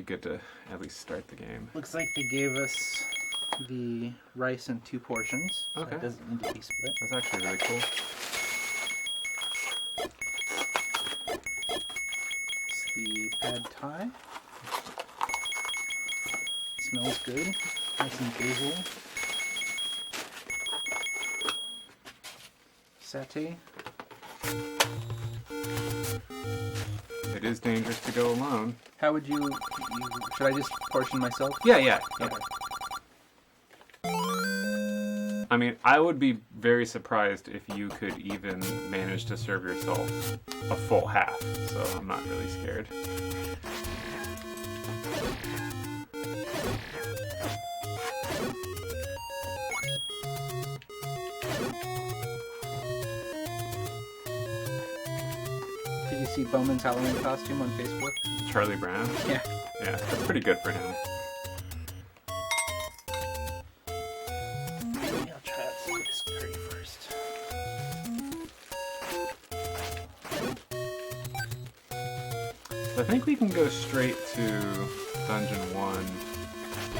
good to at least start the game. Looks like they gave us the rice in 2 portions. Okay. So it doesn't need to be split. That's actually really cool. It's the pad thai. Smells good. Nice and basil. Satay. It is dangerous to go alone. How would you should I just portion myself? Yeah. Okay. I mean, I would be very surprised if you could even manage to serve yourself a full half, so I'm not really scared. Did you see Bowman's Halloween costume on Facebook? Charlie Brown? Yeah. Yeah, that's pretty good for him. Maybe I'll try out some of this curry first. I think we can go straight to Dungeon 1.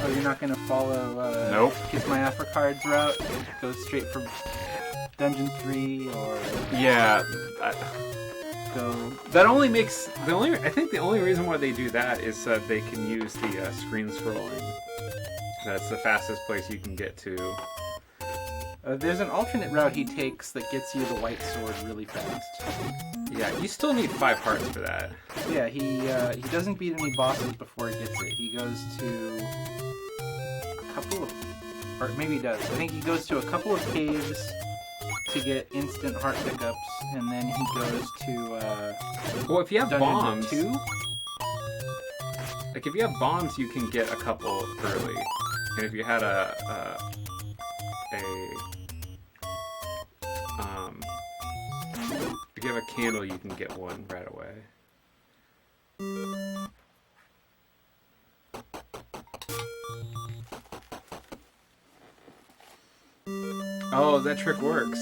Oh, you're not gonna follow Nope. Kiss My Afro Cards route? Go straight from Dungeon 3 or Yeah, go... that only makes... I think the only reason why they do that is so that they can use the screen scrolling. That's the fastest place you can get to. There's an alternate route he takes that gets you the white sword really fast. Yeah, you still need 5 hearts for that. Yeah, he doesn't beat any bosses before he gets it. He goes to a couple of... Or maybe he does. I think he goes to a couple of caves to get instant heart pickups, and then he goes to... Well, if you have Dungeon bombs... 2? Like, if you have bombs, you can get a couple early. And if you had if you have a candle, you can get one right away. Oh, that trick works.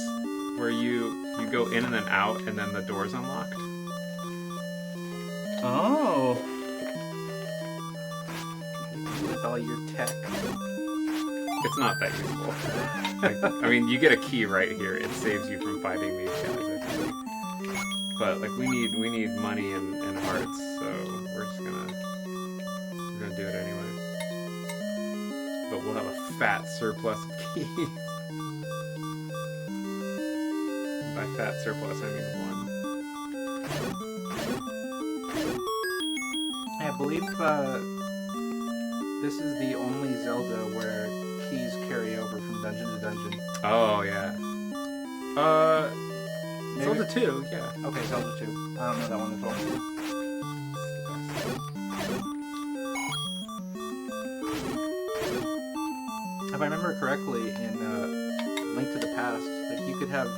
Where you go in and then out, and then the door's unlocked. Oh! With all your tech. It's not that useful. Like, I mean, you get a key right here. It saves you from fighting these guys, I think. But like, we need money and hearts, so we're gonna do it anyway. But we'll have a fat surplus of keys. By fat surplus, I mean 1. I believe this is the only Zelda where keys carry over from dungeon to dungeon. Oh yeah. Zelda 2, yeah. Okay, Zelda 2. I don't know that one as well. If I remember correctly, in Link to the Past, like you could have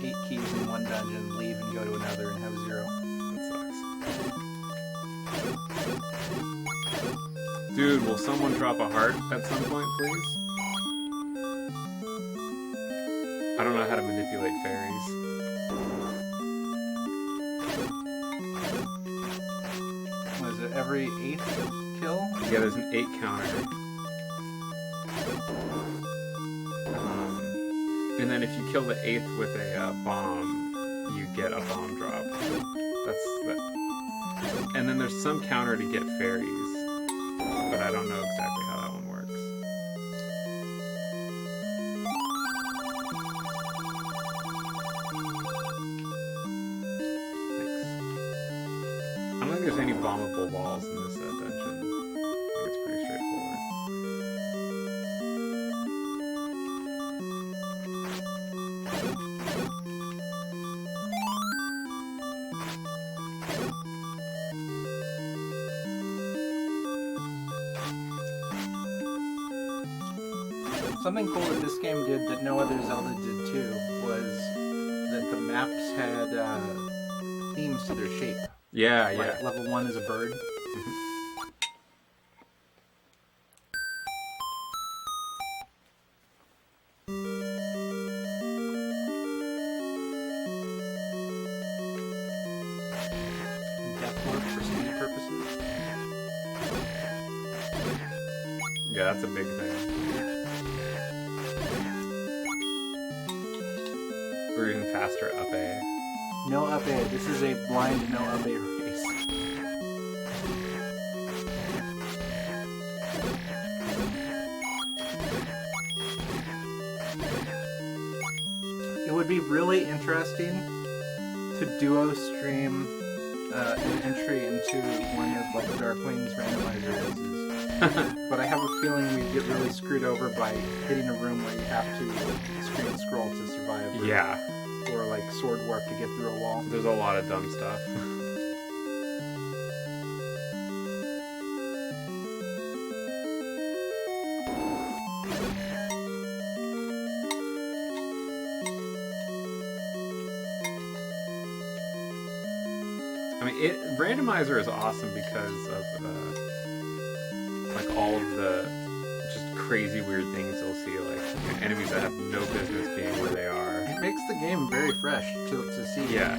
8 keys in one dungeon, leave and go to another and have 0. That sucks. Dude, will someone drop a heart at some point, please? I don't know how to manipulate fairies. What is it, every 8th kill? Yeah, there's an 8 counter. And then if you kill the 8th with a bomb, you get a bomb drop. That's that. And then there's some counter to get fairies, but I don't know exactly how that one works. Thanks. I don't think there's any bombable walls in this dungeon. I think it's pretty straightforward. Something cool that this game did that no other Zelda did too was that the maps had themes to their shape. Yeah, Like yeah. level 1 is a bird. Death warp for speed purposes. Yeah, that's a big thing. Or even faster up A. No up A. This is a blind no up A race. It would be really interesting to duo stream an entry into one of like Darkwing's randomizer races. But I have a feeling we'd get really screwed over by hitting a room where you have to screen scroll to survive. Yeah. Or like sword warp to get through a wall. There's a lot of dumb stuff. I mean, randomizer is awesome because of like all of the just crazy weird things you'll see, like enemies that have no business being where they are. It makes the game very fresh to see. Yeah,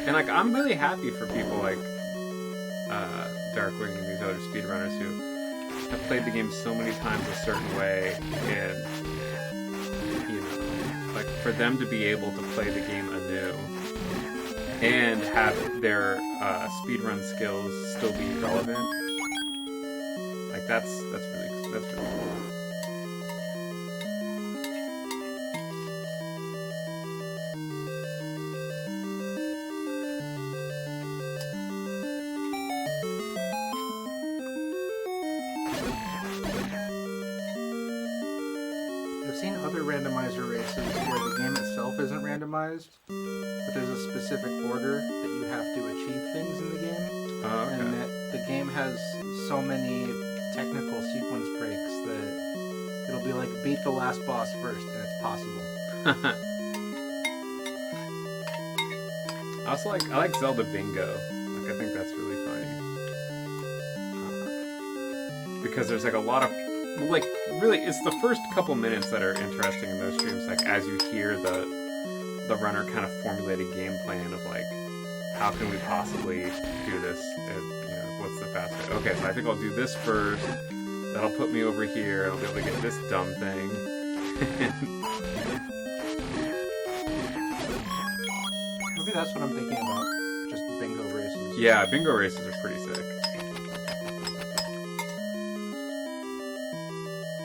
and like I'm really happy for people like Darkwing and these other speedrunners who have played the game so many times a certain way, and you know, like for them to be able to play the game anew and have their speedrun skills still be relevant. Like that's really cool. I've seen other randomizer races where the game itself isn't randomized, but there's a specific order that you have to achieve things in the game. Oh, okay. And that the game has so many technical sequence breaks that it'll be like beat the last boss first, and it's possible. I like Zelda Bingo. Like I think that's really funny because there's like a lot of like really it's the first couple minutes that are interesting in those streams. Like as you hear the runner kind of formulate a game plan of like how can we possibly do this? You know, what's the fastest way? Okay, so I think I'll do this first. That'll put me over here. I'll be able to get this dumb thing. Maybe that's what I'm thinking about. Just bingo races. Yeah, bingo races are pretty sick.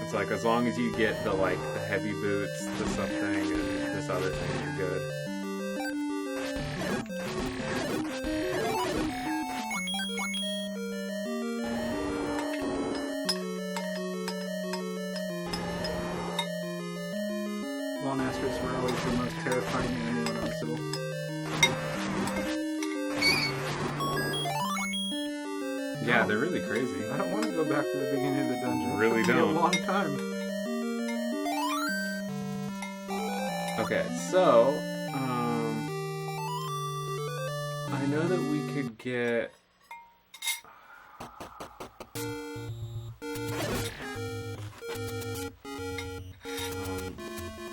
It's like as long as you get the heavy boots, the something, and this other thing, you're good. Long asterisks were always the most terrifying enemy when I was little. Yeah, they're really crazy. I don't want to go back to the beginning of the dungeon. Really It'll be don't. a long time. Okay, so I know that we could get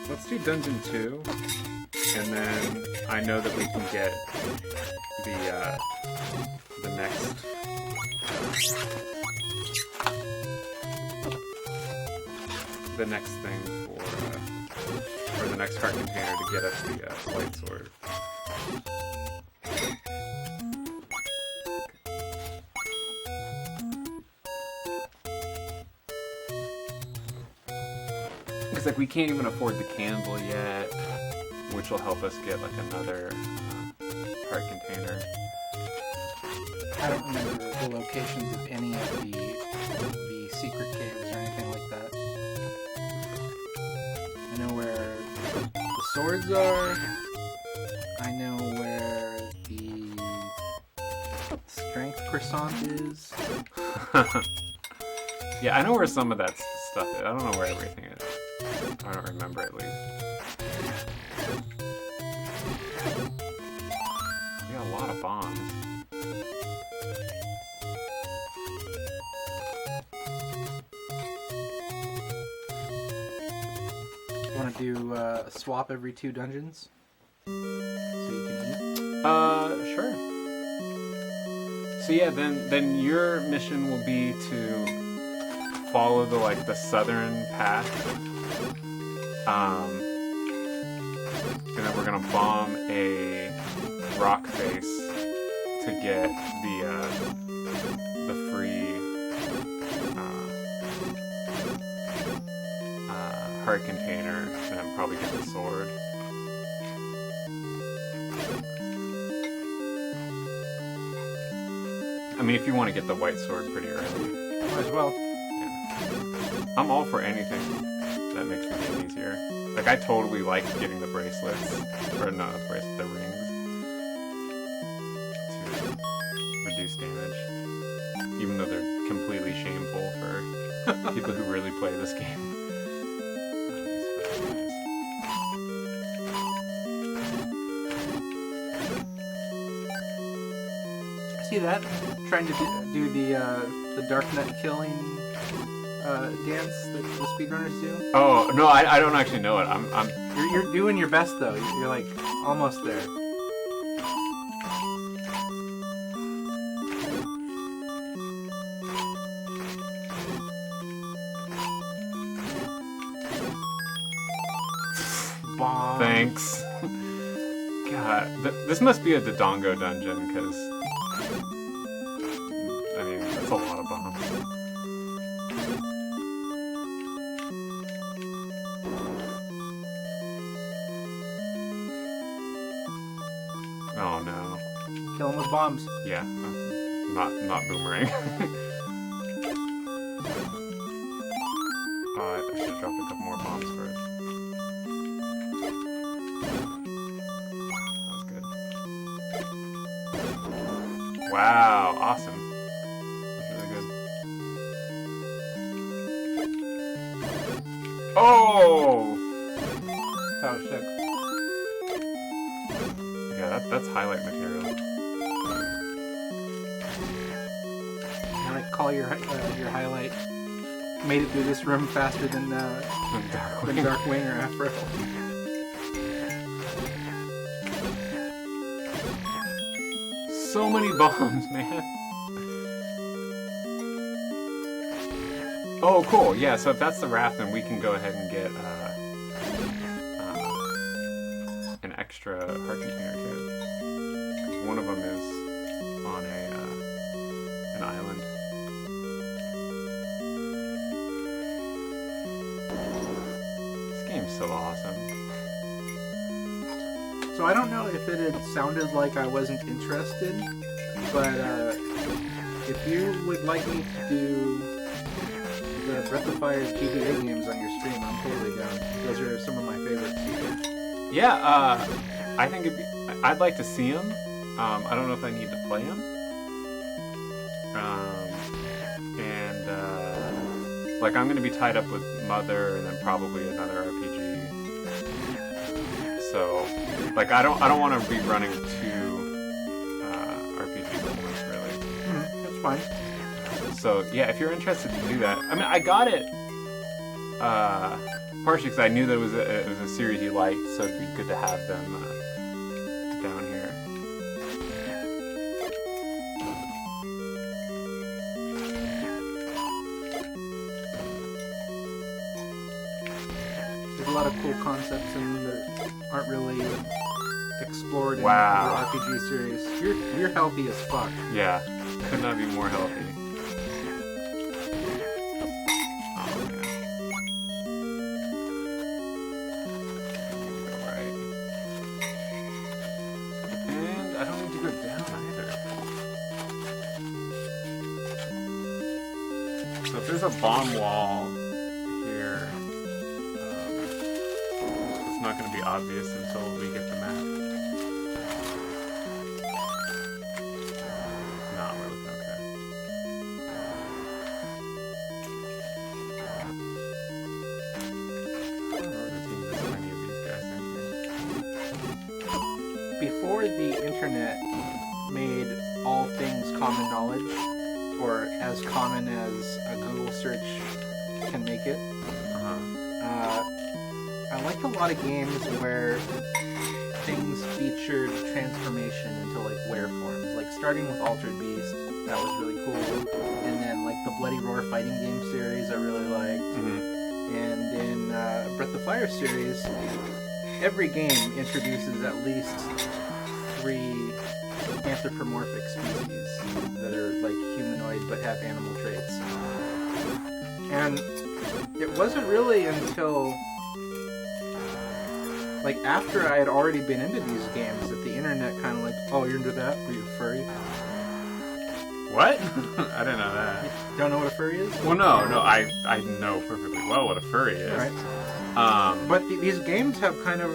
let's do Dungeon 2, and then I know that we can get the next thing for the next heart container to get us the light sword. Because like we can't even afford the candle yet, which will help us get like another heart container. I don't remember the locations of any of the secret caves or anything like that. I know where the swords are. I know where the strength croissant is. Yeah, I know where some of that stuff is. I don't know where everything is. I don't remember at least. We got a lot of bombs. Want to do a swap every 2 dungeons? So you can eat? Sure. So yeah, then your mission will be to follow the southern path. And then we're gonna bomb a rock face to get the free heart container, and then probably get the sword. I mean, if you want to get the white sword pretty early. Might as well. Yeah. I'm all for anything that makes the game easier. Like, I totally like getting the bracelets, or not the bracelets, the rings, to reduce damage. Even though they're completely shameful for people who really play this game. See that? Trying to do the Dark Nut killing dance that the speedrunners do. Oh no, I don't actually know it. You're doing your best though. You're like almost there. Bomb. Thanks. God, this must be a Dodongo dungeon, because I mean, that's a lot of bombs. Oh no. Kill him with bombs. Yeah, not boomerang. I should have dropped a couple more bombs first. That was good. Wow, awesome. That's really good. Oh! That was sick. Yeah, that's highlight material. I like call your highlight. Made it through this room faster than Darkwing or Afro. So many bombs, man. Oh, cool. Yeah, so if that's the raft, then we can go ahead and get an extra heart container too. One of them is on an island. This game's so awesome. So I don't know if it had sounded like I wasn't interested, but if you would like me to do the Breath of Fire's GBA games on your stream, I'm totally down. Those are some of my favorites. Yeah, I think I'd like to see them. I don't know if I need to play them. Like, I'm going to be tied up with Mother and then probably another RPG. So, like, I don't want to be running two RPGs at once, really. That's fine. So, yeah, if you're interested to do that, I mean, I got it partially because I knew that it was a series you liked, so it'd be good to have them down here. There's a lot of cool concepts in that aren't really explored in Wow. the RPG series. You're healthy as fuck. Yeah, could not be more healthy. So if there's a bomb wall here, it's not going to be obvious until we get the map. No, we're looking okay. I don't know there's even this many of these guys in here. Before the internet made all things common knowledge, or as common as a Google search can make it, I liked a lot of games where things featured transformation into like were forms, like starting with Altered Beast. That was really cool. And then like the Bloody Roar fighting game series I really liked. And in Breath of Fire series, every game introduces at least 3 anthropomorphic species that are like humanoid but have animal traits. And it wasn't really until like after I had already been into these games that the internet kind of like, oh, you're into that? Are you a furry? What? I didn't know that. Don't know what a furry is? Well, no, I know perfectly well what a furry is. Right. But these games have kind of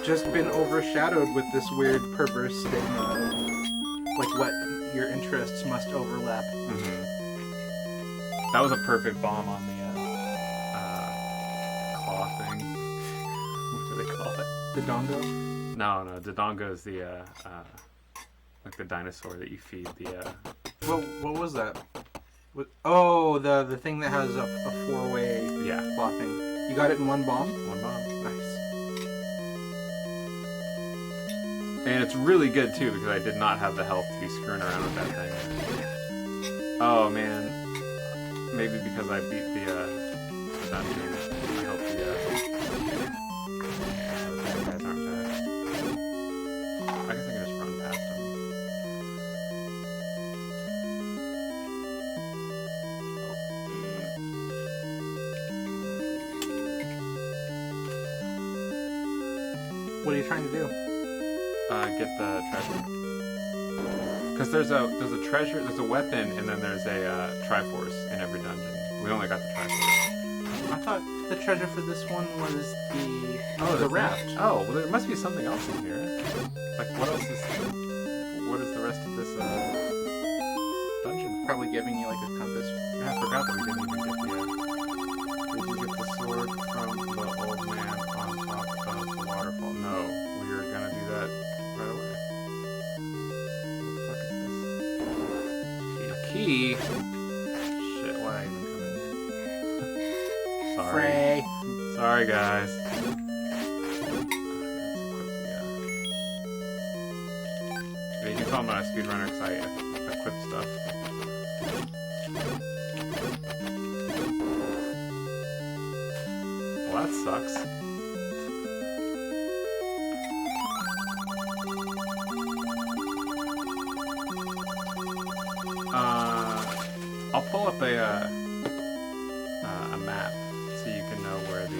just been overshadowed with this weird perverse stigma of like what your interests must overlap. That was a perfect bomb on the claw thing. What do they call it? The dongo? No, Dodongo is the like the dinosaur that you feed the. What was that? Oh, the thing that has a 4-way claw thing. You got it in one bomb? One bomb. Nice. And it's really good too because I did not have the health to be screwing around with that thing. Oh man, maybe because I beat the dungeon. I hope the guys aren't back. I guess I can just run past them. What are you trying to do? Get the treasure. Because there's a treasure, there's a weapon, and then there's a Triforce in every dungeon. We only got the Triforce. I thought the treasure for this one was the raft. Oh, well there must be something else in here. Like what else is? What is the rest of this dungeon? Probably giving you like a compass. Yeah, I forgot that we didn't even get the. Did you get the sword from the old man on top of the waterfall? No, we are gonna do that right away. What the fuck is this? Key. Shit, why did I even come in here? Sorry. Frey. Sorry, guys. Yeah, you can tell I'm not a speedrunner because I equip stuff. Well, that sucks. I'll pull up a map so you can know where the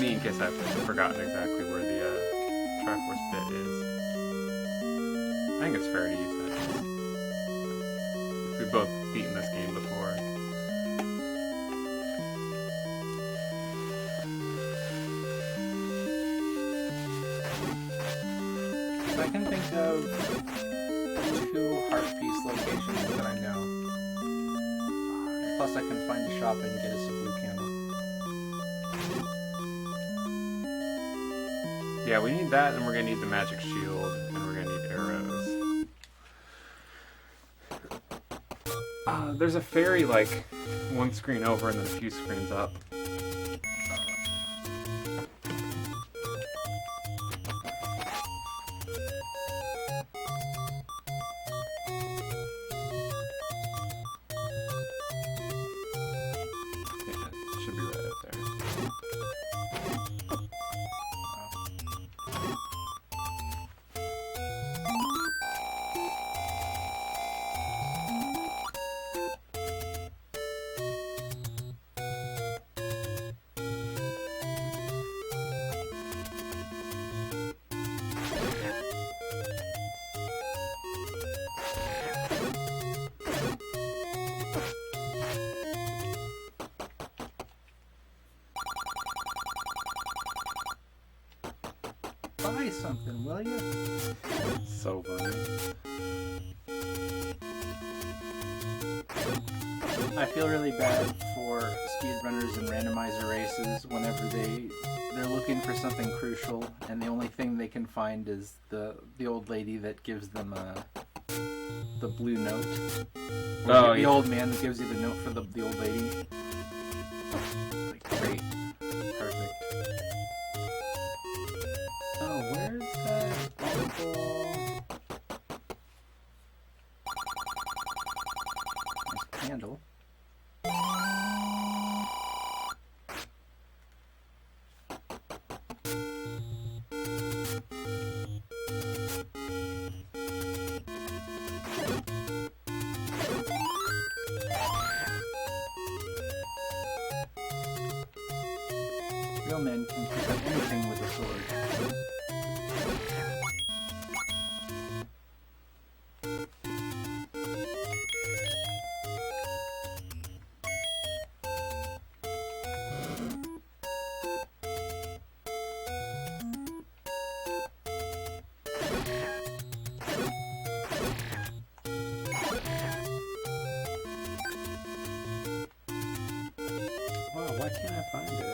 in case I've forgotten exactly where the Triforce bit is. I think it's fair to use that. We've both beaten this game before. I can think of 2 heart piece locations that I know. Plus I can find a shop and get us a blue candle. Yeah, we need that, and we're gonna need the magic shield, and we're gonna need arrows. There's a fairy like one screen over and then a few screens up. Buy something, will you? So funny. I feel really bad for speedrunners and randomizer races whenever they're looking for something crucial and the only thing they can find is the old lady that gives them the blue note. Oh, the old man that gives you the note for the old lady. Like, great. Perfect. Oh, where's the real men can pick up anything with a sword. Wow, why can't I find it?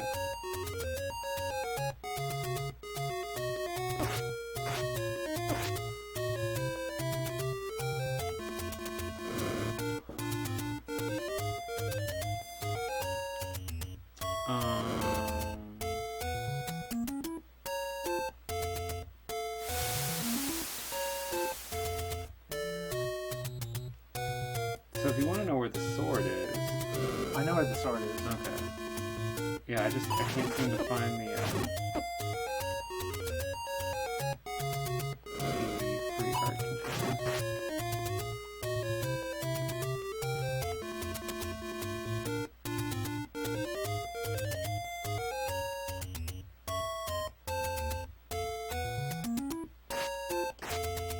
So if you want to know where the sword is, I know where the sword is. okay. Yeah, I can't seem to find the free heart container.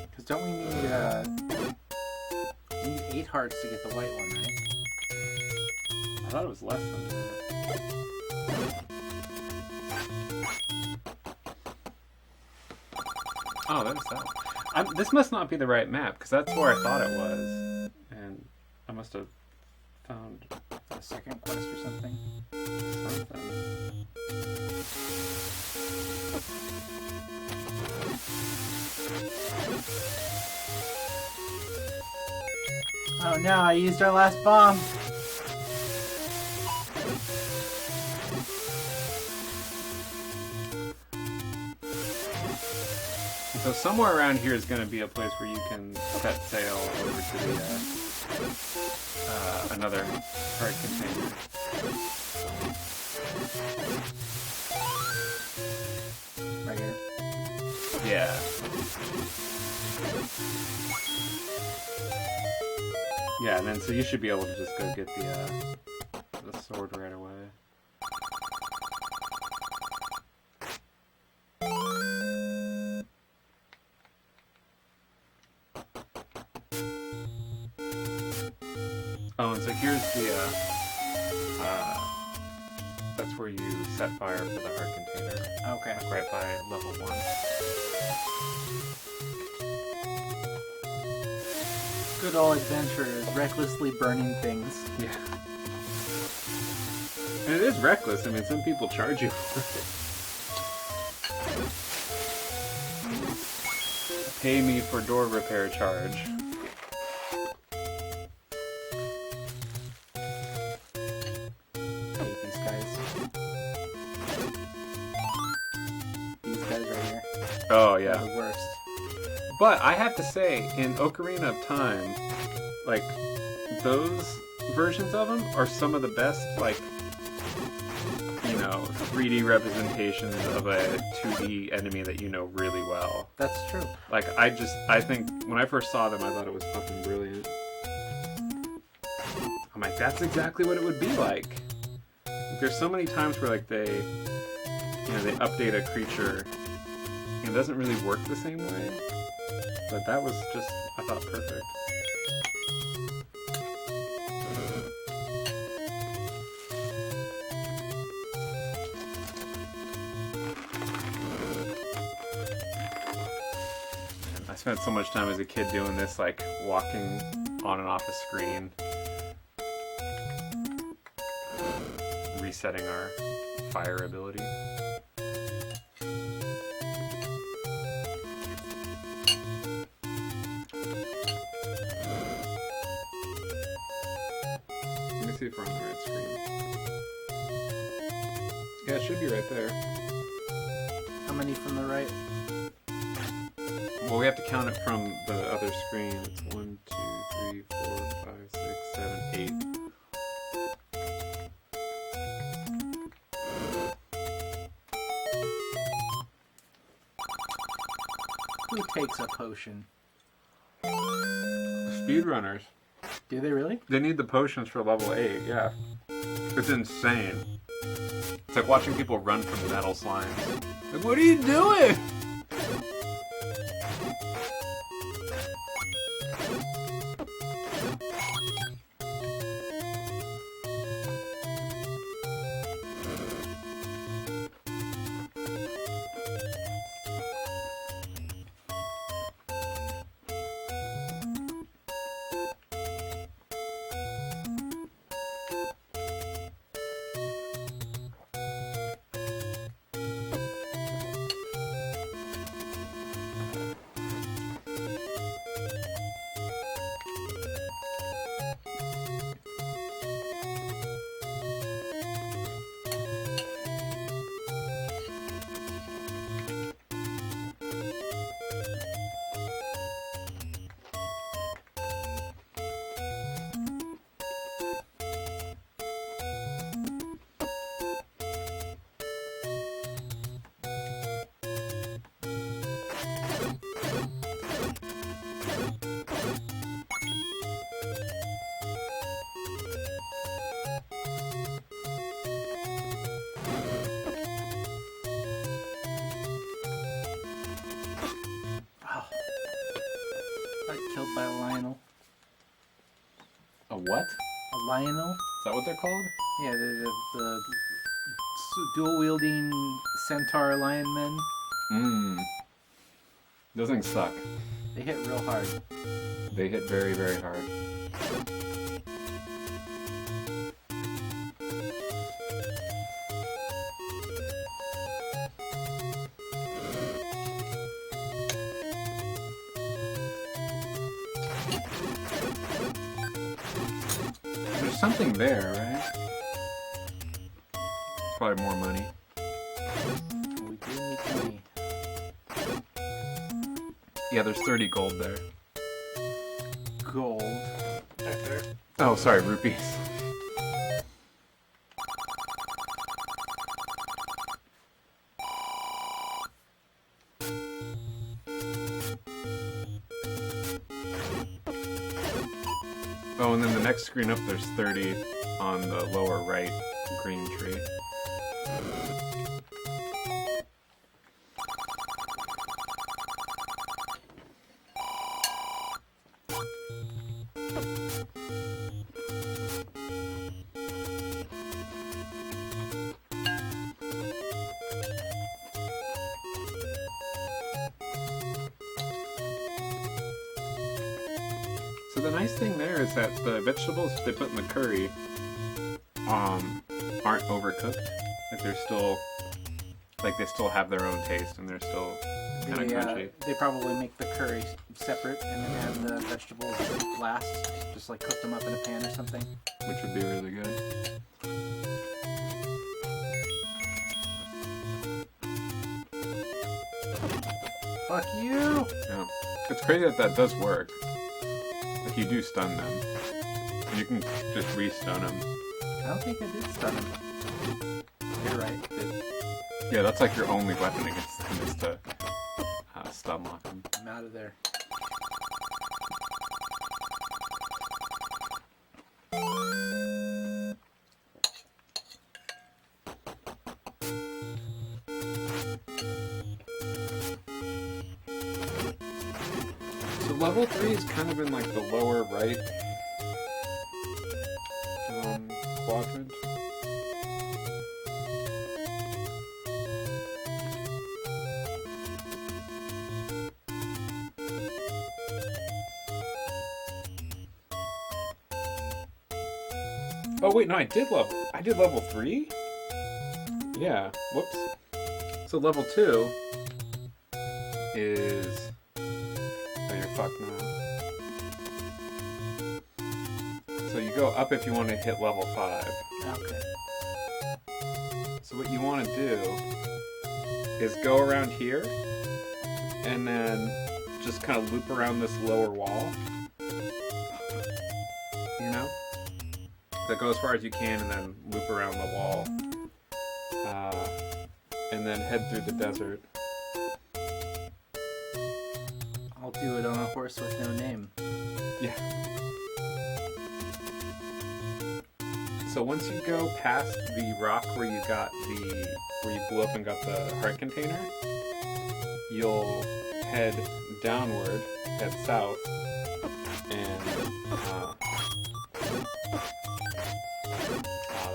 Because don't we need 8 hearts to get the white one, right? I thought it was less than that. Oh, there's that. This must not be the right map, because that's where I thought it was. And I must have found A second quest or something. something. Oh no, I used our last bomb. So somewhere around here is going to be a place where you can set sail over to the another heart container. Right here. Yeah. Yeah, and then so you should be able to just go get the sword right away. Oh, and so here's the that's where you set fire for the heart container. Okay. Like right by level 1. Good old adventurers, recklessly burning things. Yeah. And it is reckless. I mean, some people charge you for it. Pay me for door repair charge. I hate these guys. These guys right here. Oh, They're yeah. the worst. But I have to say, in Ocarina of Time, like, those versions of them are some of the best, like, you know, 3D representations of a 2D enemy that you know really well. That's true. Like, I think, when I first saw them, I thought it was fucking brilliant. I'm like, that's exactly what it would be like. There's so many times where, like, they update a creature, and it doesn't really work the same way. But that was just, I thought, perfect. I spent so much time as a kid doing this, like walking on and off a screen, resetting our fire ability. Let me see if we're on the right screen. Yeah, it should be right there. How many from the right? Well, we have to count it from the other screen. It's 1, 2, 3, 4, 5, 6, 7, 8. Who takes a potion? Speedrunners. Do they really? They need the potions for level 8, yeah. It's insane. It's like watching people run from metal slimes. Like, what are you doing? Got killed by a Lionel. A what? A Lionel? Is that what they're called? Yeah, the dual wielding centaur lion men. Those things suck. They hit real hard. They hit very, very hard. There's something there, right? Probably more money. We do need money. Yeah, there's 30 gold there. Gold. Right there. Oh, sorry, rupees. Oh, and then the next screen up, there's 30 on the lower right green tree. So the nice thing there is that the vegetables they put in the curry aren't overcooked. Like they're still they still have their own taste and they're still kind of crunchy. They probably make the curry separate and then add the vegetables last. Just like cook them up in a pan or something. Which would be really good. Fuck you! Yeah. It's crazy that that does work. Like you do stun them. And you can just re-stun them. I don't think I did stun him. You're right. Yeah, that's like your only weapon against them is to stun lock them. I'm out of there. So level 3 is kind of in like the lower right quadrant. Oh wait, no, I did level 3? Yeah, whoops. So level 2 is... Oh, you're fucked now. So you go up if you want to hit level 5. Okay. So what you want to do is go around here and then just kind of loop around this lower wall. You know? So go as far as you can and then loop around the wall. And then head through the desert. I'll do it on a horse with no name. Yeah. So once you go past the rock where you blew up and got the heart container, you'll head downward, head south, and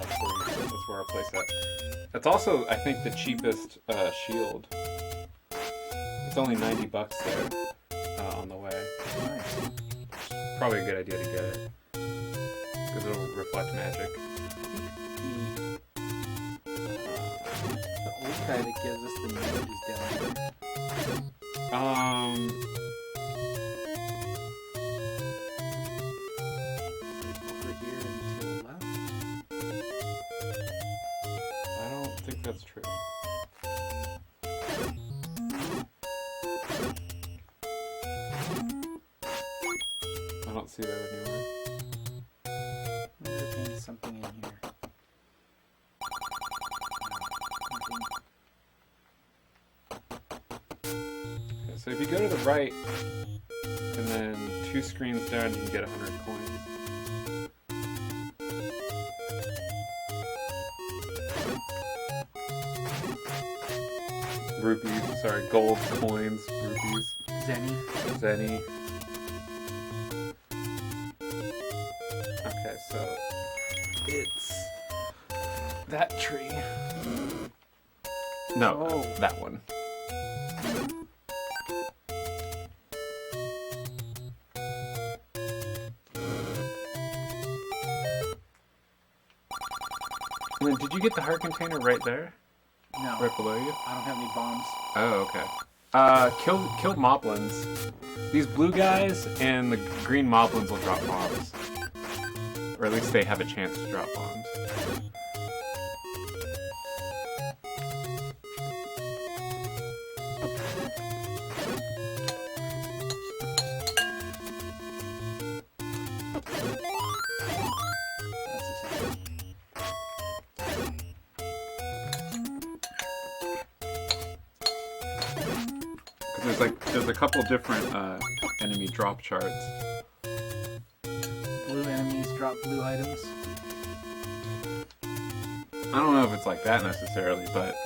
that's where I'll place that. That's also, I think, the cheapest shield. It's only $90 there on the way. Nice. Probably a good idea to get it because it'll reflect magic. The old guy that gives us the news is down here. Over here and to the left. I don't think that's true. I don't see that anywhere. Maybe there being something in here. Okay, so if you go to the right and then 2 screens down, you can get 100 coins. Rupees, sorry, gold coins, rupees, zenny. Okay, so it's that tree. No, Oh. that one. And then did you get the heart container right there? No, Right below you? I don't have any bombs. Oh, okay. Kill moblins. These blue guys and the green moblins will drop bombs. Or at least they have a chance to drop bombs. There's a couple different enemy drop charts. Blue enemies drop blue items. I don't know if it's like that necessarily, but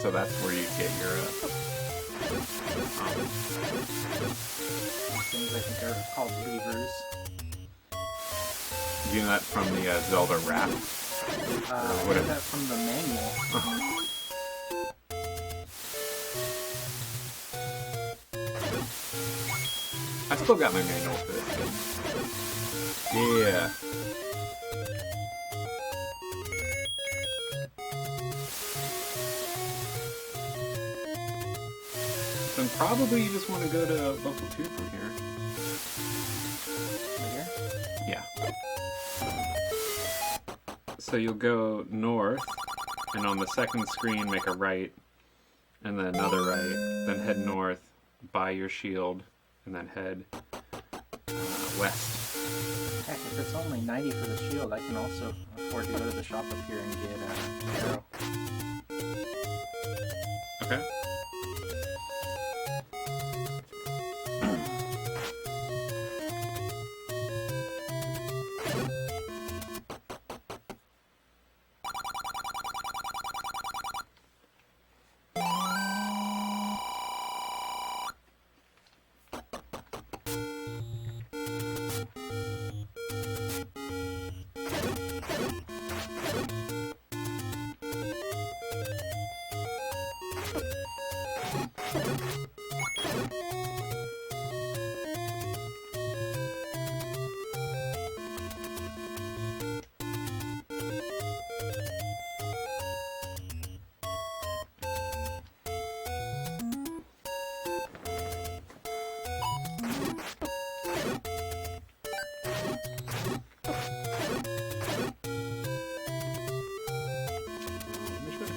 so that's where you get your Things I think are called levers. you know that from the Zelda rap. I got that from the manual. I still got my manual for this game. Yeah. Then probably you just want to go to level 2 from here. Right here? Yeah. So you'll go north, and on the second screen make a right, and then another right, then head north, buy your shield, and then head west. Heck, if it's only 90 for the shield, I can also afford to go to the shop up here and get an arrow. Okay.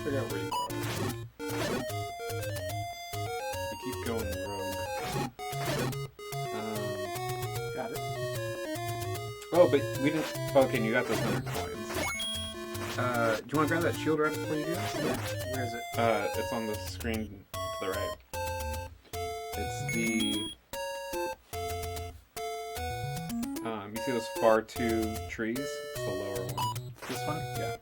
Figure out where you are. You keep going rogue. Got it. Oh, but we didn't. Okay, you got those 100 coins. Do you want to grab that shield right before you do this? Yeah. Where is it? It's on the screen to the right. It's the see those far two trees? It's the lower one. This one? Yeah.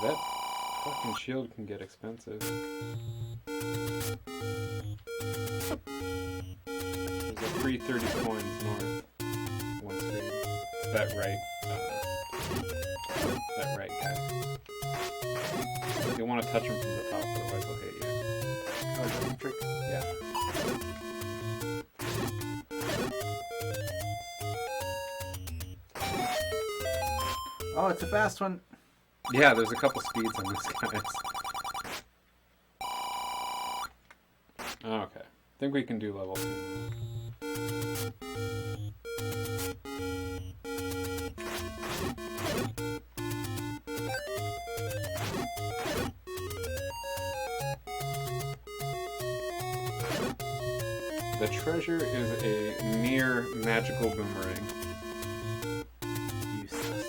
That fucking shield can get expensive. There's a free 30 coins north. One screen. It's that right guy. You'll want to touch him from the top, otherwise he'll hit you. Oh, is that a trick? Yeah. Oh, it's a fast one. Yeah, there's a couple speeds on this guy. Okay. I think we can do level 2. The treasure is a mere magical boomerang. Useless.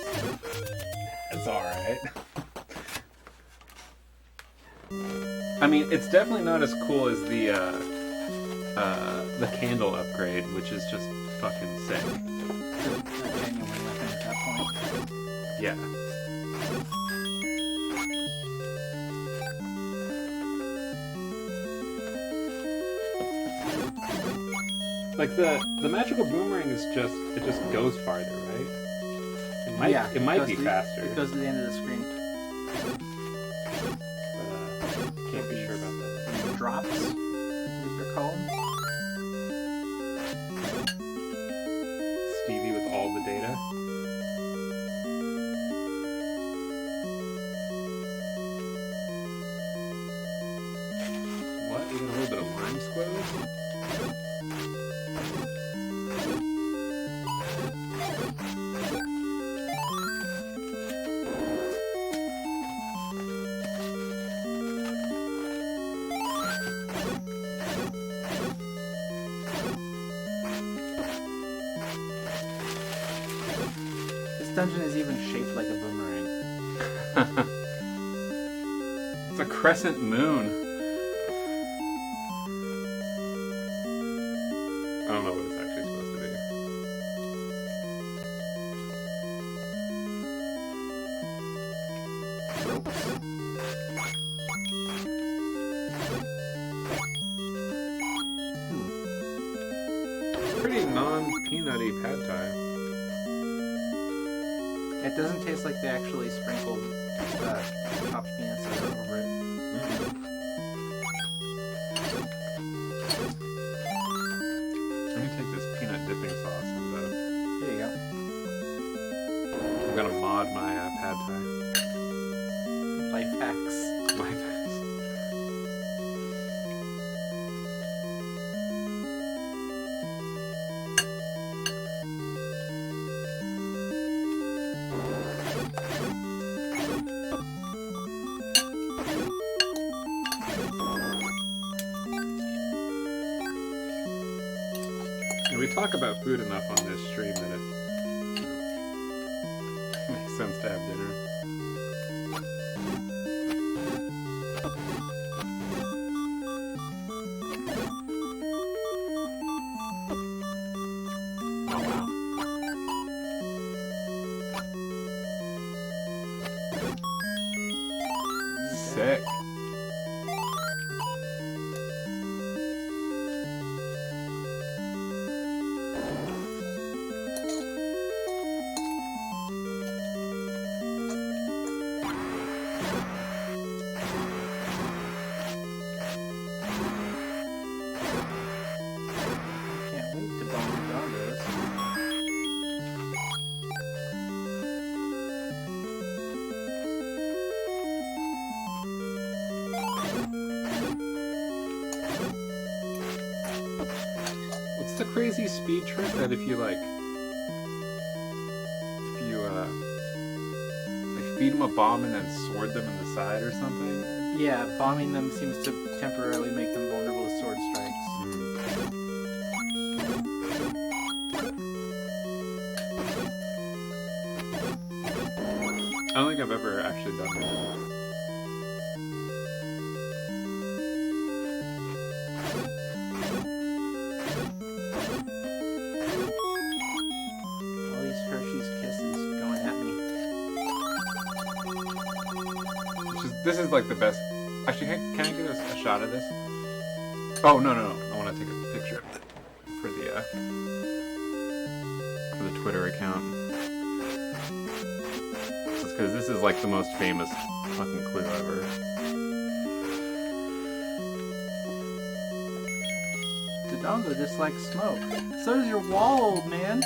It's alright. I mean, it's definitely not as cool as the candle upgrade, which is just fucking sick. A genuine weapon at that point. Yeah. Like the magical boomerang is just goes farther, right? It might be faster. It goes to the end of the screen. Can't be sure about that. Drops, I believe they're called. Stevie with all the data. What? We got a little bit of lime square? This dungeon is even shaped like a boomerang. It's a crescent moon. I don't know what it's actually supposed to be. Pretty non-peanutty pad thai. It doesn't taste like they actually sprinkled chopped peanuts over it. Let me take this peanut dipping sauce and There you go. I'm gonna mod my pad thai. Life hacks. Life hacks. We talk about food enough on this stream that it makes sense to have dinner. Oh wow. Sick. Can't wait to bone the doggos. What's the crazy speed trick that if you feed them a bomb and then sword them in the side or something? Yeah, bombing them seems to temporarily make them vulnerable to sword strikes. I don't think I've ever actually done that. This is like the best. Actually, can I get a shot of this? Oh no. I want to take a picture of it for the Twitter account. Just because this is like the most famous fucking clue ever. Dodongo just like smoke. So does your wall, old man.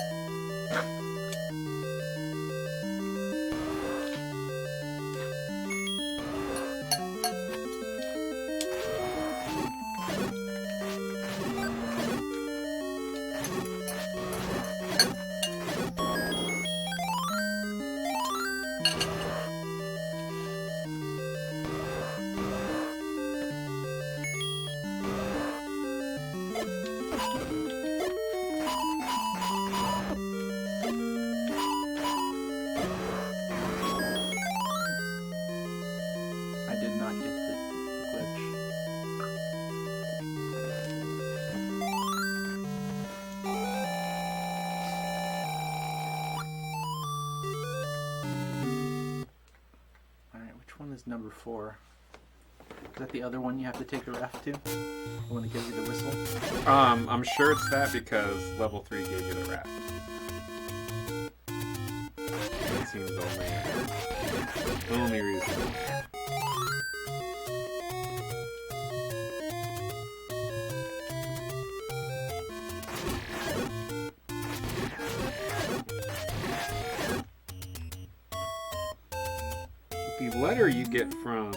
Number 4. Is that the other one you have to take a ref to? The one that gives you the whistle? I'm sure it's that because level 3 gave you the raft. That seems only reason. The letter you get from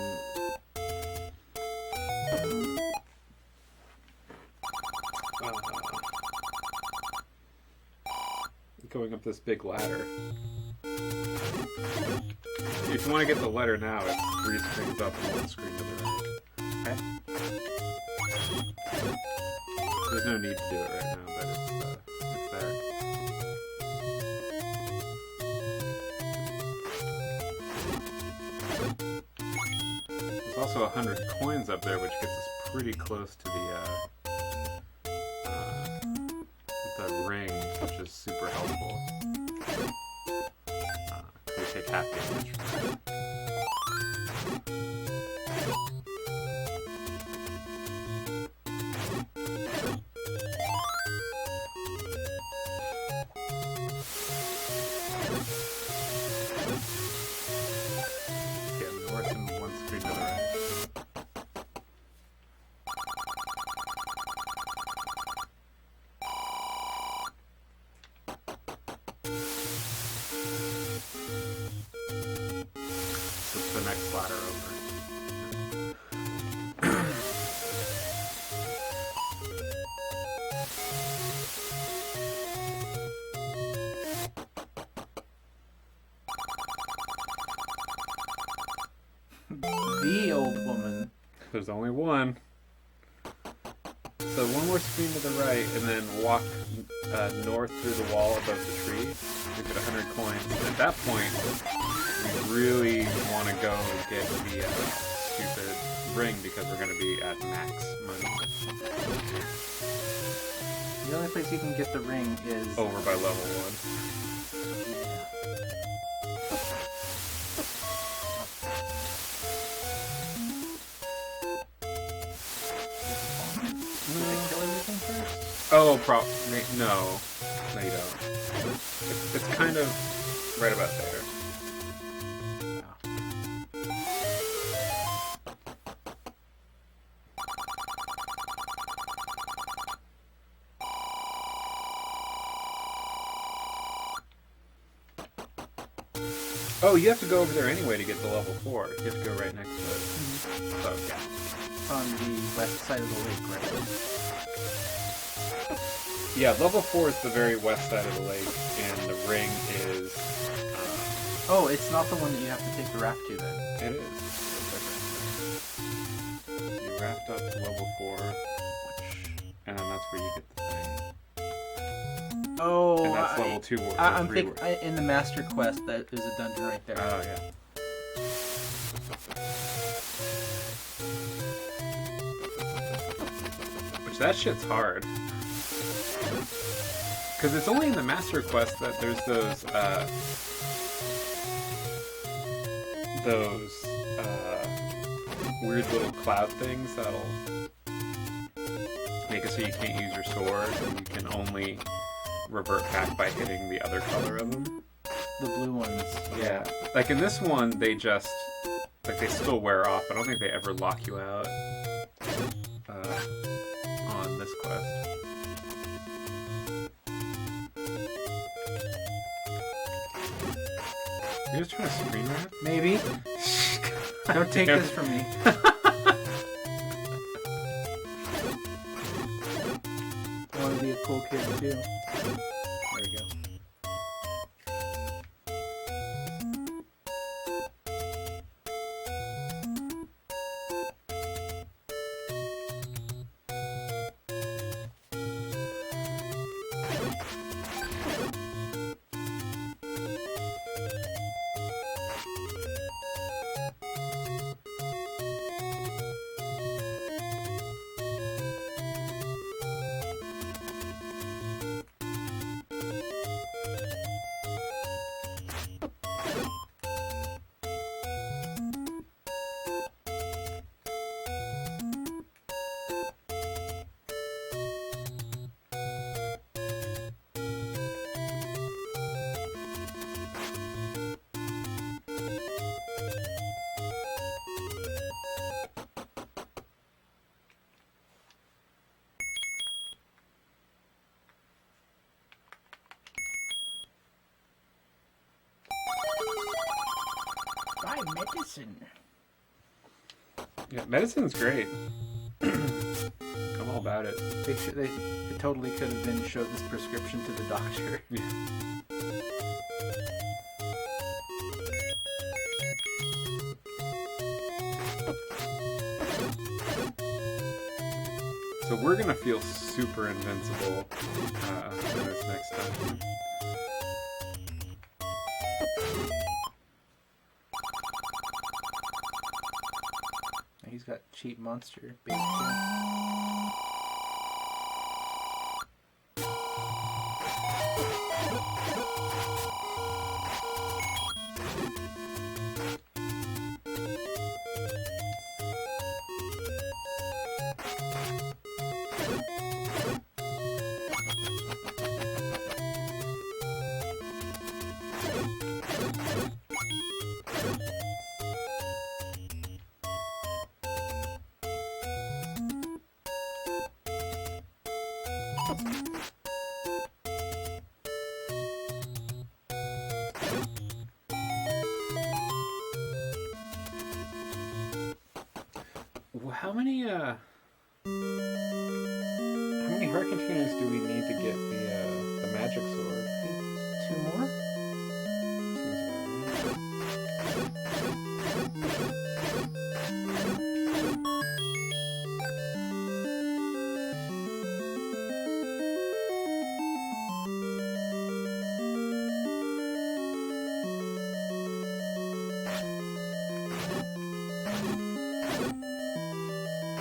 going up this big ladder. If you want to get the letter now, it's 3 screens up and 1 screen to the right. Okay. There's no need to do it right now, but it's there. There's also 100 coins up there, which gets us pretty close to the ring, which is super helpful. We take half damage from that. Yeah, north and 1 screen to the right. The next ladder over. The old woman. There's only one. So 1 more screen to the right, and then walk north through the wall above the tree. You get 100 coins. And at that point, we really want to go get the stupid ring because we're going to be at max money. The only place you can get the ring is Over by level 1. Oh, no, you don't. It's kind of right about there. Oh, you have to go over there anyway to get to level 4. You have to go right next to it. Mm-hmm. So, yeah. On the west side of the lake, right? Yeah, level 4 is the very west side of the lake, and the ring is... Oh, it's not the one that you have to take the raft to, then. It is. You raft up to level 4, and then that's where you get the thing. Oh, and that's level 2. I'm thinking in the Master Quest, that there's a dungeon right there. Oh, yeah. Which, that shit's hard. Because it's only in the Master Quest that there's those weird little cloud things that'll make it so you can't use your sword, and you can only revert back by hitting the other color of them. The blue ones. Yeah. Like in this one, they just, like, they still wear off. I don't think they ever lock you out on this quest. You're just trying to screen wrap? Maybe. Don't take this from me. I want to be a cool kid too. There we go. Buy medicine. Yeah, medicine's great. I'm all about it. They totally could have been showed this prescription to the doctor. Yeah. So we're gonna feel super invincible in this next time. He's got cheap monster bait too. How many heart containers do we need to get the magic sword? 2 more? Seems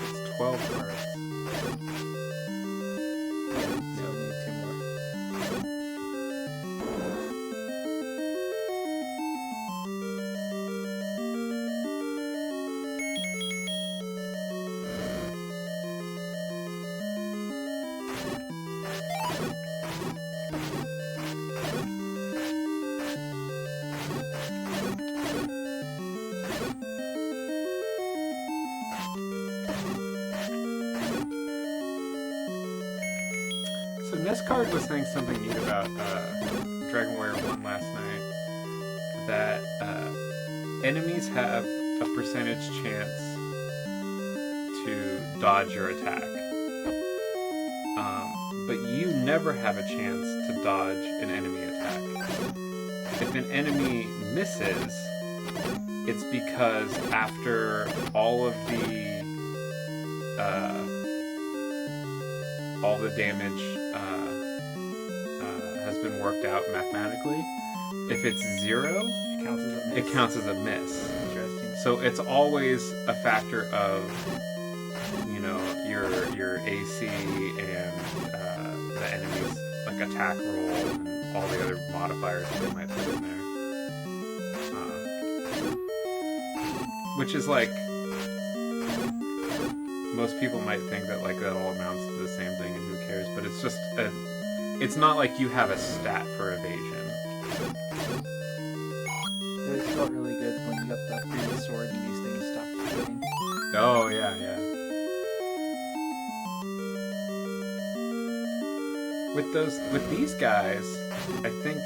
It's 12 hearts. So we need 2 more. So Nescard was saying something neat about Dragon Warrior 1 last night, that enemies have a percentage chance to dodge your attack. But you never have a chance to dodge an enemy attack. If an enemy misses, it's because after all the damage has been worked out mathematically, if it's 0, It counts as a miss. it counts as a miss. Interesting. So it's always a factor of, you know, your AC and the enemy's like attack roll and all the other modifiers that they might put in there. Which is like, most people might think that like that all amounts to the same thing and who cares, but it's just it's not like you have a stat for evasion. It felt really good when you got the green sword and these things stopped shooting. Oh yeah, yeah. With these guys, I think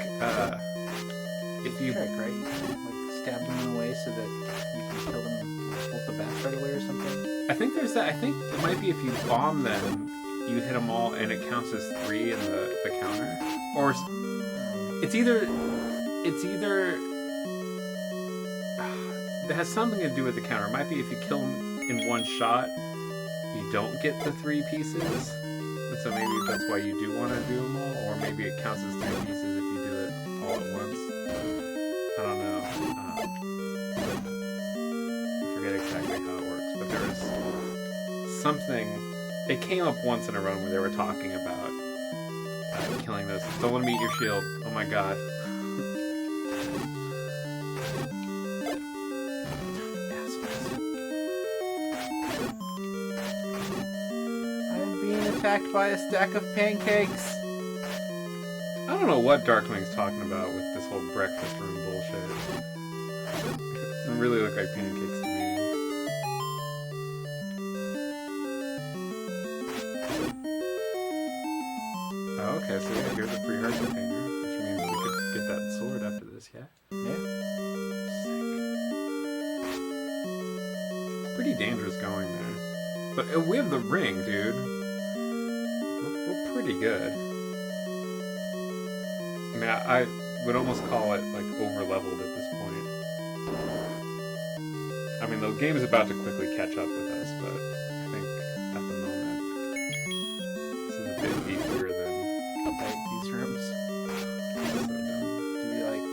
if you trick, right? Like stab them in a way so that you can kill them both the bats right away or something. I think there's that. I think it might be if you bomb them, you hit them all, and it counts as 3 in the counter. Or it's either it has something to do with the counter. It might be if you kill them in one shot, you don't get the 3 pieces. And so maybe that's why you do want to do them all, or maybe it counts as 3 pieces if you do it all at once. I don't know. I forget exactly how it works, but there was something. It came up once in a run where they were talking about killing this. Don't let me eat your shield. Oh my god. I'm being attacked by a stack of pancakes. I don't know what Darkwing's talking about with this whole breakfast room bullshit. It doesn't really look like pancakes to me. Oh, okay, so yeah, here's a free heart container, which means we could get that sword after this, yeah? Yeah. Sick. Pretty dangerous going there. But we have the ring, dude. We're pretty good. I mean, I would almost call it, like, over-leveled at this point. I mean, the game is about to quickly catch up with us, but I think at the moment, this is a bit easier than These rooms. so dumb. To be like,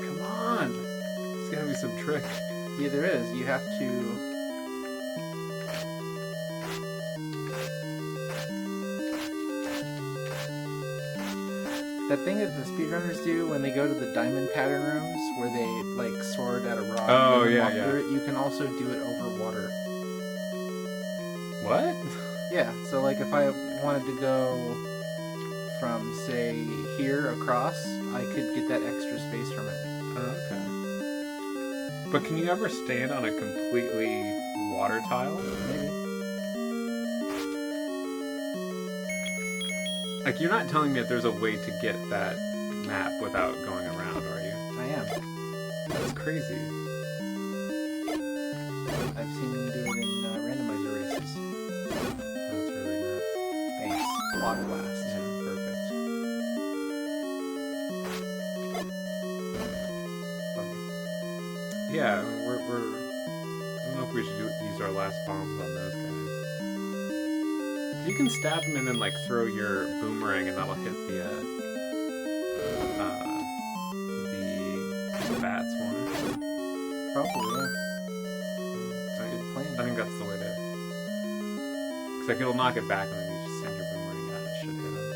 Come on! There's gotta be some trick. yeah, there is. You have to. That thing that the speedrunners do when they go to the diamond pattern rooms, where they like sword at a rock Oh, and yeah, walk yeah. through it, you can also do it over water. What? Yeah, so like if I wanted to go from say here across, I could get that extra space from it. Oh, okay. But can you ever stand on a completely water tile? Maybe. Like, you're not telling me that there's a way to get that map without going around, are you? I am. That's crazy. I've seen them do it in randomizer races. That's really nuts. Thanks. Block blast. Yeah, perfect. Yeah, I mean, we're I don't know if we should use our last bombs on those guys. You can stab them and then like throw your boomerang and that'll hit the bats, won't it? Probably, yeah. I, Good plan. I think that's the way to. Cause like it'll knock it back and then you just send your boomerang out and it should hit them.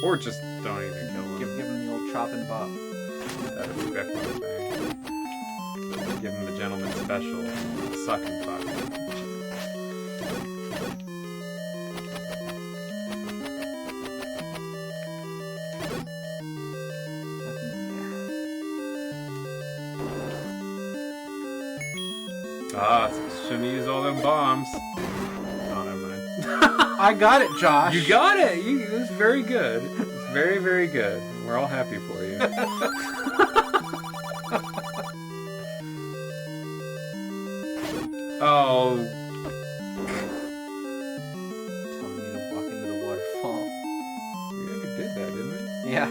Or just don't even kill them. Give them the old chop and bop. That is exactly what I'm saying. Give them the gentleman special. Suck and fuck. Ah, shouldn't use all them bombs. Oh, never mind. I got it, Josh! You got it! It was very good. It's very, very good. We're all happy for you. Oh. Telling me to walk into the waterfall. We already did that, didn't we? Yeah.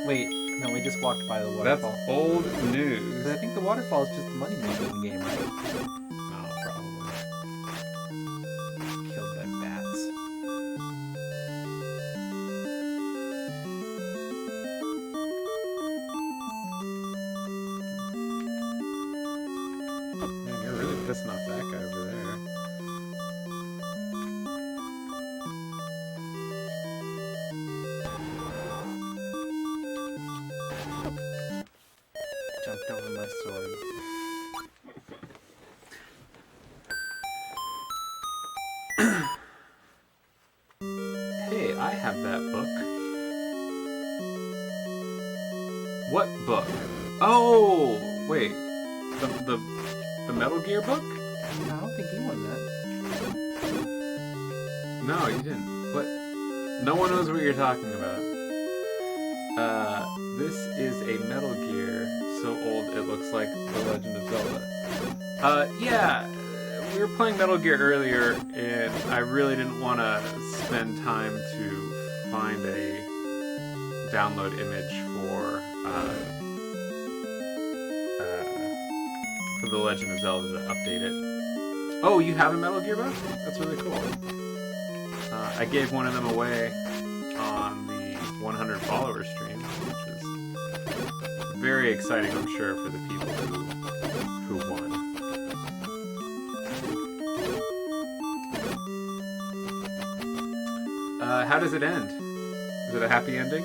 Wait, no, we just walked by the That's waterfall. old news. Because I think the waterfall is just the money making game, right? No, probably. Killed by bats. Man, you're really pissing off that guy over there. Jumped over my sword. Wait, I have that book. What book? Oh, wait. The Metal Gear book? I don't think he won that. No, you didn't. What? No one knows what you're talking about. This is a Metal Gear so old it looks like The Legend of Zelda. Yeah, we were playing Metal Gear earlier, and I really didn't want to spend time to find a download image for The Legend of Zelda to update it. Oh, you have a Metal Gear book? That's really cool. I gave one of them away on the 100 followers stream, which is very exciting, I'm sure, for the people who won. How does it end? Is it a happy ending?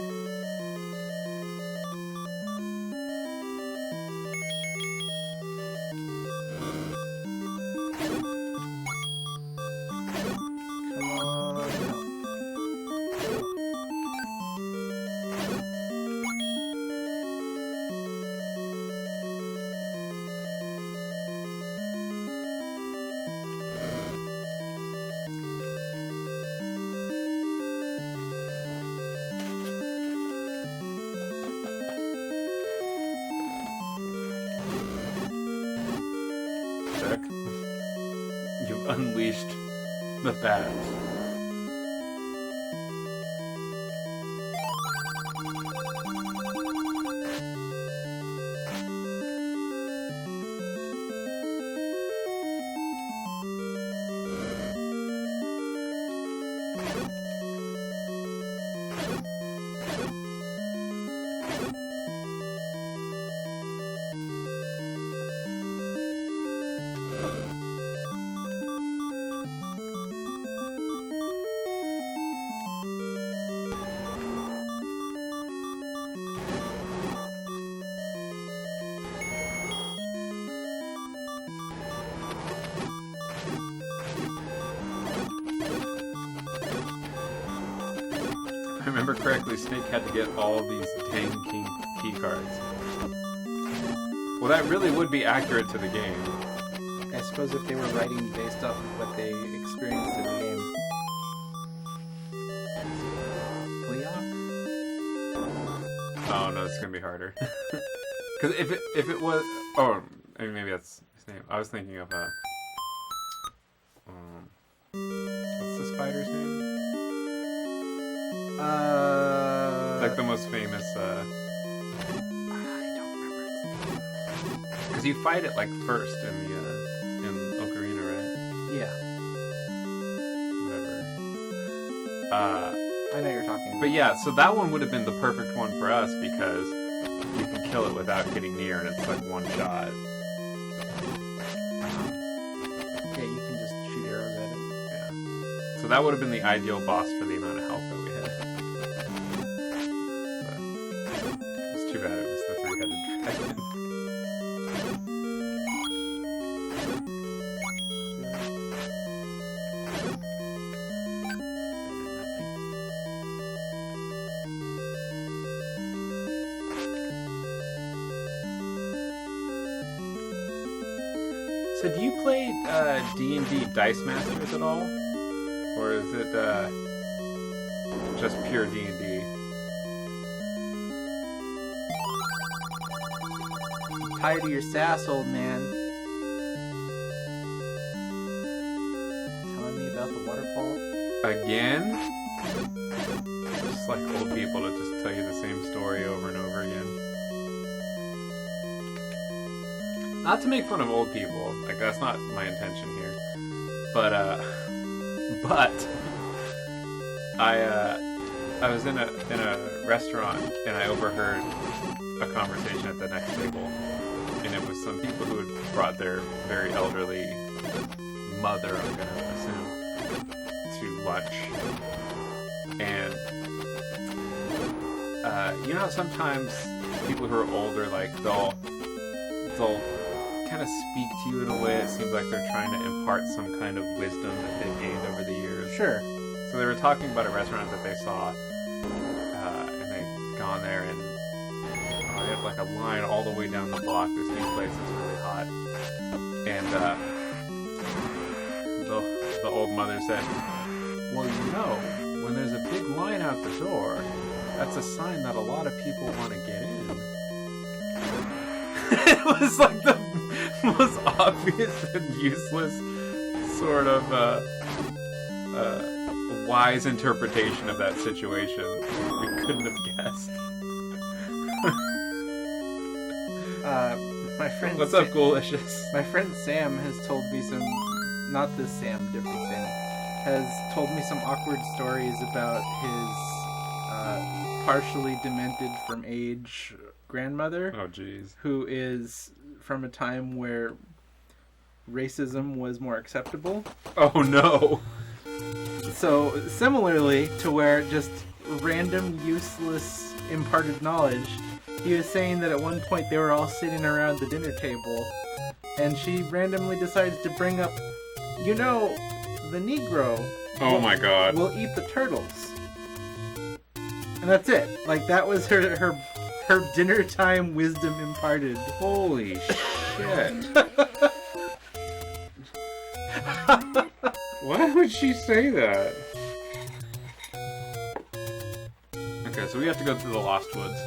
You've unleashed the bats. If I remember correctly, Snake had to get all these dang key cards. Well, that really would be accurate to the game. I suppose if they were writing based off of what they experienced in the game. Oh no, it's gonna be harder. Because if it was, oh, I mean, maybe that's his name. I was thinking of what's the spider's name? Like the most famous. I don't remember its name. Because you fight it like first in the in Ocarina, right? Yeah. Whatever. I know you're talking about. But yeah, so that one would have been the perfect one for us because you can kill it without getting near, and it's like one shot. Yeah, you can just shoot arrows at it. Yeah. So that would have been the ideal boss for the amount of health that we had. But it's too bad it was the three-headed dragon. So do you play D&D Dice Masters at all? Or is it just pure D&D? Tired of your sass, old man. Telling me about the waterfall? Again? Just like old people that just tell you the same story over and over again. Not to make fun of old people, like that's not my intention here. But I was in a restaurant and I overheard a conversation at the next table, and it was some people who had brought their very elderly mother, I'm gonna assume, to lunch. And you know how sometimes people who are older, like they'll kind of speak to you in a way it seems like they're trying to impart some kind of wisdom that they've gained over the years. Sure. So they were talking about a restaurant that they saw, and they'd gone there, and they had like a line all the way down the block. This new place is really hot, and the old mother said, "Well, you know, when there's a big line out the door, that's a sign that a lot of people want to get in." It was like the most obvious and useless sort of wise interpretation of that situation we couldn't have guessed. My friend. What's up, Ghoulicious? My friend Sam has told me some. Not this Sam, different Sam. Has told me some awkward stories about his partially demented from age grandmother. Oh, jeez. Who is from a time where racism was more acceptable. Oh, no. So, similarly to where just random, useless, imparted knowledge, he was saying that at one point they were all sitting around the dinner table, and she randomly decides to bring up, you know, the Negro. Oh my God. Will eat the turtles. And that's it. Like, that was her dinner time wisdom imparted. Holy shit. Why would she say that? Okay, so we have to go through the Lost Woods.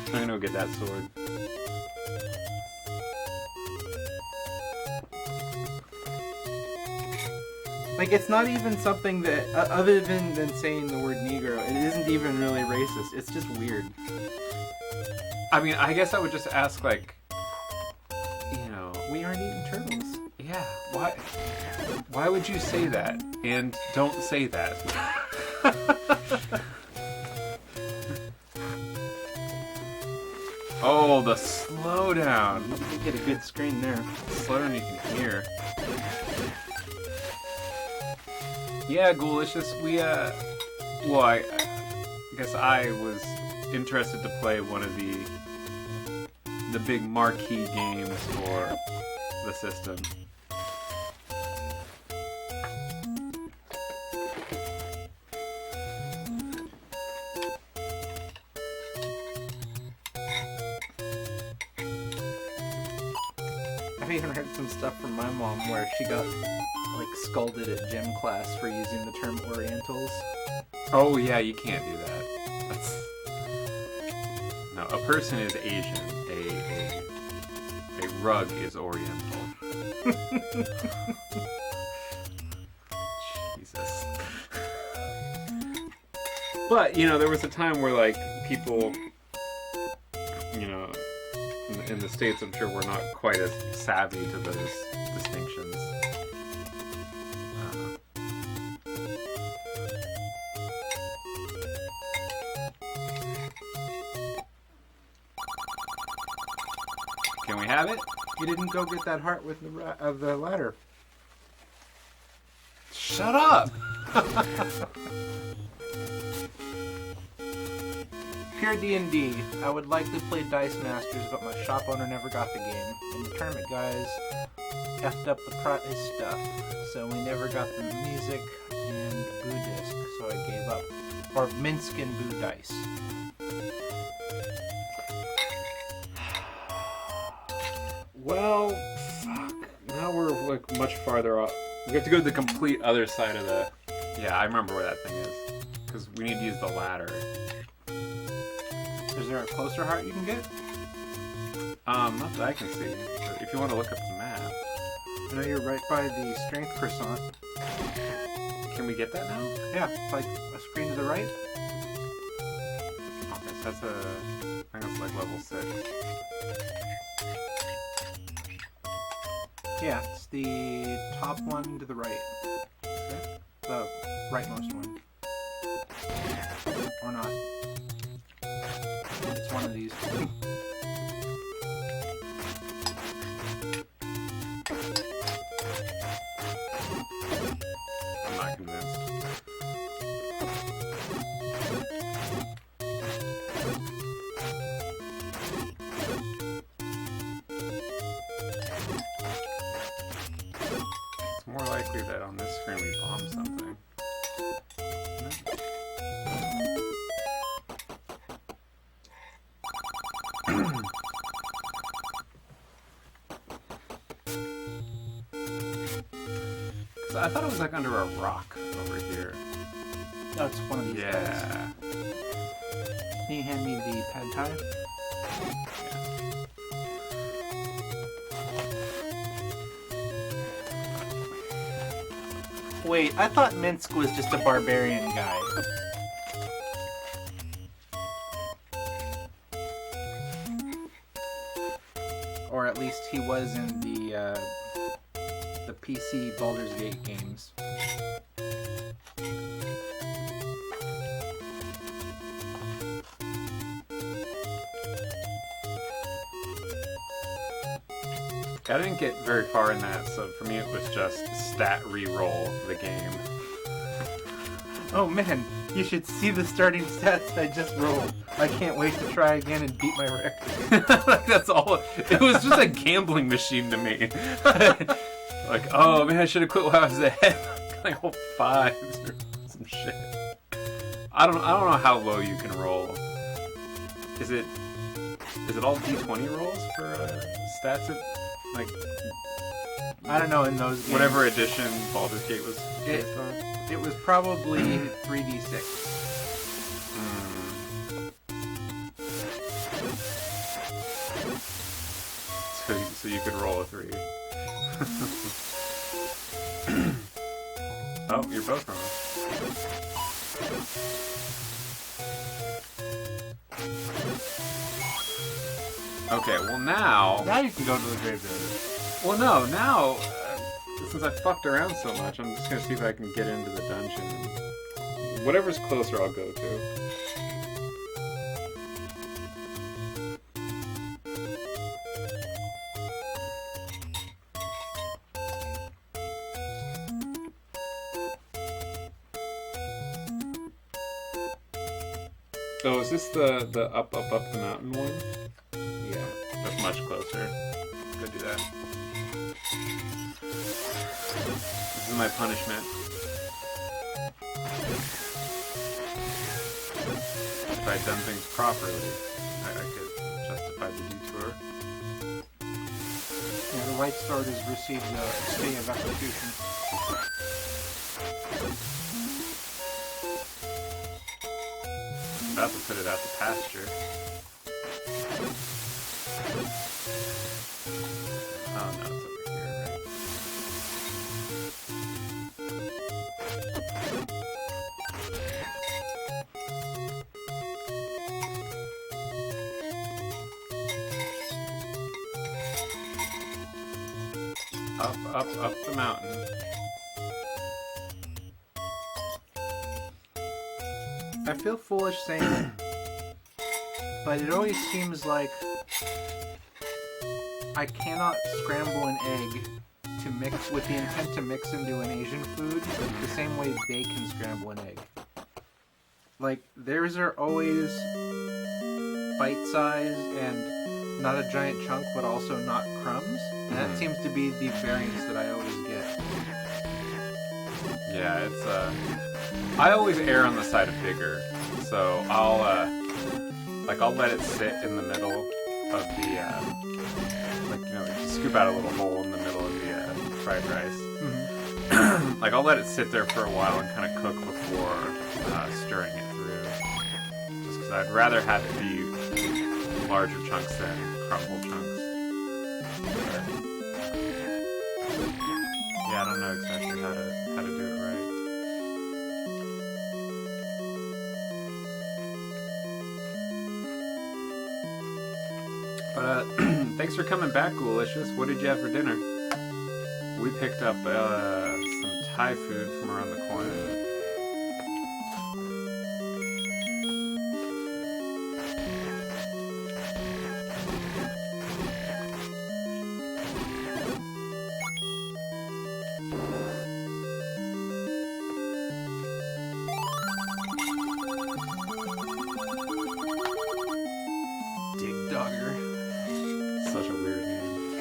I'm gonna go get that sword. Like, it's not even something that, other than saying the word Negro, it isn't even really racist. It's just weird. I mean, I guess I would just ask, like, you know... We aren't eating turtles. Yeah, why would you say that? And don't say that. Oh, the slowdown. You get a good screen there. Slowdown you can hear. Yeah, Ghoulicious, we, well, I guess I was interested to play one of the big marquee games for the system. I've even heard some stuff from my mom where she got, like, scolded at gym class for using the term Orientals. Oh yeah, you can't do that. No, a person is Asian. A rug is Oriental. Jesus. But, you know, there was a time where, like, people, you know, in the States, I'm sure, were not quite as savvy to those distinctions. Can we have it? You didn't go get that heart with the ladder. Shut up! Pure D&D. I would like to play Dice Masters, but my shop owner never got the game. And the tournament guys effed up the his stuff, so we never got the music and Boo Disc, so I gave up. Or Minsk and Boo Dice. Well, fuck. Now we're, like, much farther off. We have to go to the complete other side of the... Yeah, I remember where that thing is. Because we need to use the ladder. Is there a closer heart you can get? Not that I can see. But if you want to look up the map. I know you're right by the strength croissant. Can we get that now? Yeah, it's like a screen to the right. Okay, so that's I think that's like level 6. Yeah, it's the top one to the right. The rightmost one. Or not. It's one of these. I'm not convinced. It's more likely that on this screen we bomb something. I thought it was like under a rock over here. No, it's one of these guys. Yeah. Can you hand me the pad thai? Wait, I thought Minsk was just a barbarian guy. Or at least he was in the PC Baldur's Gate games. I didn't get very far in that, so for me it was just stat re-roll the game. Oh man, you should see the starting stats I just rolled. I can't wait to try again and beat my record. Like, that's all. It was just a gambling machine to me. Like, oh man, I should have quit while I was ahead. Like all fives or some shit. I don't know how low you can roll. Is it all D20 rolls for stats? Like, I don't know in those games. Whatever edition Baldur's Gate was based on. It was probably 3d6. So you could roll a 3. Oh, you're both wrong. Okay, well now... Now you can go to the graveyard. Well, no, now, since I fucked around so much, I'm just gonna see if I can get into the dungeon. Whatever's closer, I'll go to. Oh, is this the up the mountain one? Yeah, that's much closer. Let's go do that. This is my punishment. If I'd done things properly, I could justify the detour. Yeah, the White Sword has received a stay of execution. About to put it out to pasture. Oh no, it's over here, right? Up the mountain. I feel foolish saying it, but it always seems like I cannot scramble an egg to mix with the intent to mix into an Asian food the same way they can scramble an egg. Like, theirs are always bite-sized and not a giant chunk, but also not crumbs. And that seems to be the variance that I always get. Yeah, it's I always err on the side of bigger, so I'll let it sit in the middle of the you scoop out a little hole in the middle of the fried rice. Mm-hmm. Like, I'll let it sit there for a while and kind of cook before stirring it through, just because I'd rather have it be larger chunks than crumble chunks. But, yeah, I don't know exactly how to do it right. But thanks for coming back, Ghoulicious. What did you have for dinner? We picked up some Thai food from around the corner.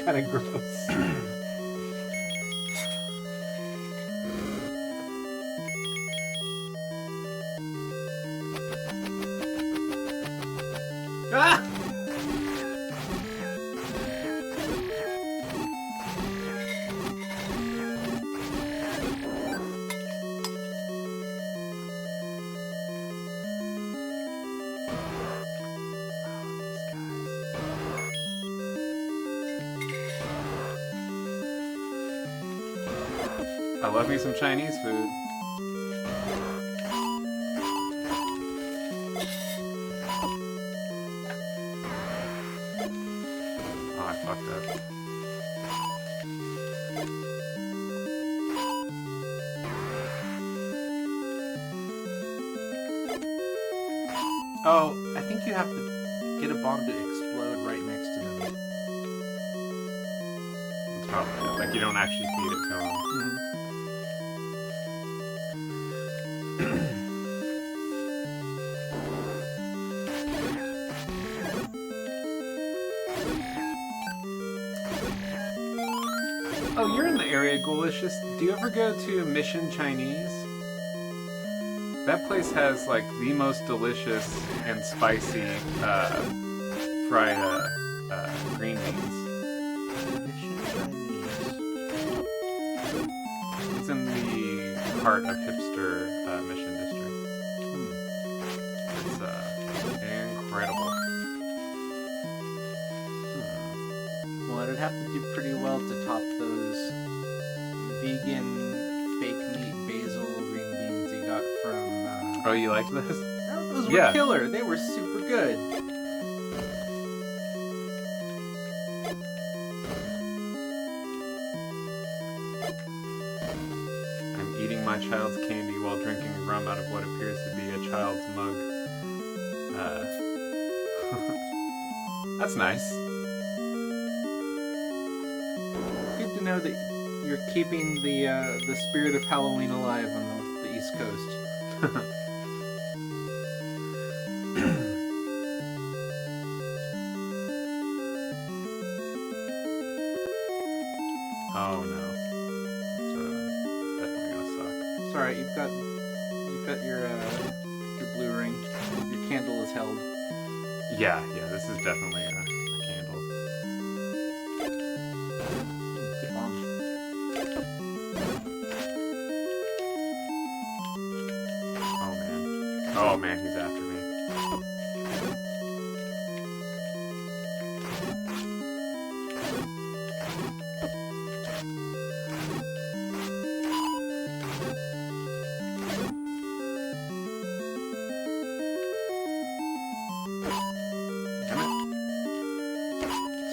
Kind of gross. Ah! I love me some Chinese food. Oh, I fucked up. Oh, I think you have to get a bomb to explode right next to them. It's probably like you don't actually feed it to them. Oh, you're in the area, Ghoulishness. Do you ever go to Mission Chinese? That place has like the most delicious and spicy fried green beans. Mission Chinese. It's in the heart of hipster Mission District. It's incredible. Well, it'd have to do pretty well to top those vegan fake meat basil green beans you got from. Oh, you like this? Those were Yeah. killer. They were super good. I'm eating my child's candy while drinking rum out of what appears to be a child's mug. That's nice. Good to know that you're keeping the spirit of Halloween alive on the East Coast. Oh no. It's definitely gonna suck. It's alright, you've got your blue ring. Your candle is held. Yeah, this is definitely a candle. Good bomb. Oh man, he's after me.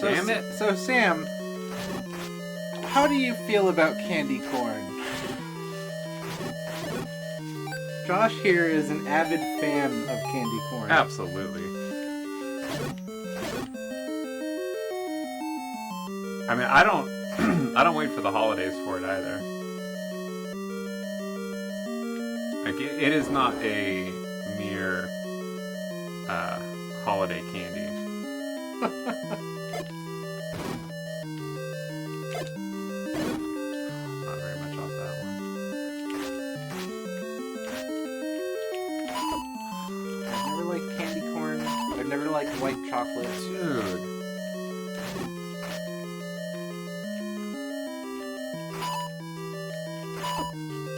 Damn it. So Sam, how do you feel about candy corn? Josh here is an avid fan of candy corn. Absolutely. I mean, I don't wait for the holidays for it either. Like, it is not a mere holiday candy. Not very much off that one. I've never liked candy corn. I've never liked white chocolate. Dude.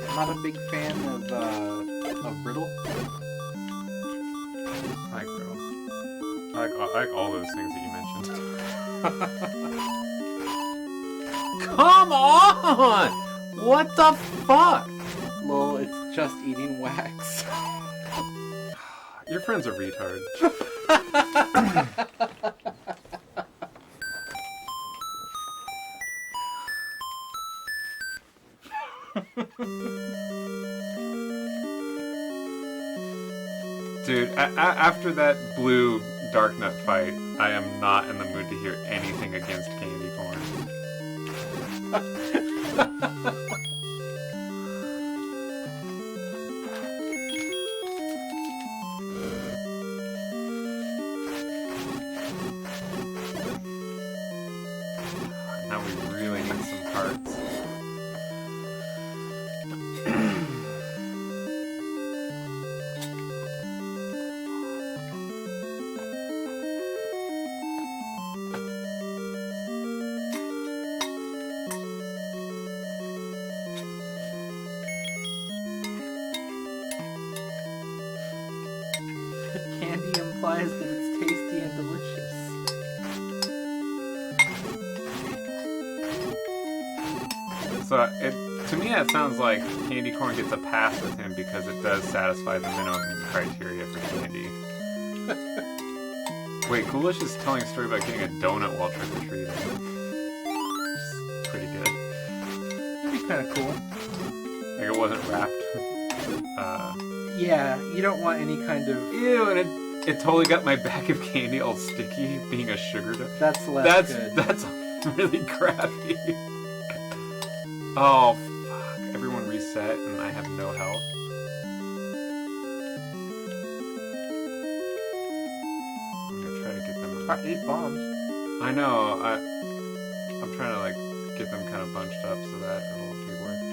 I'm not a big fan of brittle. I like brittle. I like all those things that you mentioned. Come on! What the fuck? Lol, it's just eating wax. Your friend's a retard. Dude, after that blue dark nut fight, I am not in the mood to hear anything against candy corn. Now we really need some cards. Candy implies that it's tasty and delicious. So To me, that sounds like candy corn gets a pass with him because it does satisfy the minimum criteria for candy. Wait, Ghoulish is telling a story about getting a donut while trick-or-treating. It's pretty good. That'd be kind of cool. Like it wasn't wrapped. Yeah, you don't want any kind of... Ew, and it totally got my bag of candy all sticky, being a sugar donut. That's less good. That's really crappy. Oh, fuck. Everyone reset, and I have no health. I'm gonna try to get them... 8 bombs. I know, I'm trying to, like, get them kind of bunched up so that it'll be worth it.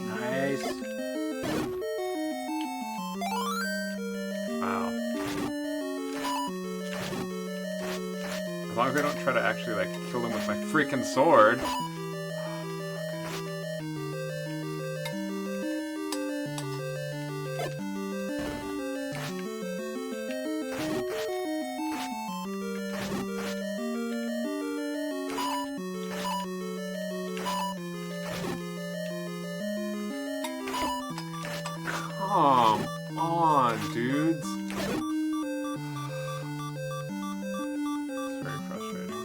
Nice. Wow. As long as I don't try to actually, like, kill them with my freaking sword. Come on, dudes. It's very frustrating.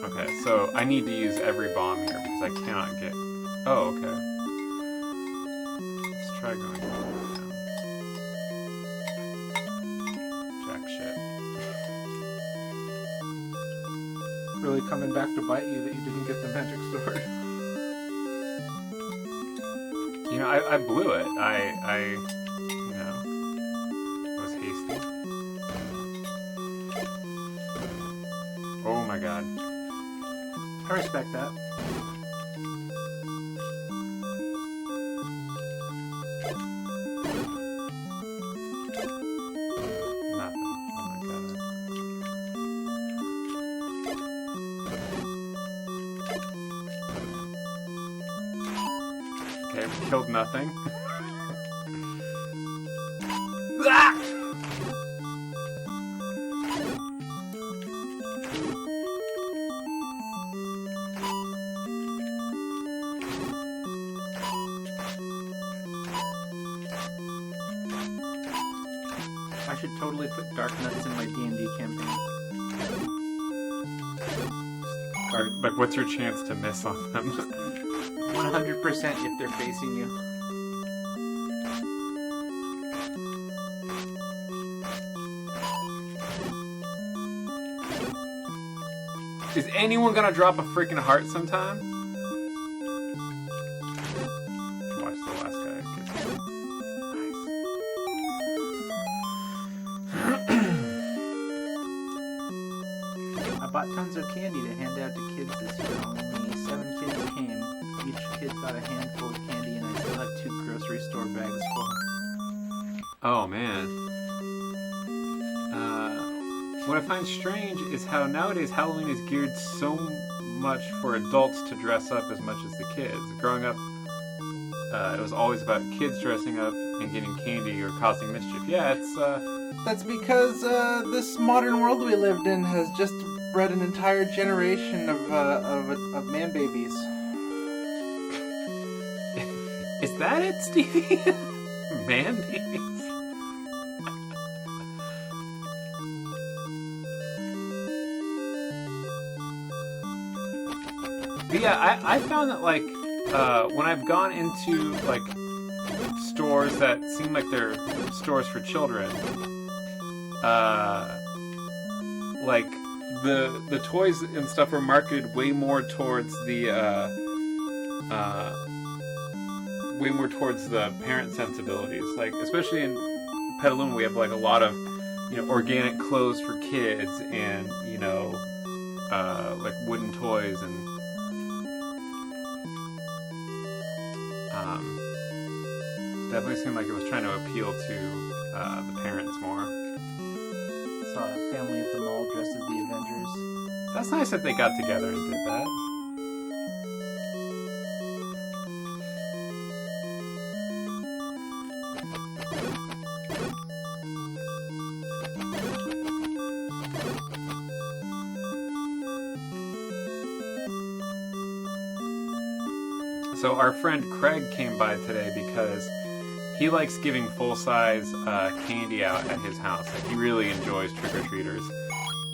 Okay, so I need to use every bomb here because I cannot get... Oh, okay. Let's try going down. Jack shit. Really coming back to bite you that you didn't get the magic sword. You know, I blew it. I was hasty. Oh my god. I respect that. Nothing. Oh my god. Okay, we killed nothing. Ah! I should totally put dark nuts in my D&D campaign. Like, what's your chance to miss on them? 100% if they're facing you. Is anyone gonna drop a freaking heart sometime? Watch the last guy. I bought tons of candy to hand out to kids this year. Only 7 kids came. Each kid got a handful of candy, and I still have 2 grocery store bags full. Oh man. What I find strange is how nowadays Halloween is geared so much for adults to dress up as much as the kids. Growing up, it was always about kids dressing up and getting candy or causing mischief. Yeah, it's That's because this modern world we lived in has just bred an entire generation of man babies. Is that it, Stevie? Man babies. But yeah, I found that, like, when I've gone into, like, stores that seem like they're stores for children, like, the toys and stuff are marketed way more towards the parent sensibilities. Like, especially in Petaluma, we have, like, a lot of, organic clothes for kids and, like, wooden toys and Definitely seemed like it was trying to appeal to the parents more. Saw a family at the mall dressed as the Avengers. That's nice that they got together and did that. So our friend Craig came by today because he likes giving full-size candy out at his house. Like, he really enjoys trick-or-treaters.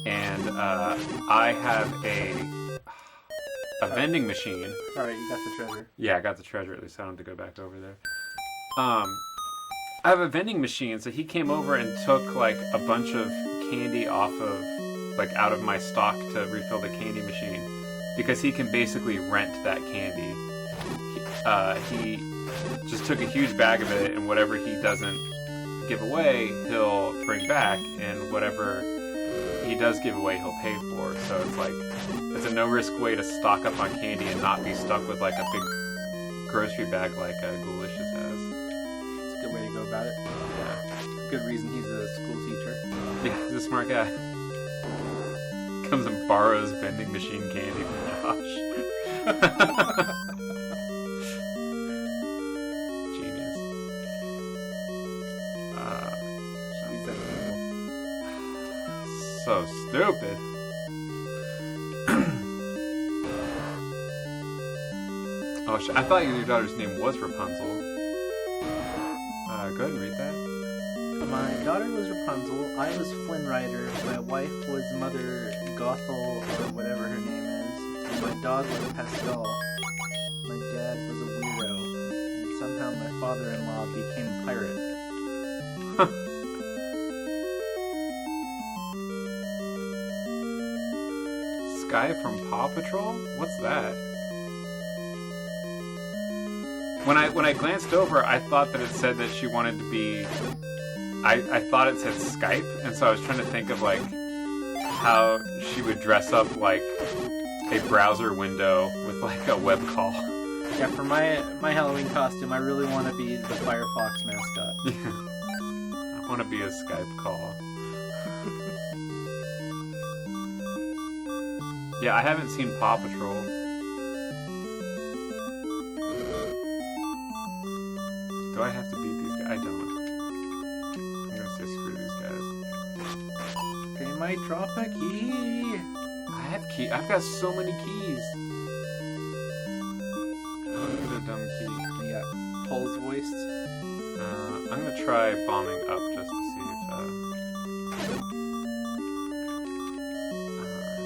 And I have a vending machine. Alright, you got the treasure. Yeah, I got the treasure. At least I don't have to go back over there. I have a vending machine, so he came over and took like a bunch of candy off of, like, out of my stock to refill the candy machine, because he can basically rent that candy. He just took a huge bag of it, and whatever he doesn't give away, he'll bring back, and whatever he does give away, he'll pay for. So it's like, it's a no-risk way to stock up on candy and not be stuck with like a big grocery bag like Ghoulishes has. It's a good way to go about it. Yeah. Good reason he's a school teacher. Yeah, he's a smart guy. Comes and borrows vending machine candy from Josh. Genius. So stupid. Oh, I thought your daughter's name was Rapunzel. Go ahead and read that. My daughter was Rapunzel, I was Flynn Rider, my wife was Mother Gothel, or whatever her name is, and my dog was Pascal. My dad was a weirdo, and somehow my father-in-law became a pirate. Sky from Paw Patrol? What's that? When I glanced over, I thought that it said that she wanted to be... I thought it said Skype, and so I was trying to think of like how she would dress up like a browser window with like a web call. Yeah, for my Halloween costume, I really want to be the Firefox mascot. Yeah. I want to be a Skype call. Yeah, I haven't seen Paw Patrol. Do I have to beat these guys? I don't. I'm gonna say screw these guys. They might drop a key. I have key. I've got so many keys. Oh, look at a dumb key. Yeah, Paul's voiced. I'm gonna try bombing up just to see if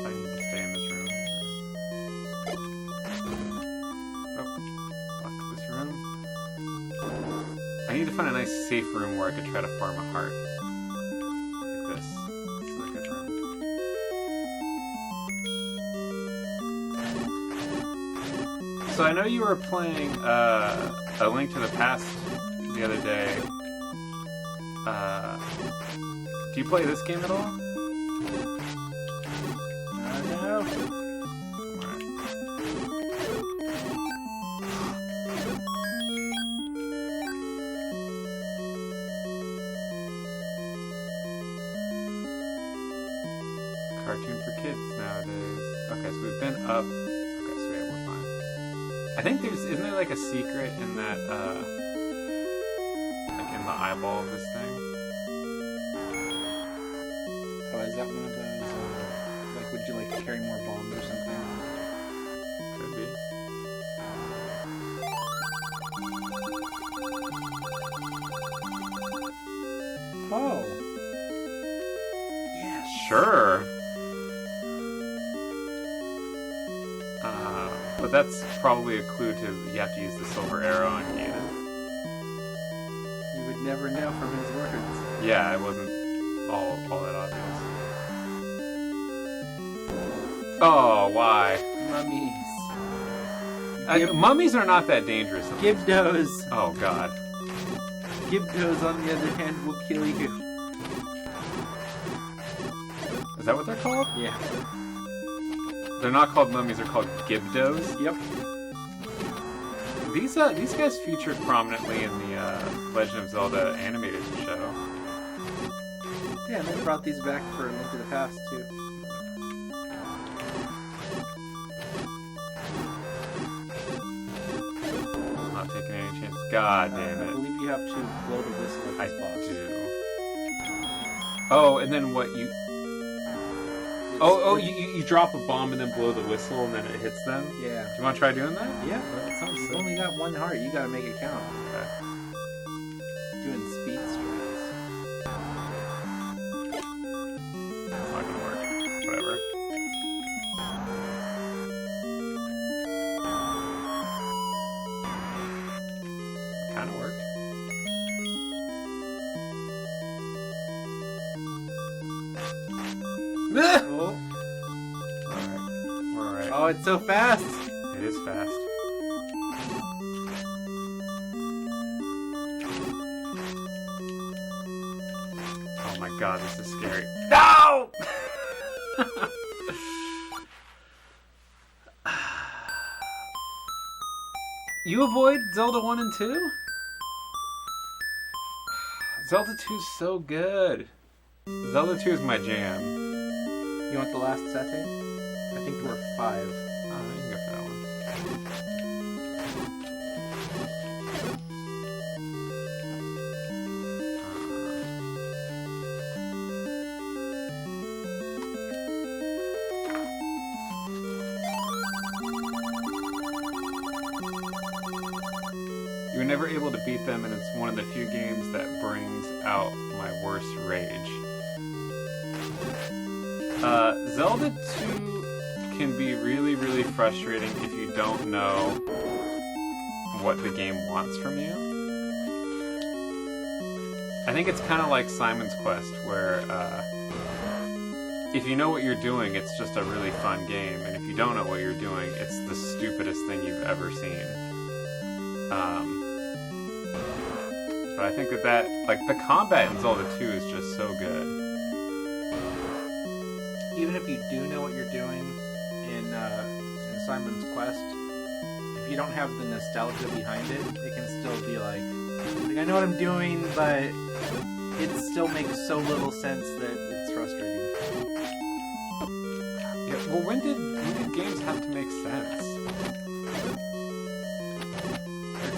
I need to stay in this room. Oh, lock this room. I need to find a nice safe room where I could try to farm a heart. Like this. This is a good room. So I know you were playing A Link to the Past the other day. Do you play this game at all? No. Cartoon for kids nowadays. Okay, so we've been up. Okay, so yeah, we're fine. I think isn't there like a secret in that, like in the eyeball of this thing? Oh, is that one of those, like, would you like to carry more bombs or something? Could be. Oh. Yeah, Sure. But that's probably a clue to you have to use the silver arrow on Ganon. You would never know from his words. Yeah, it wasn't all that obvious. Oh, why? Mummies. Mummies are not that dangerous. Gibdos. Oh, God. Gibdos, on the other hand, will kill you. Is that what they're called? Yeah. They're not called mummies, they're called Gibdos? Yep. These guys featured prominently in the Legend of Zelda animated show. Yeah, and they brought these back for Link to the Past too. I'm not taking any chance. God damn I it. believe you have to blow the whistle at this boss. do. Oh, and then what you... You drop a bomb and then blow the whistle and then it hits them? Yeah. Do you want to try doing that? Yeah. That sounds You've sick. only got one heart. You gotta make it count. Okay. Doing speed strides. It's not gonna work. Whatever. Kinda worked. Oh. Alright. We're alright. Oh, it's so fast! It is fast. Oh my god, this is scary. No! You avoid Zelda 1 and 2? Zelda 2 is so good. Zelda 2 is my jam. You want the last satay? I think there were 5. Oh, you can go for that one. You were never able to beat them, and it's one of the few games that brings out my worst rage. Zelda 2 can be really, really frustrating if you don't know what the game wants from you. I think it's kind of like Simon's Quest, where if you know what you're doing, it's just a really fun game, and if you don't know what you're doing, it's the stupidest thing you've ever seen. But I think that like, the combat in Zelda 2 is just so good. Even if you do know what you're doing in Simon's Quest, if you don't have the nostalgia behind it, it can still be like I know what I'm doing, but it still makes so little sense that it's frustrating. Yeah, well, when did games have to make sense?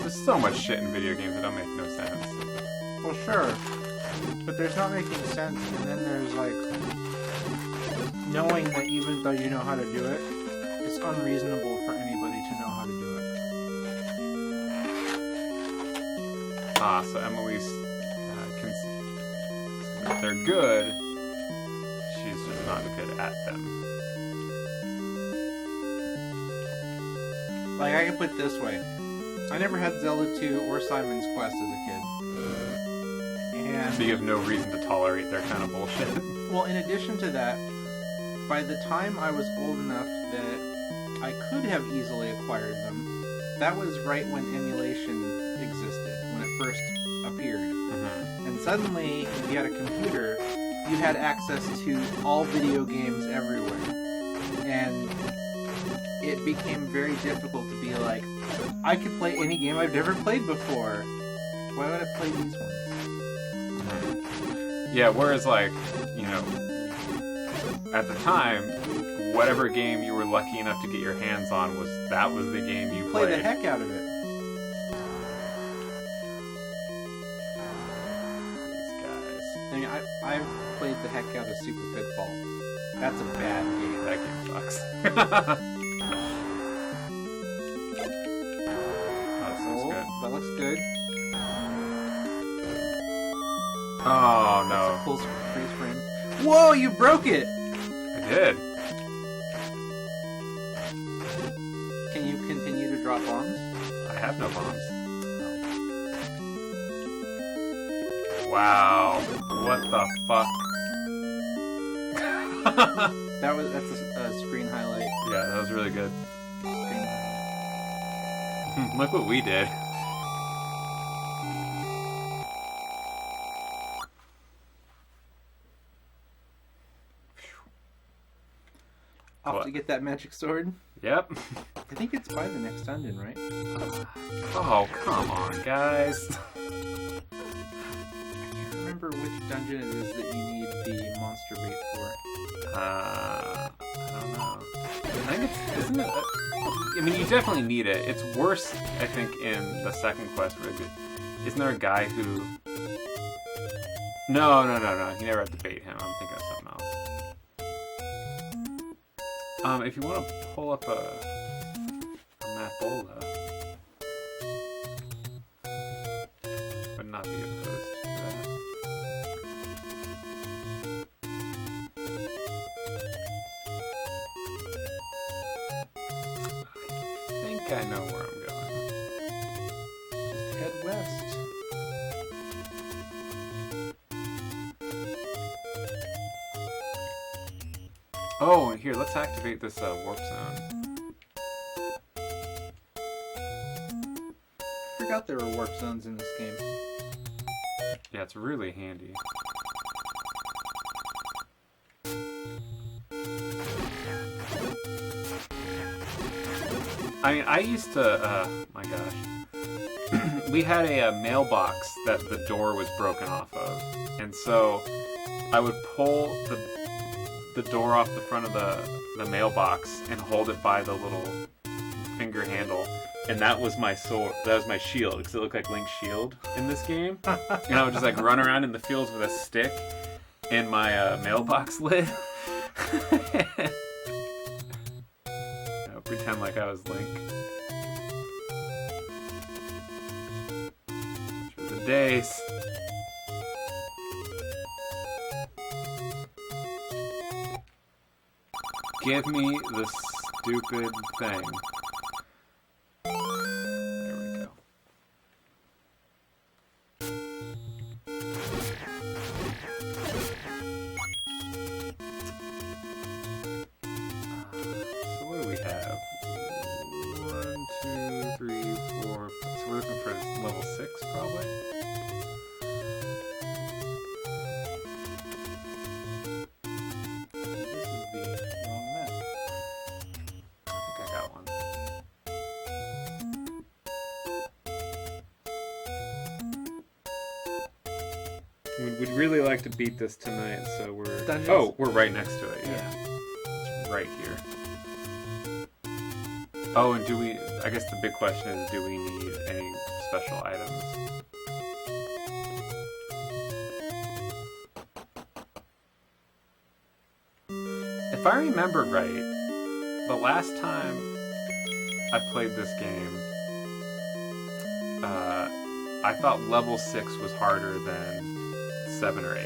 There's so much shit in video games that don't make no sense. Well, sure, but there's not making sense, and then there's like knowing that even though you know how to do it, it's unreasonable for anybody to know how to do it. Ah, so Emily's if they're good, she's just not good at them. Like, I can put it this way. I never had Zelda 2 or Simon's Quest as a kid. And, So you have no reason to tolerate their kind of bullshit. well, in addition to that, by the time I was old enough that I could have easily acquired them, that was right when emulation existed, when it first appeared. Mm-hmm. And suddenly, if you had a computer, you had access to all video games everywhere. And it became very difficult to be like, I could play any game I've never played before. Why would I play these ones? Yeah, whereas, like, you know, at the time, whatever game you were lucky enough to get your hands on was the game you Play played. the heck out of it. These guys. I mean, I played the heck out of Super Pitfall. That's a bad game. That game sucks. That sounds good. That looks good. Oh, That's a no. close freeze frame. Whoa, you broke it! I did. Can you continue to drop bombs? I have no bombs. Wow. What the fuck? That's a screen highlight. Yeah, that was really good. Look what we did. Off What? to get that magic sword. Yep. I think it's by the next dungeon, right? Oh, come on, guys. I can't remember which dungeon it is that you need the monster bait for. I don't know. I think it's, isn't it? I mean, you definitely need it. It's worse, I think, in the second quest. Where isn't there a guy who? No. He never had to bait him. I'm thinking of something else. If you want to pull up a Mapola, would not be opposed to that. I think I know where I'm going. Just head west. Oh, here, let's activate this warp zone. I forgot there were warp zones in this game. Yeah, it's really handy. I mean, I used to, my gosh. We had a mailbox that the door was broken off of. And so I would pull the door off the front of the mailbox and hold it by the little finger handle. And that was my sword. That was my shield, because it looked like Link's shield in this game. And I would just like run around in the fields with a stick and my mailbox lid. I would pretend like I was Link. Which were the days. Give me the stupid thing. There we go. So what do we have? 1, 2, 3, 4. So we're looking for level 6 probably? We'd really like to beat this tonight, so we're... Dungeons? Oh, we're right next to it, yeah. It's right here. Oh, and do we... I guess the big question is, do we need any special items? If I remember right, the last time I played this game, I thought level 6 was harder than 7 or 8.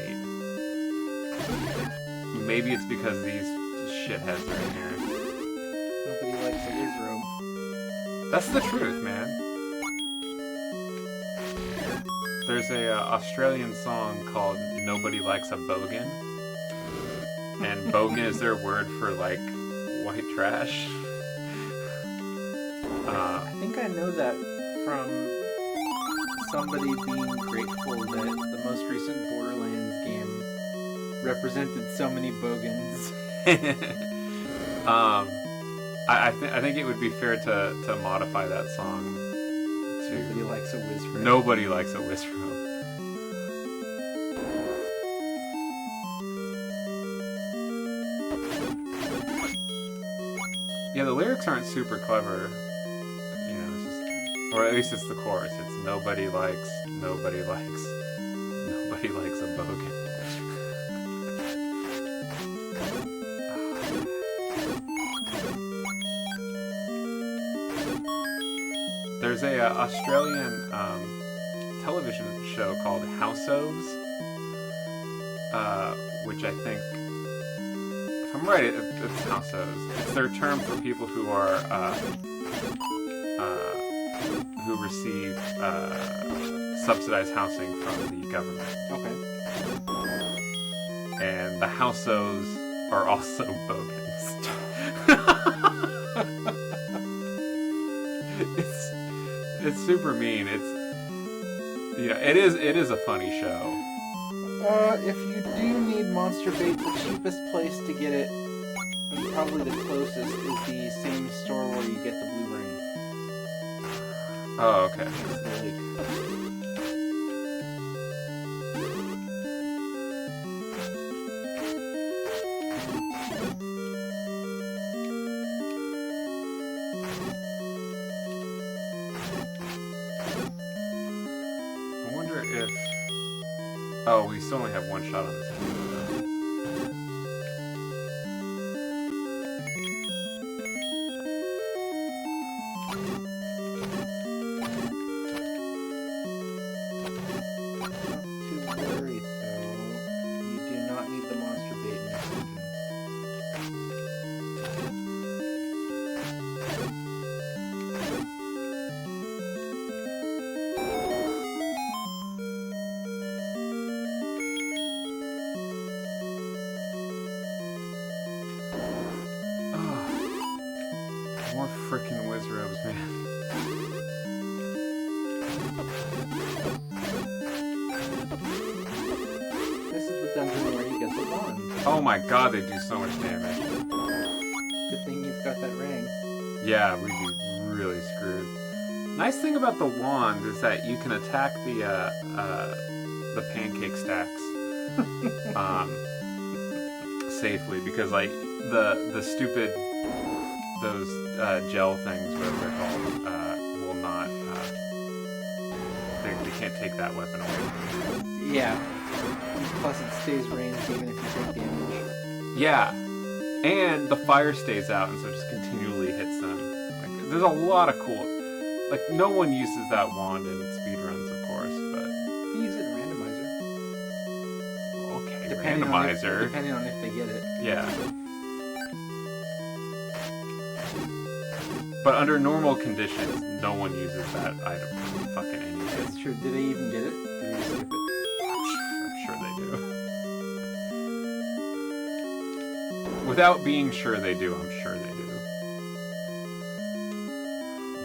Maybe it's because these shitheads are in here. Nobody likes a Wizrobe. That's the truth, man. There's a Australian song called "Nobody Likes a Bogan," and bogan is their word for like white trash. I think I know that from somebody being grateful that the most recent Borderlands game represented so many bogans. I think it would be fair to modify that song to Nobody likes a Wizrobe. Nobody likes a Wizrobe. Yeah, the lyrics aren't super clever. You know, it's just, or at least it's the chorus. It's nobody likes a bogan. There's a Australian television show called Houseoves, which I think, if I'm right, it's Houseoves. It's their term for people who are who receive subsidized housing from the government. Okay. And the Houseoves are also bogans. It's super mean. It's, you know, it is a funny show. If you do need monster bait, the cheapest place to get it And probably the closest is the same store where you get the blue ring. Oh, okay. Next to the lake. I wonder if... Oh, we still only have one shot on this. Not too worried though. You do not need the monster bait in this dungeon. More freaking Wizrobes, man. This is the dungeon where you get the wand. Oh my god, they do so much damage. Good thing you've got that ring. Yeah, we'd be really screwed. Nice thing about the wand is that you can attack the pancake stacks safely, because like the stupid those gel things, whatever they're called, will not. They can't take that weapon away. Yeah. Plus it stays ranged even if you take damage. Yeah, and the fire stays out, and so it just continually hits them. Like, there's a lot of cool. Like, no one uses that wand in speedruns, of course, but You use it in randomizer. okay, Depending randomizer. depending on if they get it. Yeah. But under normal conditions, no one uses that item fucking anyway. That's true. Did they even get it? Did they skip it? I'm sure they do. Without being sure they do, I'm sure they do.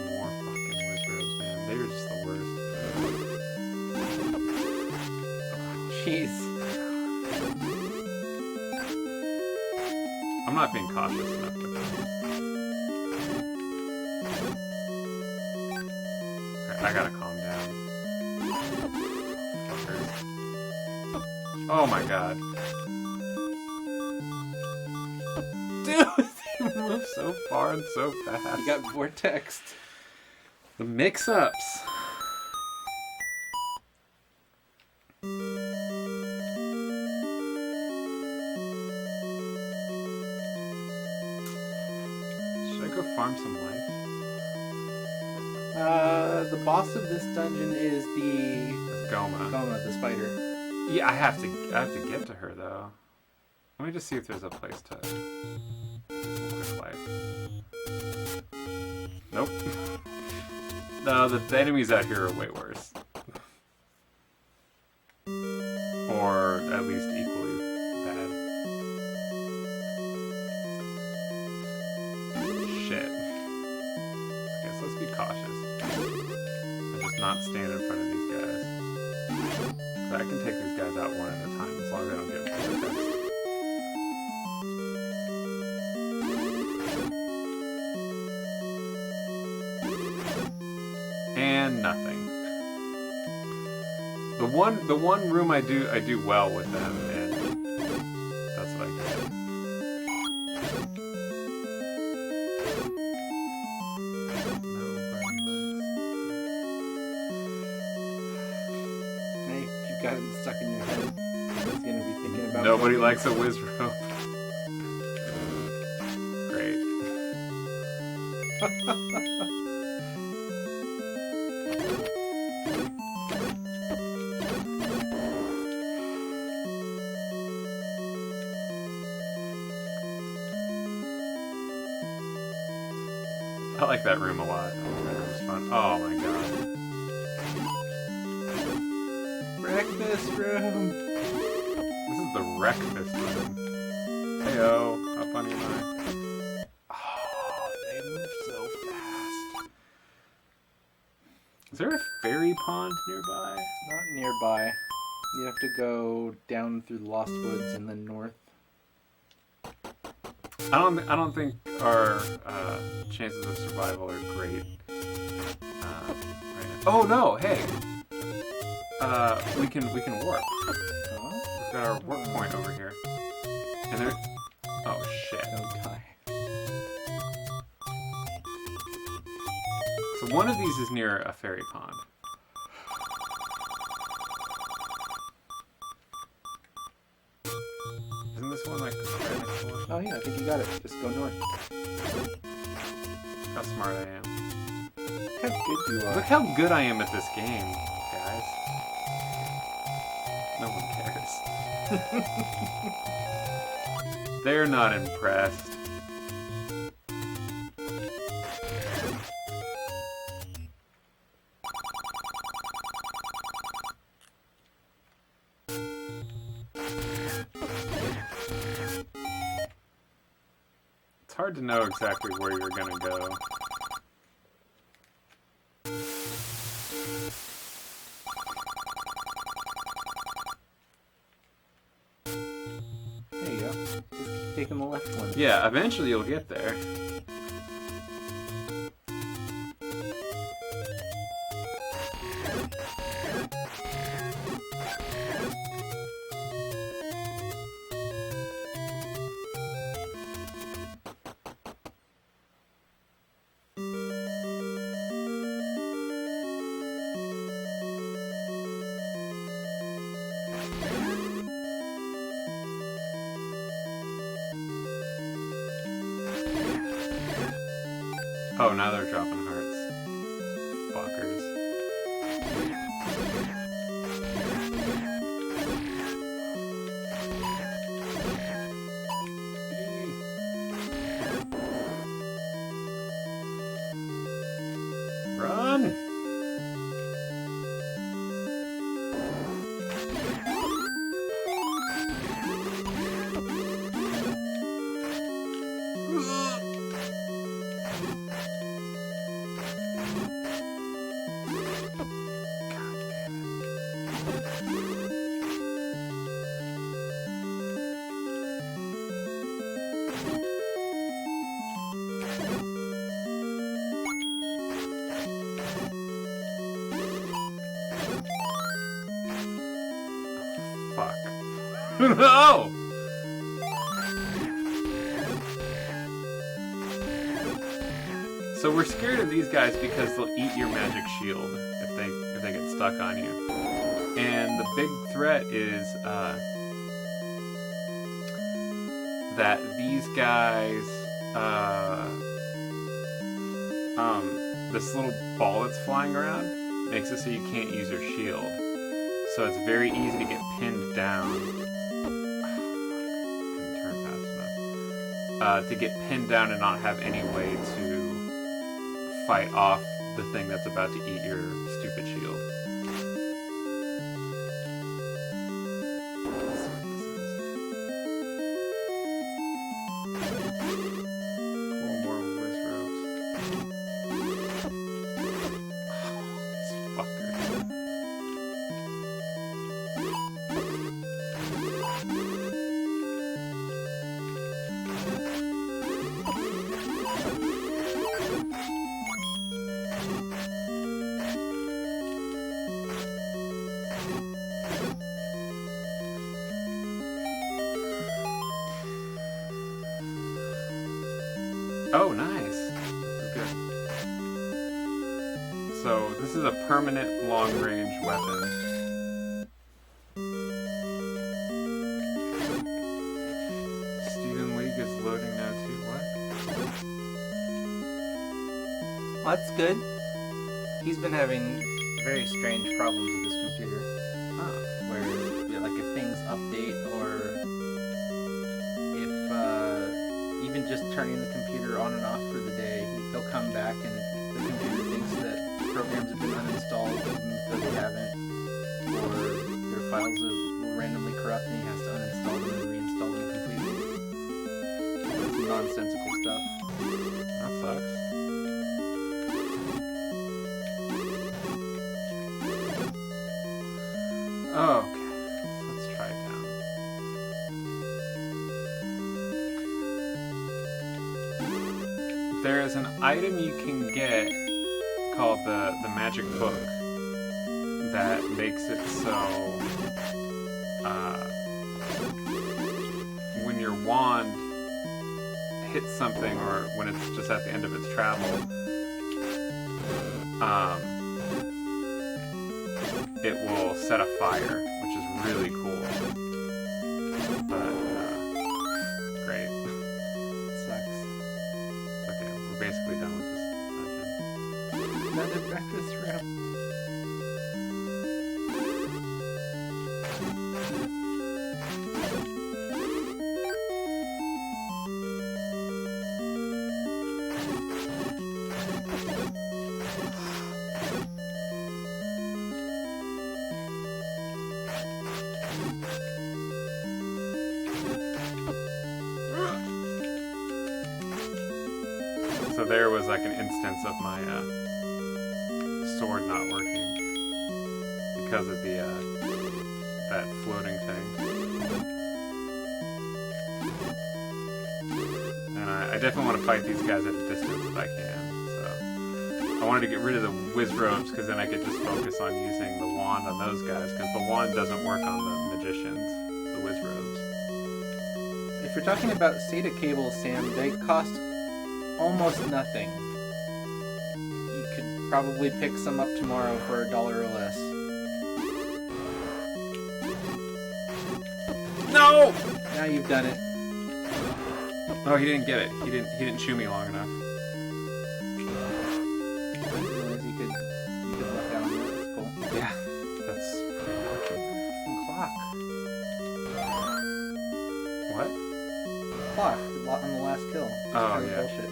More fucking Wizrobes, man. They're just the worst. Jeez. I'm not being cautious enough with them. Okay, I gotta calm down. Fuckers. Oh my god. Dude, they move so far and so fast. You got vortexed. The mix-ups. Should I go farm some life? The boss of this dungeon is the It's Goma. Goma, the spider. Yeah, I have to get to her though. Let me just see if there's a place to do some quick life. Nope. No, the enemies out here are way worse. Or at least equally bad. Shit. Okay, so let's be cautious. And just not stand in front of these guys. So I can take these guys out one at a time as long as I don't get vortexed. And nothing. The one room I do well with them, and that's what I get. Hey, you've got it stuck in your head. He's gonna be thinking about Nobody going- likes a Wizrobe. Great. I like that room a lot. That room's fun. Oh my god. Breakfast room. This is the breakfast room. Heyo, how funny am I? Oh, they move so fast. Is there a fairy pond nearby? Not nearby. You have to go down through the Lost Woods in the north. I don't think our chances of survival are great. Right now. Oh no! Hey, we can warp. We've got our warp point over here, and there. Oh shit! Don't die. So one of these is near a fairy pond. Isn't this one like right next door? Oh yeah, I think you got it. Just go north. Look how smart I am. How good you are. Look how good I am at this game, guys. No one cares. They're not impressed. It's hard to know exactly where you're gonna go. There you go. Just keep taking the left one. Yeah, eventually you'll get there. Oh, now they're dropping hearts. Fuckers. Run! Fuck. No! So we're scared of these guys because they'll eat your magic shield if they get stuck on you. And the big threat is that these guys this little ball that's flying around makes it so you can't use your shield. So it's very easy to get pinned down. Couldn't turn fast enough. To get pinned down and not have any way to fight off the thing that's about to eat your stupid shield. Let's see what this is. Cool, more whiz ropes. These fuckers. Oh, nice. This is good. So, this is a permanent long-range weapon. Steven League is loading now too. What? Well, that's good. He's been having very strange problems with his computer. Oh. Where, like, if things update or if even just turning the computer on and off for the day, he'll come back and the computer thinks that programs have been uninstalled even though they haven't, or their files will randomly corrupt and he has to uninstall them and reinstall them completely. It's nonsensical stuff. That sucks. Okay, let's try it down. There is an item you can get called the magic book that makes it so when your wand hits something or when it's just at the end of its travel, it will set a fire, which is really cool. But great. Sucks. Okay, we're basically done with this dungeon. Another breakfast room. So there was like an instance of my sword not working because of the that floating thing, and I definitely want to fight these guys at a distance if I can. So I wanted to get rid of the whiz robes because then I could just focus on using the wand on those guys because the wand doesn't work on the magicians, the whiz robes. If you're talking about SATA cables, Sam, they cost almost nothing. You could probably pick some up tomorrow for $1 or less. No! Now you've done it. Oh, he didn't get it. He didn't chew me long enough. I didn't realize you could luck out on that. That's cool. Yeah, that's And clock. what? Clock on the last kill. It's Oh, kind of yeah. bullshit.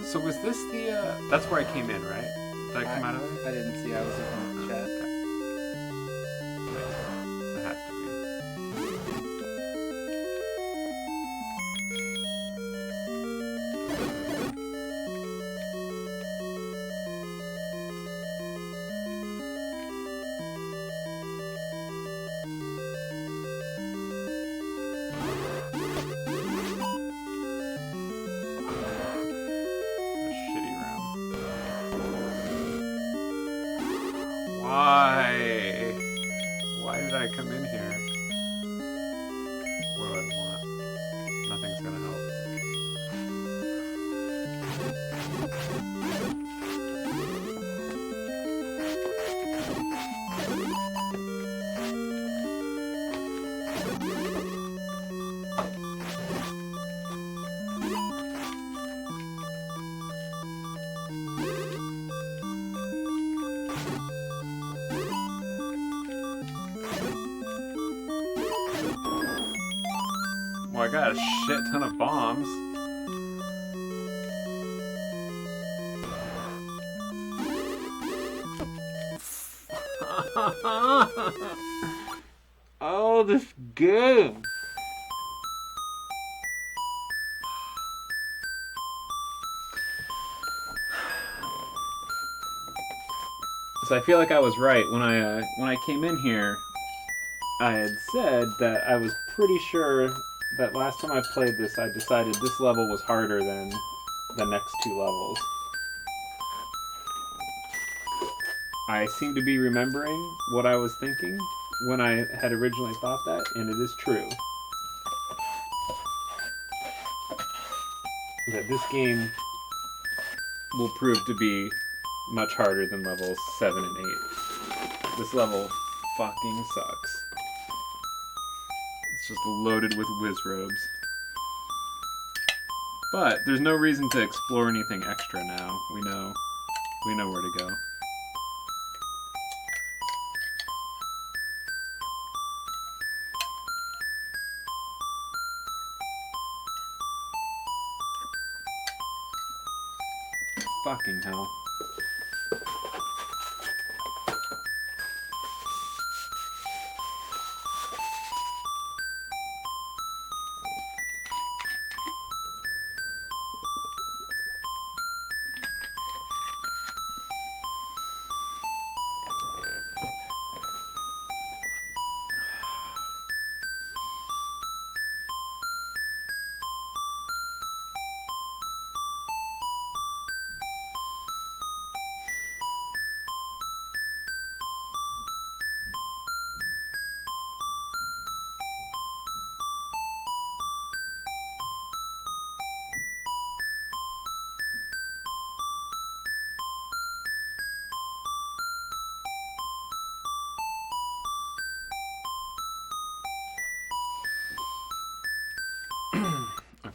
So was this the that's where I came in, right? Did I come out of there? I didn't see. I was looking at the chat. It has to be. Why did I come in here? What do I want? Nothing's gonna help. Well, I got a shit ton of bombs. Oh, this game. So I feel like I was right when I came in here. I had said that I was pretty sure that last time I played this, I decided this level was harder than the next two levels. I seem to be remembering what I was thinking when I had originally thought that, and it is true. That this game will prove to be much harder than levels 7 and 8. This level fucking sucks. It's just loaded with whiz robes. But there's no reason to explore anything extra now. We know where to go. Fucking hell.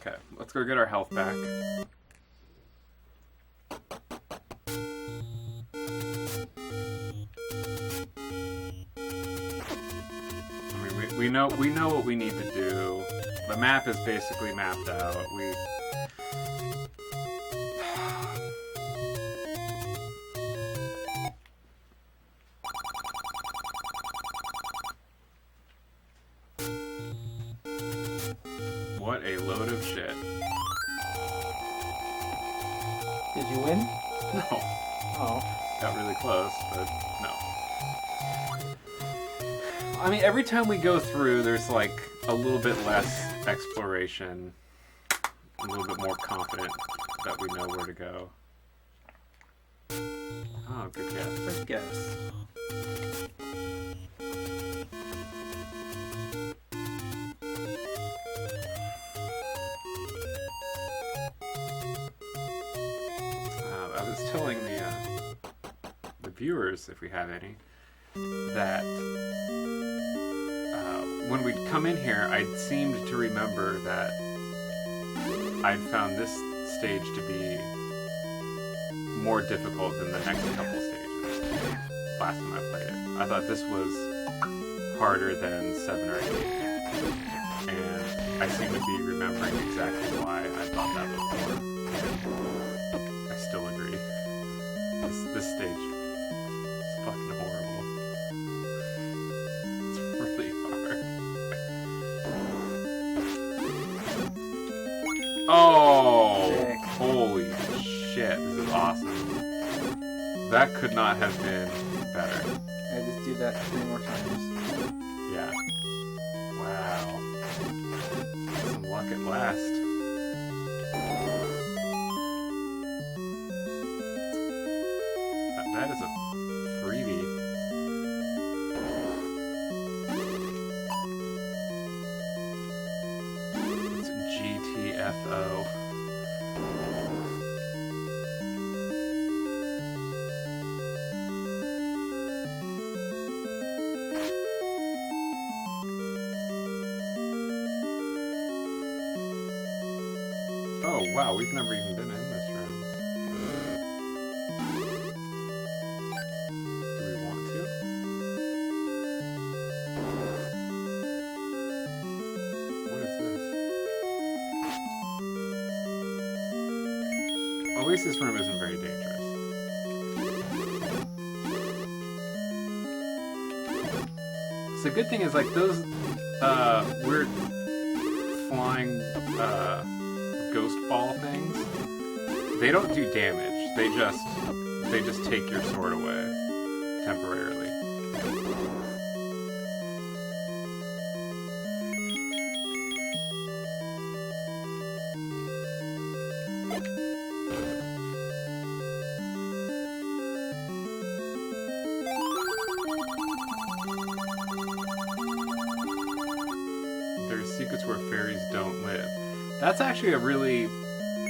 Okay, let's go get our health back. We know what we need to do. The map is basically mapped out. What a load of shit. Did you win? No. Oh. Got really close, but no. I mean, every time we go through, there's like a little bit less exploration, a little bit more confident that we know where to go. Oh, good guess. Good guess. I was telling the viewers, if we have any, that when we'd come in here, I seemed to remember that I'd found this stage to be more difficult than the next couple stages last time I played it. I thought this was harder than 7 or 8. And I seem to be remembering exactly why I thought that before. I still agree. This stage is fucking horrible. It's really hard. Oh! Sick. Holy shit, this is awesome. That could not have been better. I just do that 3 more times. Yeah. Wow. Some luck at last. That is a freebie. It's GTFO. Oh wow, we've never even been in this room. Do we want to? What is this? At least this room isn't very dangerous. So the good thing is, like, those weird flying ghost ball things, they don't do damage. They just take your sword away temporarily. There's secrets where fairies don't live. That's actually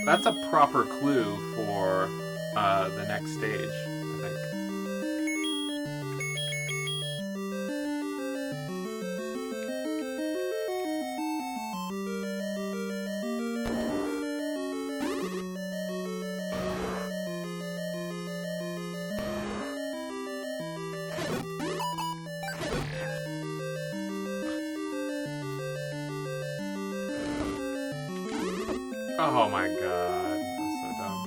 that's a proper clue for the next stage, I think. Oh my god, that's so dumb.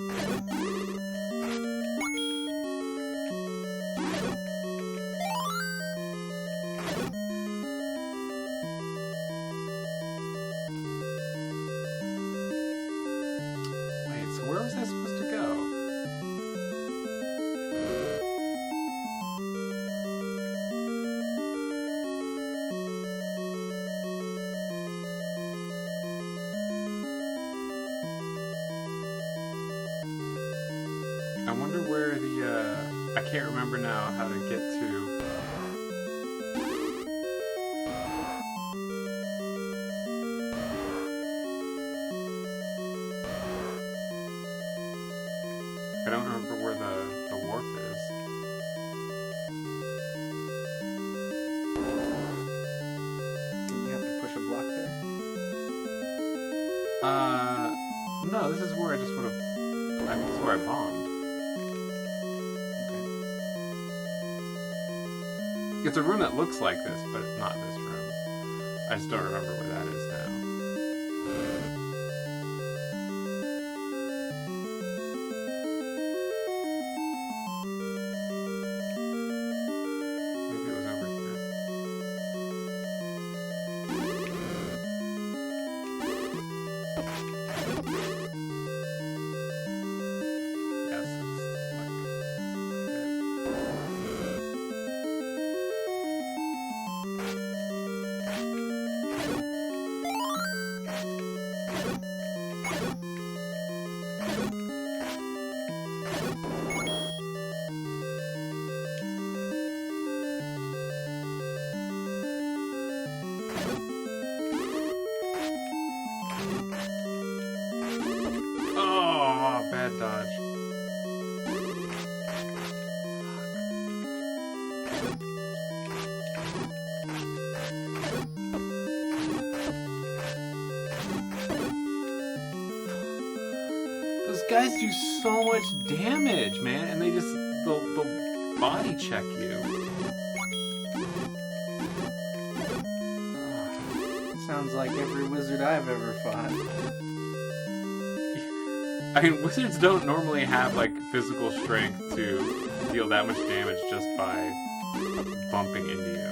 Wait, so where was I supposed to go? I wonder where I can't remember now how to get to... I don't remember where the warp is. Did you have to push a block there? no, this is where I just would have. This is where I bombed. Okay. It's a room that looks like this, but it's not this room. I just don't remember where that is now. Maybe it was over here. Yes, it's like oh, bad dodge. Those guys do so much damage, man, and they'll body check you. Sounds like every wizard I've ever fought. I mean, wizards don't normally have, like, physical strength to deal that much damage just by bumping into you.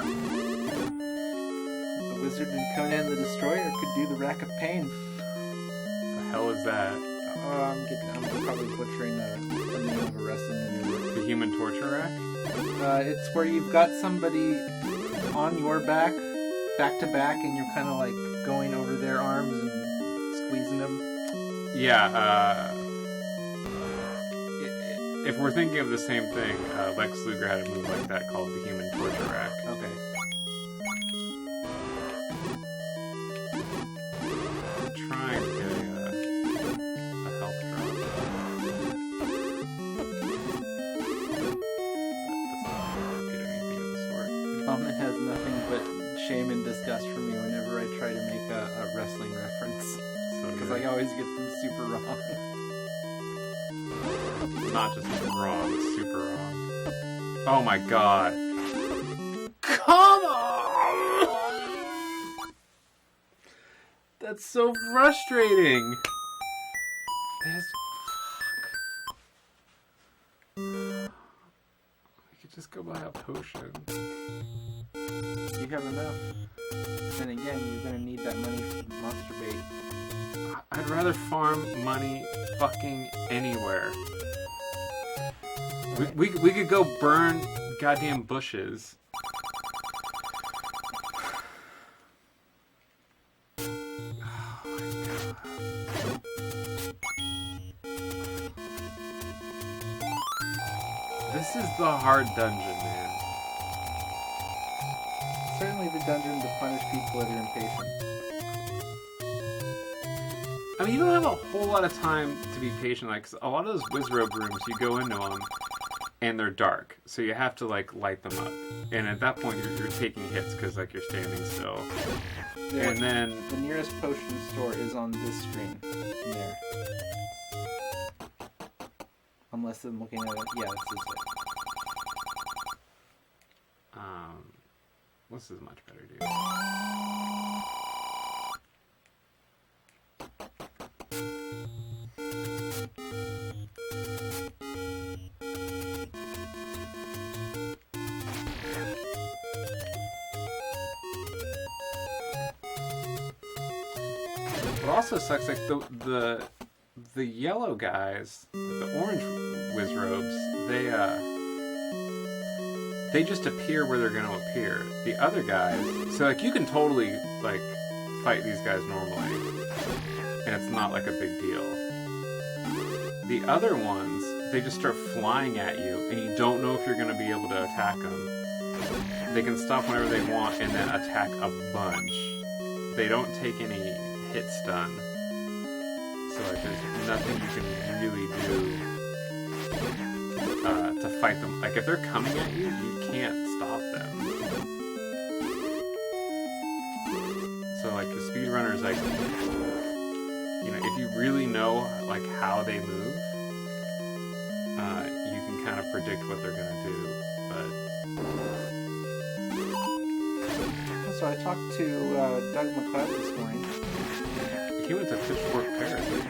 The wizard in Conan the Destroyer could do the rack of pain. The hell is that? I'm probably butchering the name of a wrestling maneuver. The human torture rack? It's where you've got somebody on your back to back, and you're kind of like going over their arms and squeezing them. Yeah, if we're thinking of the same thing, Lex Luger had a move like that called the human torture rack. Okay. I'm trying to get a health drop. That does not get anything of the sort. It has nothing but shame and disgust for me whenever I try to make a wrestling reference. Because I always get them super wrong. Not just wrong, super wrong. Oh my god. Come on! That's so frustrating! There's... Fuck. I could just go buy a potion. You have enough. Then again, you're gonna need that money for monster bait. I'd rather farm money fucking anywhere. We could go burn goddamn bushes. Oh my god. This is the hard dungeon, man. Certainly the dungeon to punish people that are impatient. I mean, you don't have a whole lot of time to be patient. Like, 'cause a lot of those Wizrobe rooms, you go into them, and they're dark. So you have to, like, light them up. And at that point, you're taking hits because, like, you're standing still. There, And then... the nearest potion store is on this screen. There. Unless I'm looking at it. Yeah, this is it. This is much better, dude. It also sucks, like, the yellow guys, the orange Wizrobes, they just appear where they're going to appear. The other guys, so, like, you can totally, like, fight these guys normally, and it's not, like, a big deal. The other ones, they just start flying at you, and you don't know if you're going to be able to attack them. They can stop whenever they want and then attack a bunch. They don't take any hit stun. So, like, there's nothing you can really do to fight them. Like, if they're coming at you, you can't stop them. So, like, the speedrunners, like, you know, if you really know like how they move, you can kind of predict what they're gonna do. So I talked to Doug McLeod this morning. But he went to Pitchfork Paris. He is.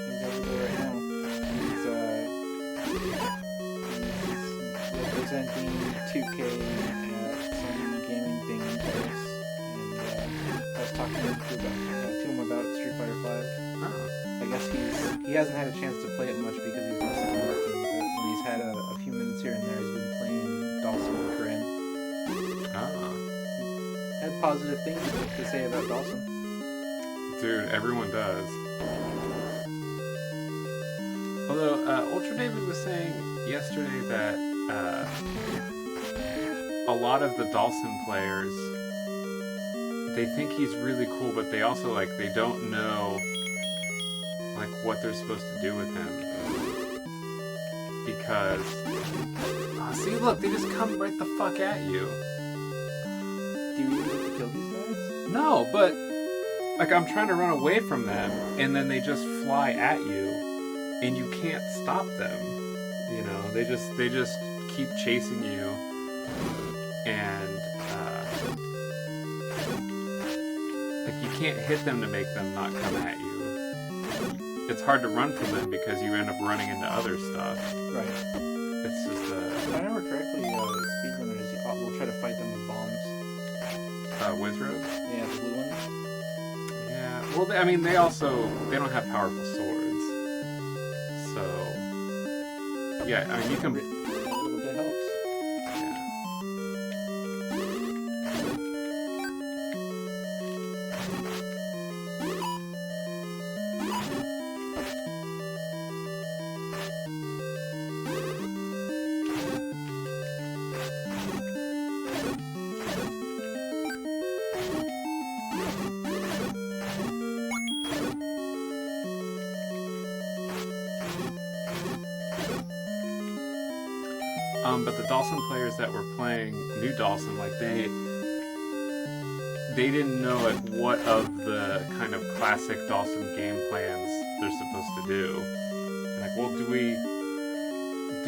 He's over there right now. He's representing 2K at some gaming thing in Paris. And I was talking to him about Street Fighter 5. Oh. I guess he hasn't had a chance to play it much because he's mostly working, but when he's had a few minutes here and there, he's been playing Dawson and Corinne. Oh. Had positive things to say about Dawson. Dude, everyone does. Although, Ultra David was saying yesterday that a lot of the Dawson players, they think he's really cool, but they also, like, they don't know, like, what they're supposed to do with him. Because, see, look, they just come right the fuck at you. Do you need to kill these guys? No, but like I'm trying to run away from them, and then they just fly at you, and you can't stop them. You know, they just keep chasing you, and like you can't hit them to make them not come at you. It's hard to run from them because you end up running into other stuff. Right. It's just If I remember correctly, speedrunners will try to fight them with bombs. Wizards. Yeah, the blue ones. Yeah. Well, I mean, they don't have powerful swords. So, yeah, I mean, you can. A little bit helps. Yeah. But the Dawson players that were playing New Dawson, like they didn't know like what of the kind of classic Dawson game plans they're supposed to do. And like, well, do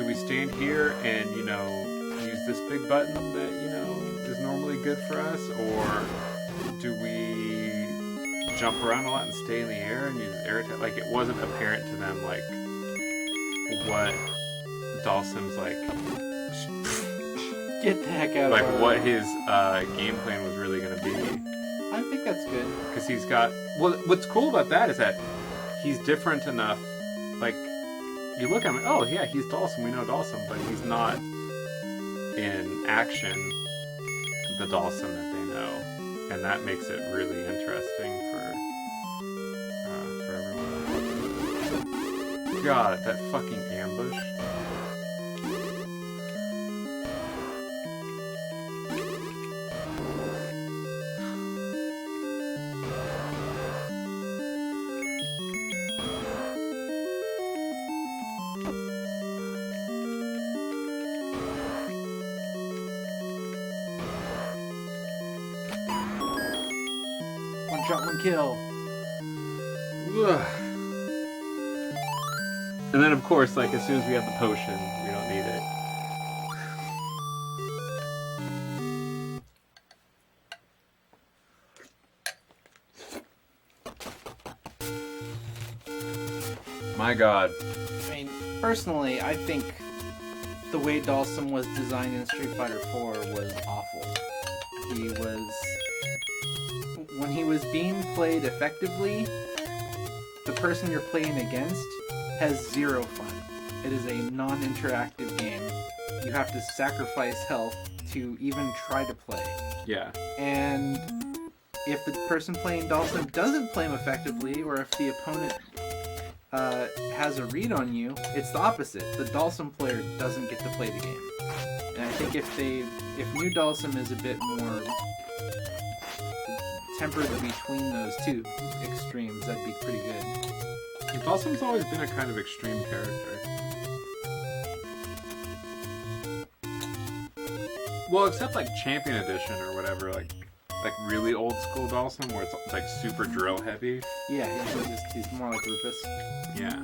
we stand here and use this big button that is normally good for us, or do we jump around a lot and stay in the air and use air attack? Like, it wasn't apparent to them like what Dawson's like. Get the heck out like of what his game plan was really going to be. I think that's good. Because he's got... Well, what's cool about that is that he's different enough. Like, you look at him, oh, yeah, he's Dawson. We know Dawson. But he's not in action the Dawson that they know. And that makes it really interesting for everyone. God, that fucking ambush. Shot, one kill. Ugh. And then, of course, like, as soon as we have the potion, we don't need it. My God. I mean, personally, I think the way Dawson was designed in Street Fighter 4 was awful. When he was being played effectively, the person you're playing against has zero fun. It is a non-interactive game. You have to sacrifice health to even try to play. Yeah. And if the person playing Dawson doesn't play him effectively, or if the opponent has a read on you, it's the opposite. The Dawson player doesn't get to play the game. And I think if New Dawson is a bit more tempered between those two extremes, that'd be pretty good. Dawson's always been a kind of extreme character. Well, except like Champion Edition or whatever, like like really old school Dawson, where it's like super drill heavy. Yeah, he's more like Rufus. Yeah.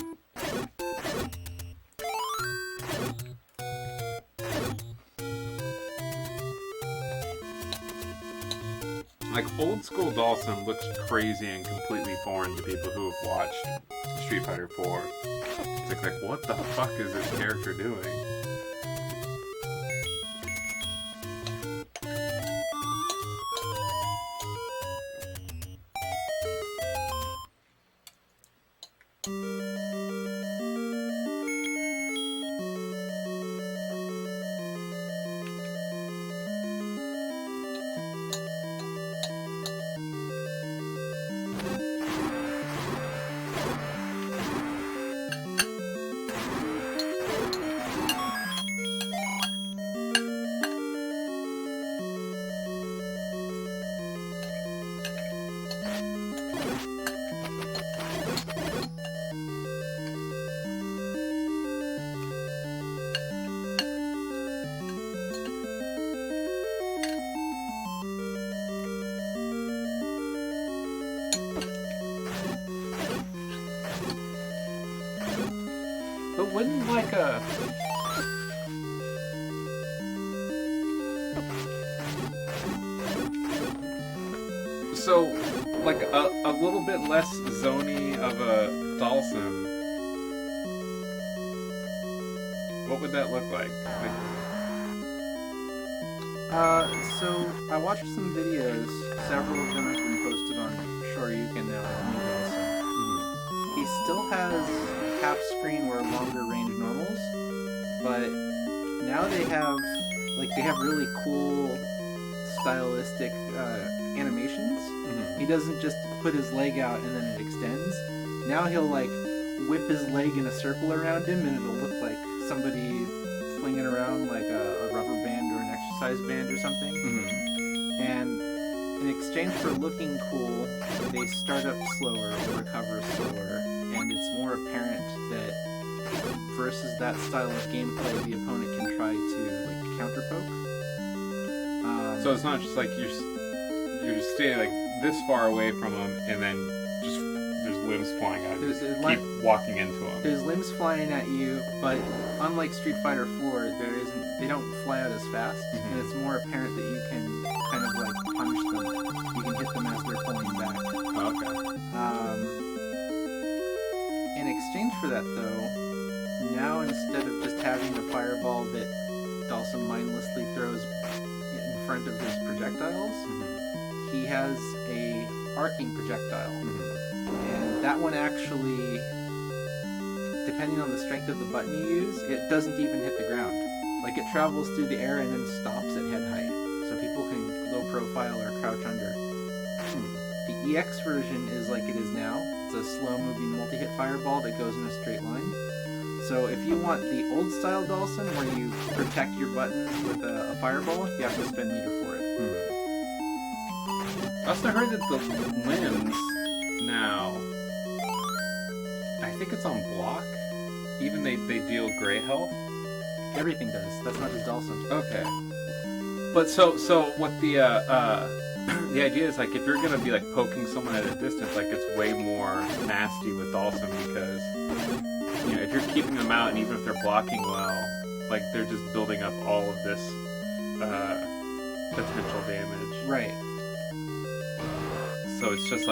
Like, old school Dawson looks crazy and completely foreign to people who have watched Street Fighter 4. It's like, what the fuck is this character doing? But wouldn't like a... So, like a little bit less zony of a Dhalsim, what would that look like? So I watched some videos. Several of them have been posted on Shoryuken now. He still has half screen or longer range normals, but now they have really cool stylistic animations. He doesn't just put his leg out and then it extends. Now he'll like whip his leg in a circle around him and it'll look like somebody flinging around like a rubber band or an exercise band or something. And in exchange for looking cool, they start up slower or recover slower, and it's more apparent that versus that style of gameplay, the opponent can try to like counter poke. So it's not just like you're just staying like this far away from him, and then just there's limbs flying at you. Keep walking into him. There's limbs flying at you, but unlike Street Fighter 4, they don't fly out as fast, and it's more apparent that you can kind of like punish them. You can hit them as they're pulling back. Okay. In exchange for that, though, now instead of just having the fireball that Dhalsim mindlessly throws in front of his projectiles, he has a arcing projectile. And that one actually, depending on the strength of the button you use, it doesn't even hit the ground. Like, it travels through the air and then stops at head height. So people can low profile or crouch under. The EX version is like it is now. It's a slow-moving multi-hit fireball that goes in a straight line. So if you want the old-style Dhalsim, where you protect your buttons with a fireball, you have to spend meter for it. I also heard that the limbs now, I think it's on block. Even they deal gray health. Everything does. That's not just Dhalsim. Okay. But so what the the idea is, like, if you're gonna be like poking someone at a distance, like, it's way more nasty with Dhalsim because, you know, if you're keeping them out and even if they're blocking well, like, they're just building up all of this potential damage. Right. So it's just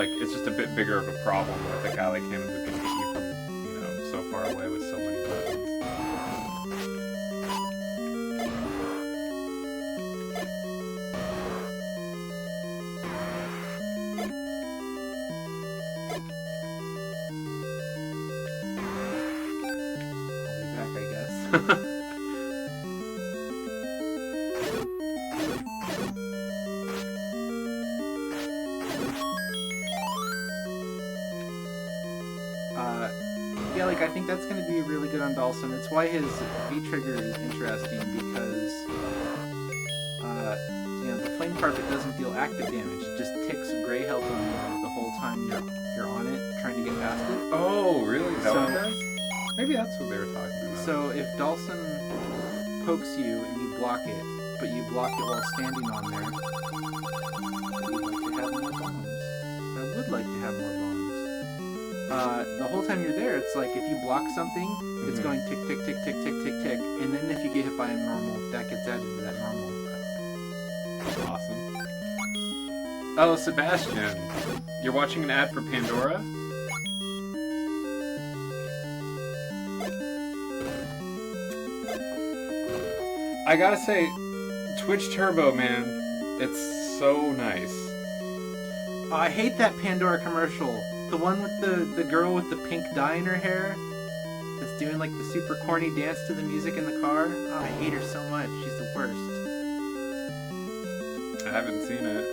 a bit bigger of a problem with a guy like him who can hit you from, you know, so far away with so many buttons. I'll be back, I guess. Yeah, like, I think that's going to be really good on Dhalsim. It's why his V-trigger is interesting, because, you know, the flame carpet doesn't deal active damage. It just ticks gray health on you the whole time you're on it, trying to get past it. Oh, really? Is that So- what it does? Maybe that's what they were talking about. So if Dhalsim pokes you and you block it, but you block it while standing on there, would like to have more bombs. The whole time you're there, it's like if you block something, it's going tick, tick, tick, tick, tick, tick, tick. And then if you get hit by a normal, that gets added to that normal. That's awesome. Oh, Sebastian, you're watching an ad for Pandora? I gotta say, Twitch Turbo, man, it's so nice. I hate that Pandora commercial. The one with the girl with the pink dye in her hair that's doing like the super corny dance to the music in the car. Oh, I hate her so much. She's the worst. I haven't seen it.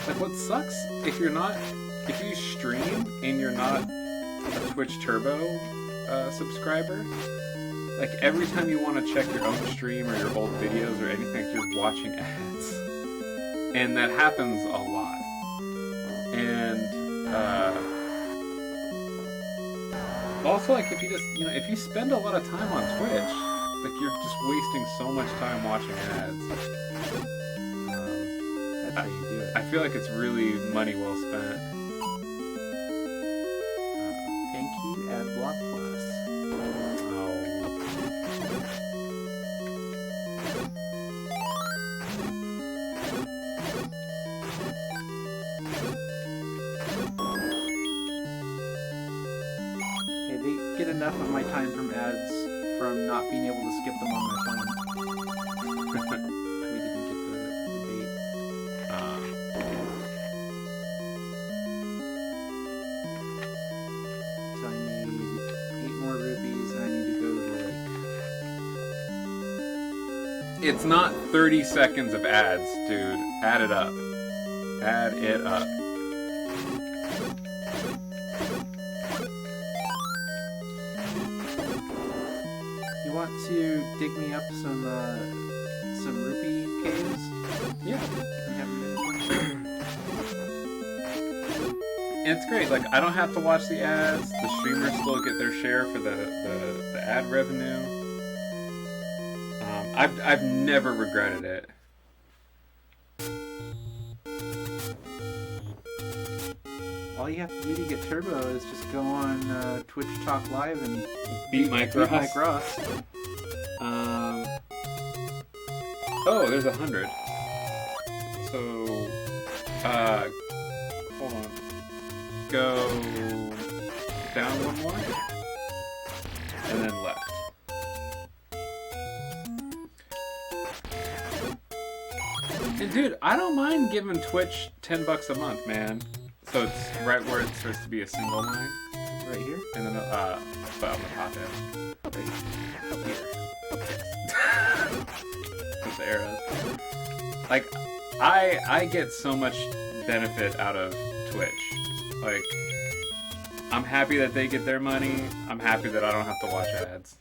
Like, what sucks if you stream and you're not a Twitch Turbo subscriber, like every time you want to check your own stream or your old videos or anything, you're watching ads. And that happens a lot. And also, like, if you just, if you spend a lot of time on Twitch, like, you're just wasting so much time watching ads. That's how you do it. I feel like it's really money well spent. Thank you, AdBlock Plus. Oh. Hey, they get enough of my time from ads from not being able to skip them on my phone. We didn't get the bait. So I need 8 more rubies and I need to go to the lake. It's not 30 seconds of ads, dude. Add it up. Add it up. You want to dig me up some rupee caves? Yeah. We haven't been. And it's great. Like, I don't have to watch the ads. The streamers still get their share for the ad revenue. I've never regretted it. All you have to do to get Turbo is just go on Twitch Talk Live and Beat Mike Ross. Oh, there's 100. So, hold on. Go down one more, and then left. And dude, I don't mind giving Twitch $10 a month, man. So it's right where it's supposed to be a single line. right here. And then, but on the top end. Right up here. With the arrows. Like, I get so much benefit out of Twitch. Like, I'm happy that they get their money. I'm happy that I don't have to watch ads.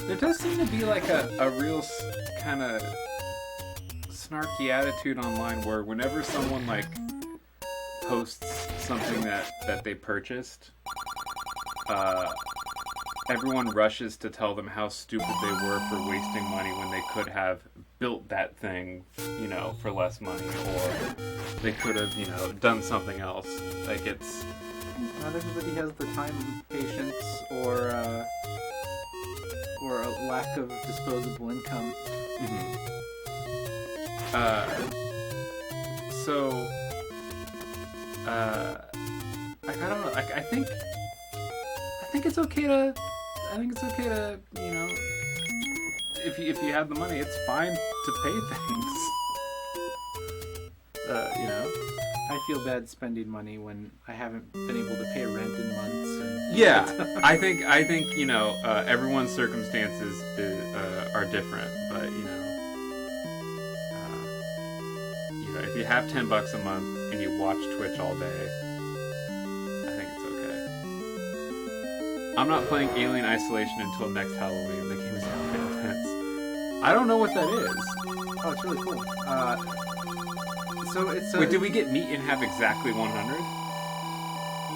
There does seem to be like a real kind of snarky attitude online where whenever someone like posts something that they purchased, everyone rushes to tell them how stupid they were for wasting money when they could have built that thing, for less money, or they could have, done something else. Like, it's... Not everybody has the time, patience, or a lack of disposable income. Mm-hmm. I don't know. I think it's okay to. I think it's okay to. If you have the money, it's fine to pay things. I feel bad spending money when I haven't been able to pay rent in months. And Yeah, I think everyone's circumstances are different, but if you have $10 a month and you watch Twitch all day, I think it's okay. I'm not playing Alien Isolation until next Halloween. The game is hella intense. I don't know what that is. Oh, it's really cool. So it's Wait, did we get meat and have exactly 100?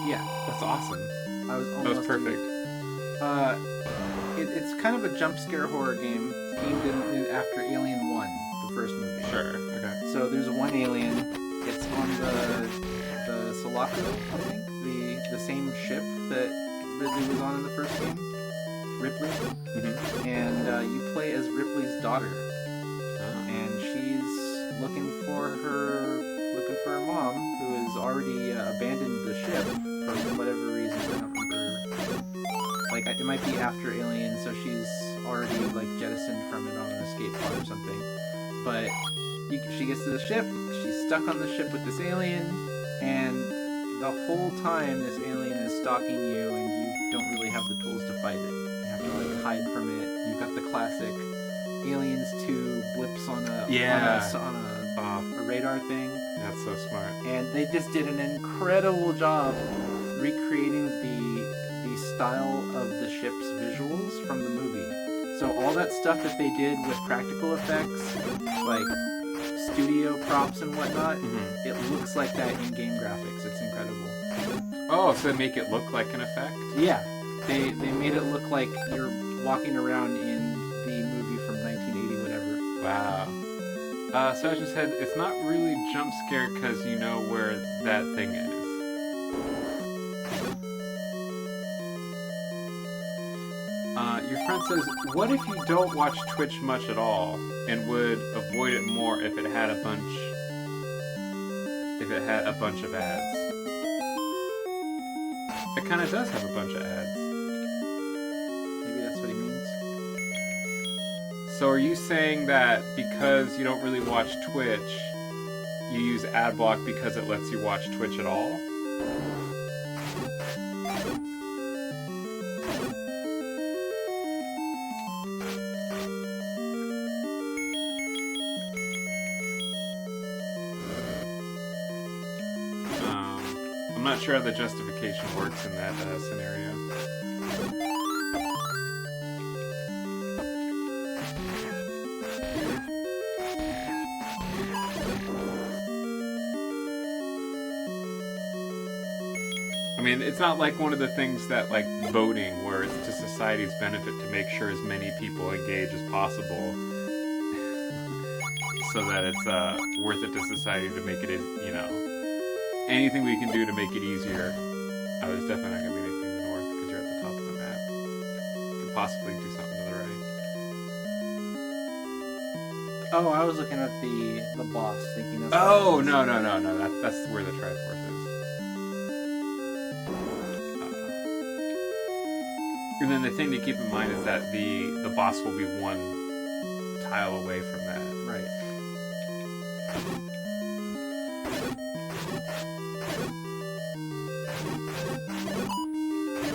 Yeah. That's awesome. I was That almost was perfect. It's kind of a jump scare horror game themed in after Alien 1, the first movie. Sure, okay. So there's one alien. It's on the Sulaco, I think, the same ship that Ridley was on in the first game. Ripley. Mm-hmm. And you play as Ripley's daughter. Oh. And she's looking for her mom, who has already abandoned the ship for whatever reason. I don't remember. Like, it might be after Alien, so she's already like jettisoned from it on an escape pod or something. But she gets to the ship. She's stuck on the ship with this alien, and the whole time this alien is stalking you, and you don't really have the tools to fight it. You have to like hide from it. You've got the classic Aliens 2 blips on a radar thing. That's so smart. And they just did an incredible job recreating the style of the ship's visuals from the movie. So all that stuff that they did with practical effects, like studio props and whatnot, it looks like that in game graphics. It's incredible. Oh, so they make it look like an effect? Yeah, they made it look like you're walking around in the movie from 1980, whatever. Wow. So I just said it's not really jump scare because you know where that thing is. Your friend says, what if you don't watch Twitch much at all and would avoid it more if it had a bunch of ads? It kind of does have a bunch of ads. Maybe that's what he means. So are you saying that because you don't really watch Twitch, you use AdBlock because it lets you watch Twitch at all? I'm not sure how the justification works in that scenario. I mean, it's not like one of the things that, like, voting, where it's to society's benefit to make sure as many people engage as possible so that it's worth it to society to make it, you know, anything we can do to make it easier. There's definitely not going to be anything north because you're at the top of the map. Could possibly do something to the right. Oh, I was looking at the boss, thinking that's... Oh, no. That's where the Triforce is. And then the thing to keep in mind is that the boss will be one tile away from that. Right.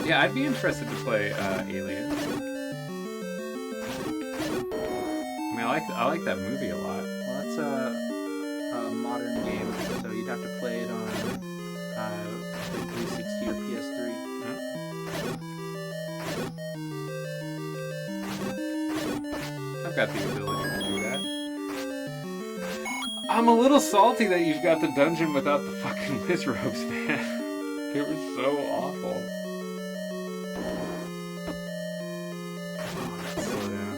Yeah, I'd be interested to play Alien. I mean, I like that movie a lot. Well, that's a modern game, so you'd have to play it on 360 or PS3. I've got the ability to do that. I'm a little salty that you've got the dungeon without the fucking Wizrobes, man. It was so awful. Slow down.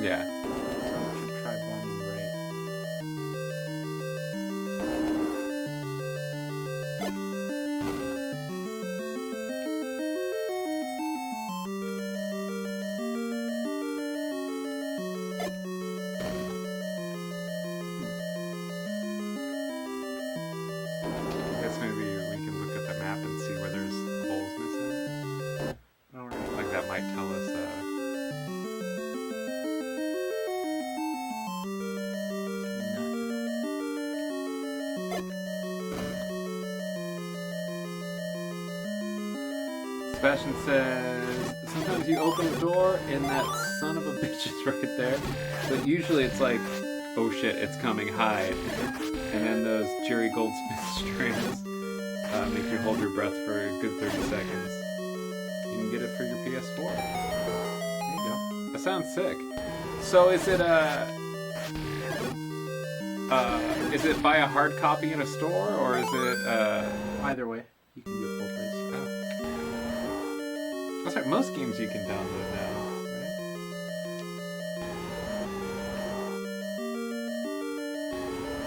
Yeah. So I should try bombing right. Sebastian says, sometimes you open a door and that son of a bitch is right there. But usually it's like, oh shit, it's coming, hide. And then those Jerry Goldsmith strands make you hold your breath for a good 30 seconds. You can get it for your PS4. There you go. That sounds sick. So is it buy a hard copy in a store, or is it Either way, you can do it both ways. Oh. That's right, most games you can download now,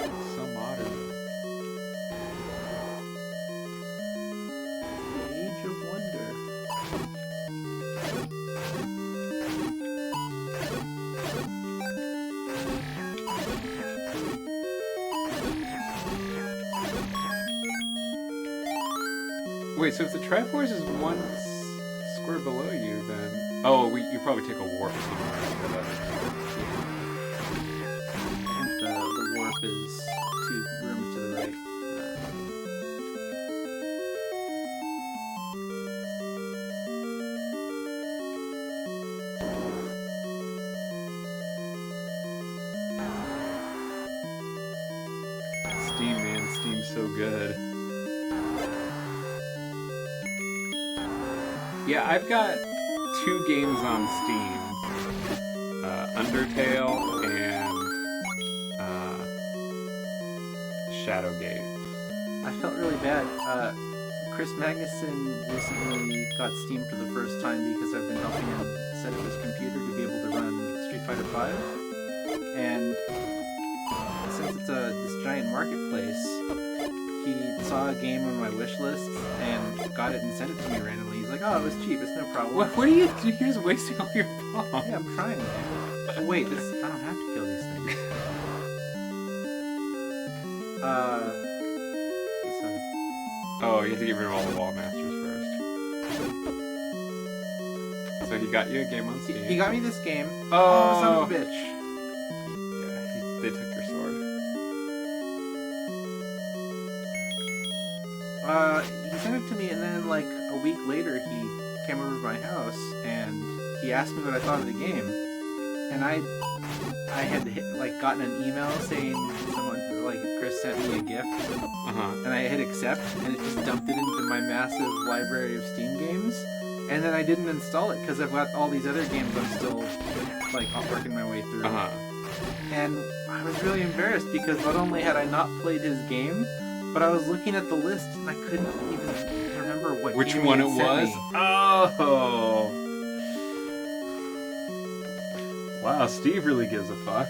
right? So modern. The Age of Wonder. Wait, so if the Triforce is one square below you, then... Oh, you probably take a warp somewhere. I think the warp is 2 rooms to the right. Steam, man. Steam's so good. Yeah, I've got 2 games on Steam. Undertale and Shadowgate. I felt really bad. Chris Magnuson recently got Steam for the first time because I've been helping him set up his computer to be able to run Street Fighter V. And since it's this giant marketplace, he saw a game on my wish list and got it and sent it to me randomly. He's like, "Oh, it was cheap. It's no problem." What are you doing? You're just wasting all your bombs. Yeah, I'm trying. Oh, wait, I don't have to kill these things. Oh, you have to get rid of all the wall masters first. So he got you a game on Steam. He got me this game. Oh, son of a bitch. Yeah, they took your sword. He sent it to me, and then like a week later, he came over to my house and he asked me what I thought of the game, and I had gotten an email saying someone Chris sent me a gift, and I hit accept, and it just dumped it into my massive library of Steam games, and then I didn't install it because I've got all these other games I'm still working my way through, and I was really embarrassed because not only had I not played his game, but I was looking at the list and I couldn't even remember which one it was. Oh, wow! Steve really gives a fuck.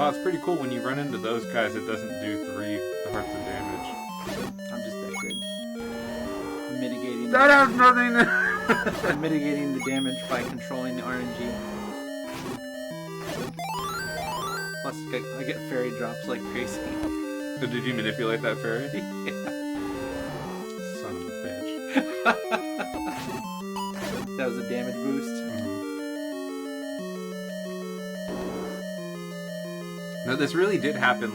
Oh, it's pretty cool when you run into those guys. It doesn't do 3 hearts of damage. I'm just that good. I'm mitigating. That has nothing to... I'm mitigating the damage by controlling the RNG. Plus, I get fairy drops like crazy. So did you manipulate that fairy? Yeah. Son of a bitch. That was a damage boost. No, this really did happen.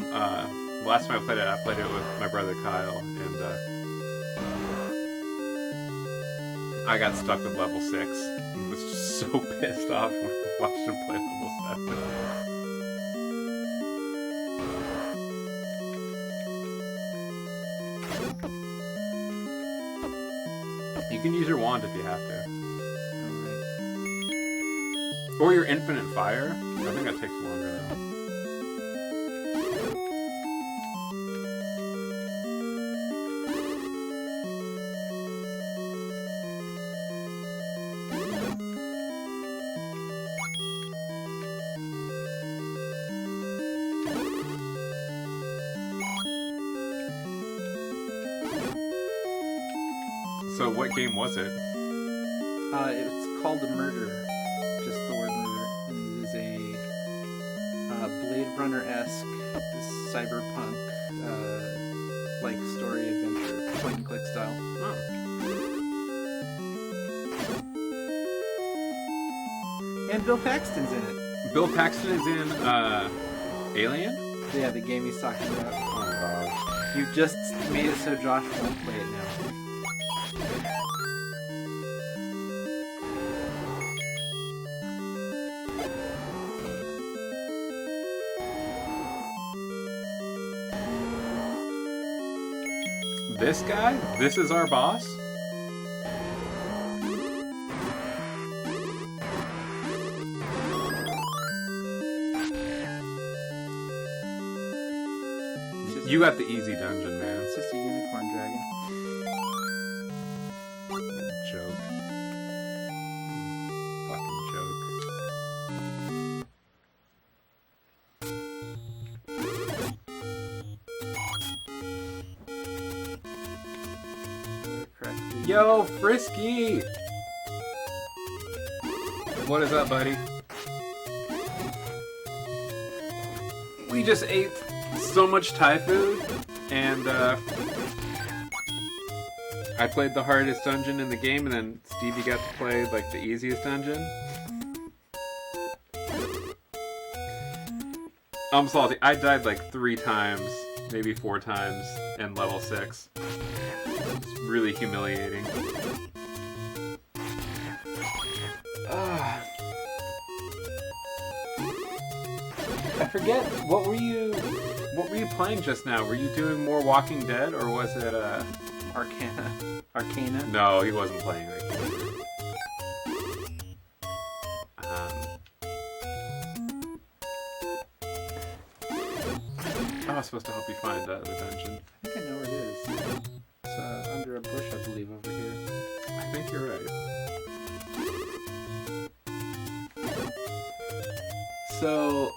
Last time I played it with my brother Kyle, and I got stuck with level 6. I was just so pissed off when I watched him play level 7. You can use your wand if you have to. Alright. Or your infinite fire. I think that takes longer though. So what game was it? It's called Murder. Just the word murder. And it is a Blade Runner-esque, cyberpunk, like story adventure, point and click style. Oh. And Bill Paxton's in it. Bill Paxton is in Alien? Yeah, the game he's talking about. Oh my god. You just made it so Josh won't play it now. This guy? This is our boss? You got the easy dungeon, man. It's just a unicorn dragon. Joke. Fucking joke. Correctly. Yo, Frisky! What is up, buddy? We just ate so much Thai food, and I played the hardest dungeon in the game, and then Stevie got to play like the easiest dungeon. I'm salty. I died like 3 times, maybe 4 times, in level 6. It's really humiliating. I forget, what were you playing just now? Were you doing more Walking Dead, or was it Arcana? No, he wasn't playing Arcana. I was supposed to help you find the dungeon. I think I know where it is. It's under a bush, I believe, over here. I think you're right. So,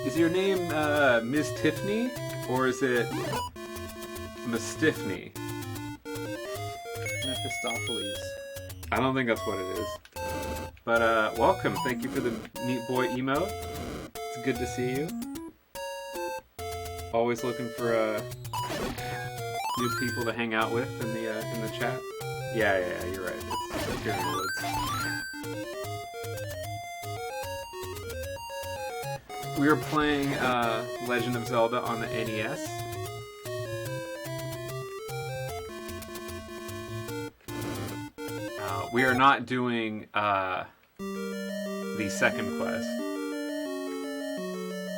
is your name Miss Tiffany, or is it Miss Tiffany? Mephistopheles. I don't think that's what it is. But welcome. Thank you for the neat boy emote. It's good to see you. Always looking for new people to hang out with in the chat. Yeah, you're right. It's here in the woods. We were playing Legend of Zelda on the NES. We are not doing the second quest.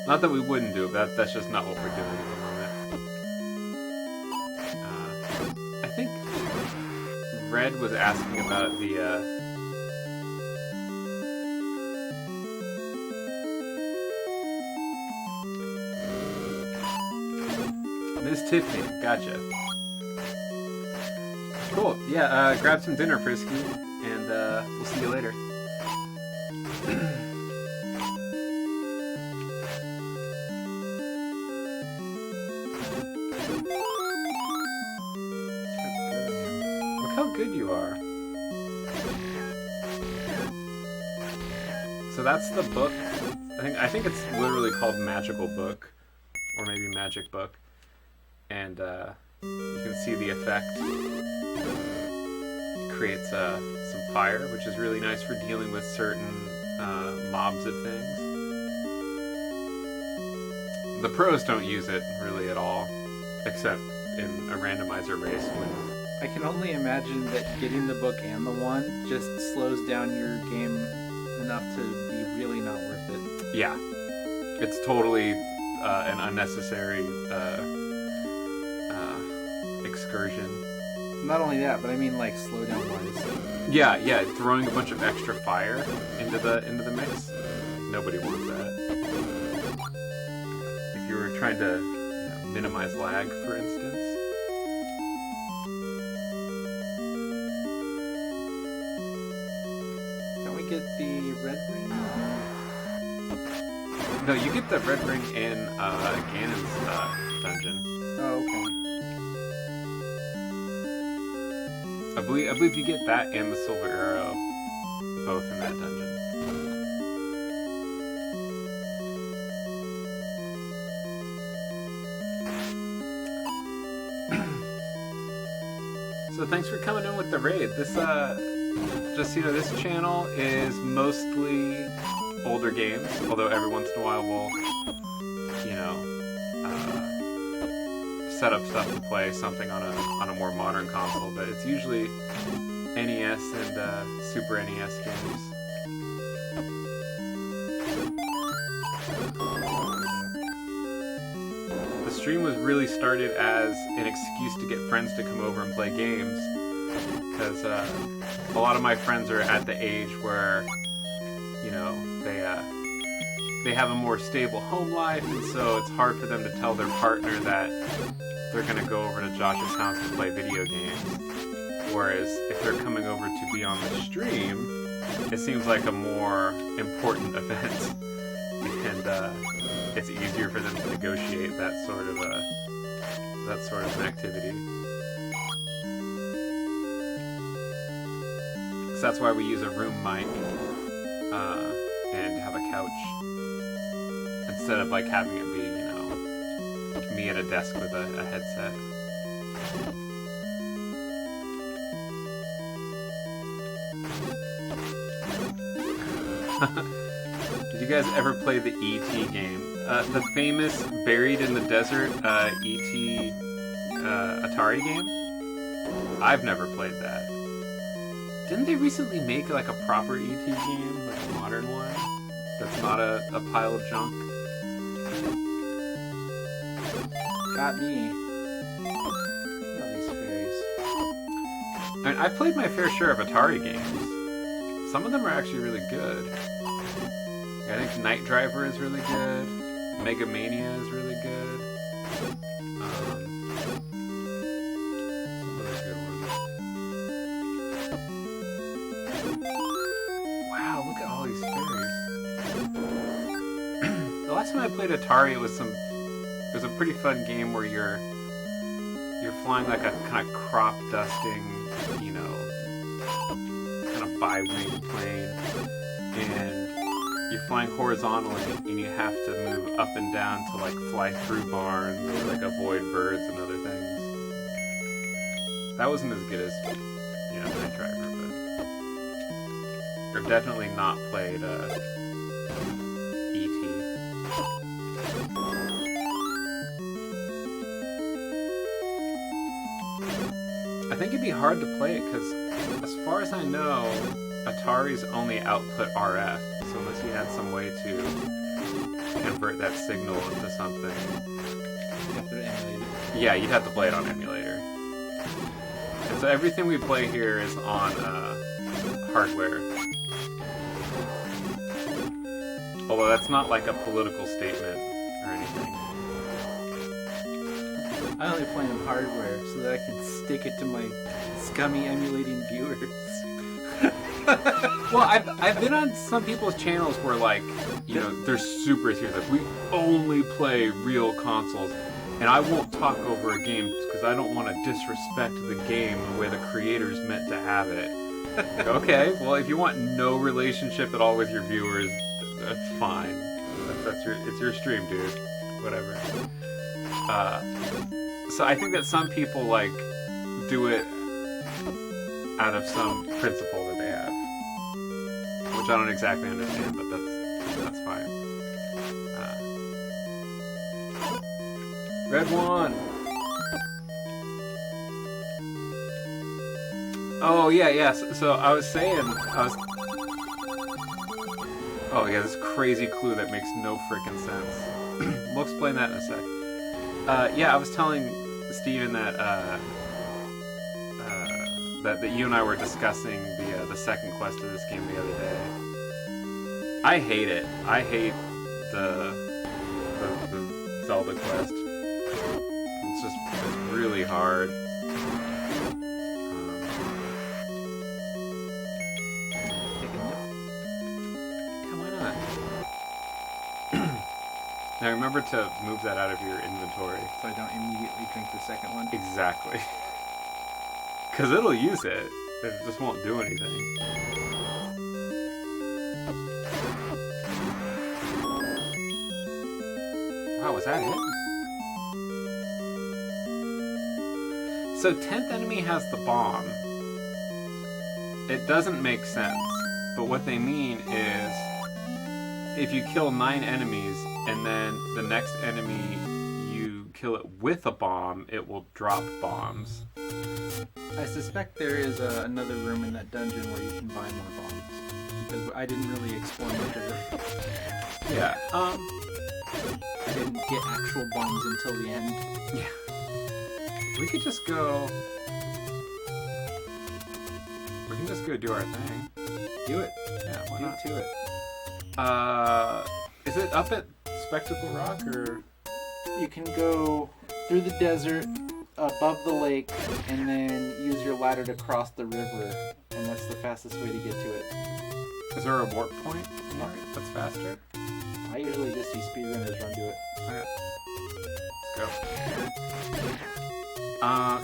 Not that we wouldn't do it, that's just not what we're doing at the moment. I think Red was asking about the Miss Tiffany, gotcha. Cool, yeah, grab some dinner, Frisky, and we'll see you later. Look how good you are. So that's the book. I think it's literally called Magical Book, or maybe Magic Book, and you can see the effect. It creates some fire, which is really nice for dealing with certain mobs of things. The pros don't use it really at all, except in a randomizer race when. I can only imagine that getting the book and the wand just slows down your game enough to be really not worth it. Yeah, it's totally an unnecessary excursion. Not only that, but I mean like slowdown wise. Yeah, throwing a bunch of extra fire into the mix. Nobody wants that. If you were trying to minimize lag, for instance. Don't we get the red ring? No, you get the red ring in Ganon's dungeon. Oh, okay. I believe you get that and the silver arrow both in that dungeon. So thanks for coming in with the raid. This just so you know, this channel is mostly older games, although every once in a while we'll, you know, set up stuff to play something on a more modern console, but it's usually NES and Super NES games. The stream was really started as an excuse to get friends to come over and play games, because a lot of my friends are at the age where, you know, they have a more stable home life, and so it's hard for them to tell their partner that they're going to go over to Josh's house to play video games. Whereas if they're coming over to be on the stream, it seems like a more important event, and it's easier for them to negotiate that sort of an activity. So that's why we use a room mic and have a couch instead of like having it be, you know, me at a desk with a headset. Did you guys ever play the E.T. game? The famous Buried in the Desert E.T. Atari game? I've never played that. Didn't they recently make like a proper E.T. game? Like a modern one? That's not a pile of junk? Got me. Look at these fairies. I mean, I played my fair share of Atari games. Some of them are actually really good. I think Night Driver is really good. Mega Mania is really good. Some other good ones. Wow, look at all these fairies. The last time I played Atari, it was a pretty fun game where you're flying like a kind of crop dusting, you know, kind of bi-wing plane, and you're flying horizontally, and you have to move up and down to like fly through barns or like avoid birds and other things. That wasn't as good as, you know, Night Driver, but I've definitely not played E.T. I think it'd be hard to play it because, as far as I know, Atari's only output RF, so unless you had some way to convert that signal into something... You have to emulate it. Yeah, you'd have to play it on emulator. And so everything we play here is on hardware. Although that's not like a political statement or anything. I only play on hardware so that I can stick it to my scummy emulating viewers. Well, I've been on some people's channels where, like, you know, they're super serious. Like, we only play real consoles, and I won't talk over a game because I don't want to disrespect the game the way the creators meant to have it. Like, okay, well, if you want no relationship at all with your viewers, that's fine. It's your stream, dude. Whatever. So I think that some people, like, do it out of some principle that they have, which I don't exactly understand, but that's fine. Red one. Oh yeah. So I was saying, oh yeah, this crazy clue that makes no freaking sense. We'll explain that in a sec. Yeah, I was telling Steven that that you and I were discussing the second quest of this game the other day. I hate it. I hate the Zelda quest. It's just really hard. Now remember to move that out of your inventory. So I don't immediately drink the second one? Exactly. Because it'll use it. It just won't do anything. Wow, was that it? So 10th enemy has the bomb. It doesn't make sense. But what they mean is if you kill 9 enemies and then the next enemy you kill it with a bomb, it will drop bombs. I suspect there is another room in that dungeon where you can buy more bombs. Because I didn't really explore much of it. Yeah. I didn't get actual bombs until the end. Yeah. We could just go... We can just go do our thing. Do it. Yeah, why not? Do it. Is it up at Spectacle Rock, or...? You can go through the desert, above the lake, and then use your ladder to cross the river. And that's the fastest way to get to it. Is there a warp point in there that's faster? I usually just see speedrunners run to it. Okay. Let's go.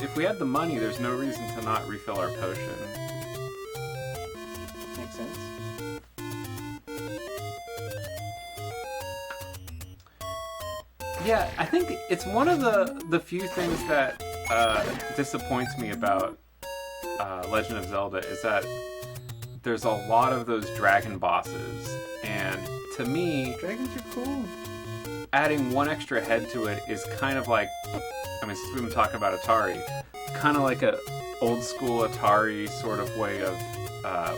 If we had the money, there's no reason to not refill our potion. Makes sense. Yeah, I think it's one of the few things that disappoints me about Legend of Zelda is that there's a lot of those dragon bosses, and to me, Dragons are cool. adding one extra head to it is kind of like, I mean, since we've been talking about Atari, kind of like a old school Atari sort of way of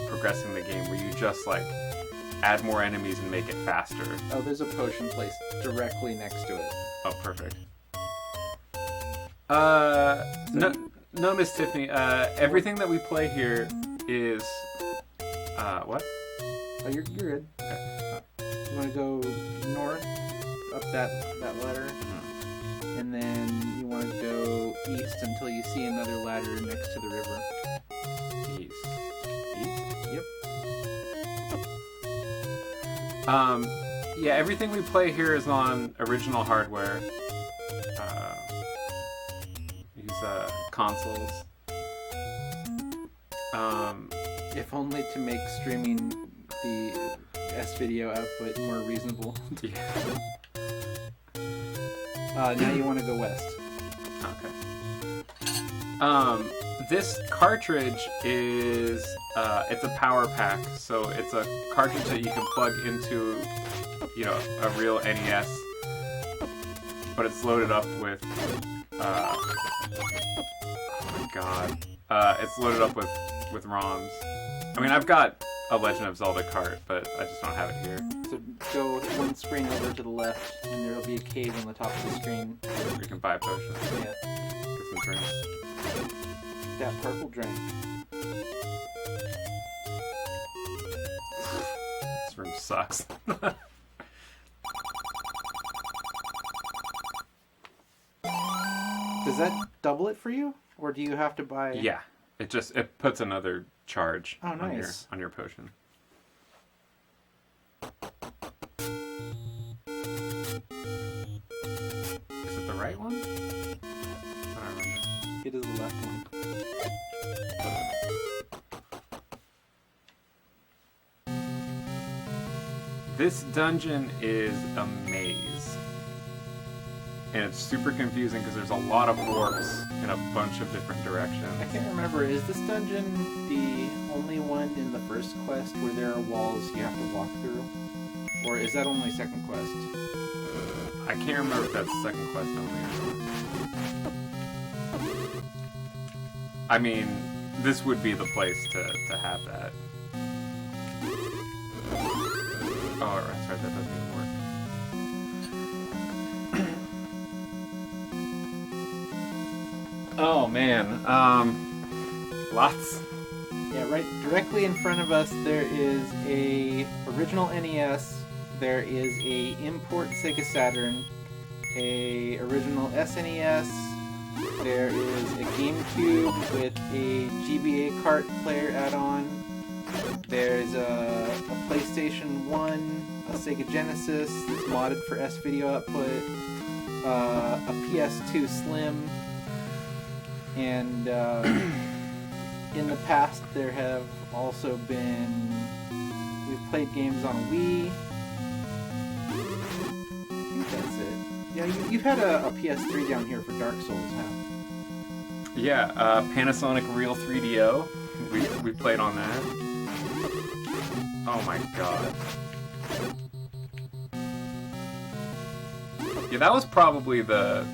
progressing the game, where you just like add more enemies and make it faster. Oh, there's a potion place directly next to it. Oh, perfect. No, Miss Tiffany. Everything that we play here is what? Oh, you're good. Okay. You want to go north up that ladder, and then you want to go east until you see another ladder next to the river. East. Yep. Yeah, everything we play here is on original hardware. Use consoles. If only to make streaming the S-video output more reasonable. Yeah. Now you want to go west. Okay. This cartridge is it's a power pack, so it's a cartridge that you can plug into, you know, a real NES, but it's loaded up with oh my god, it's loaded up with ROMs. I mean, I've got a Legend of Zelda cart, but I just don't have it here. So go one screen over to the left, and there will be a cave on the top of the screen. We can buy potions. Yeah. Get some drinks. That purple drink. This room sucks. Does that double it for you, or do you have to buy? Yeah, it puts another charge Oh, nice. on your potion. Is it the right one? I don't remember. It is the left one. This dungeon is a maze. And it's super confusing because there's a lot of warps in a bunch of different directions. I can't remember. Is this dungeon the only one in the first quest where there are walls you have to walk through? Or is that only second quest? I can't remember if that's second quest only. I mean, this would be the place to have that. Oh, that's right, that doesn't even work. Oh man, lots. Yeah, right directly in front of us there is a original NES, there is a import Sega Saturn, a original SNES, there is a GameCube with a GBA cart player add-on, there's a PlayStation 1, a Sega Genesis that's modded for S-video output, a PS2 Slim, and In the past, there have also been... We've played games on Wii. I think that's it. Yeah, you've had a PS3 down here for Dark Souls, huh? Yeah, Panasonic Real 3DO. We played on that. Oh my god. Yeah, that was probably the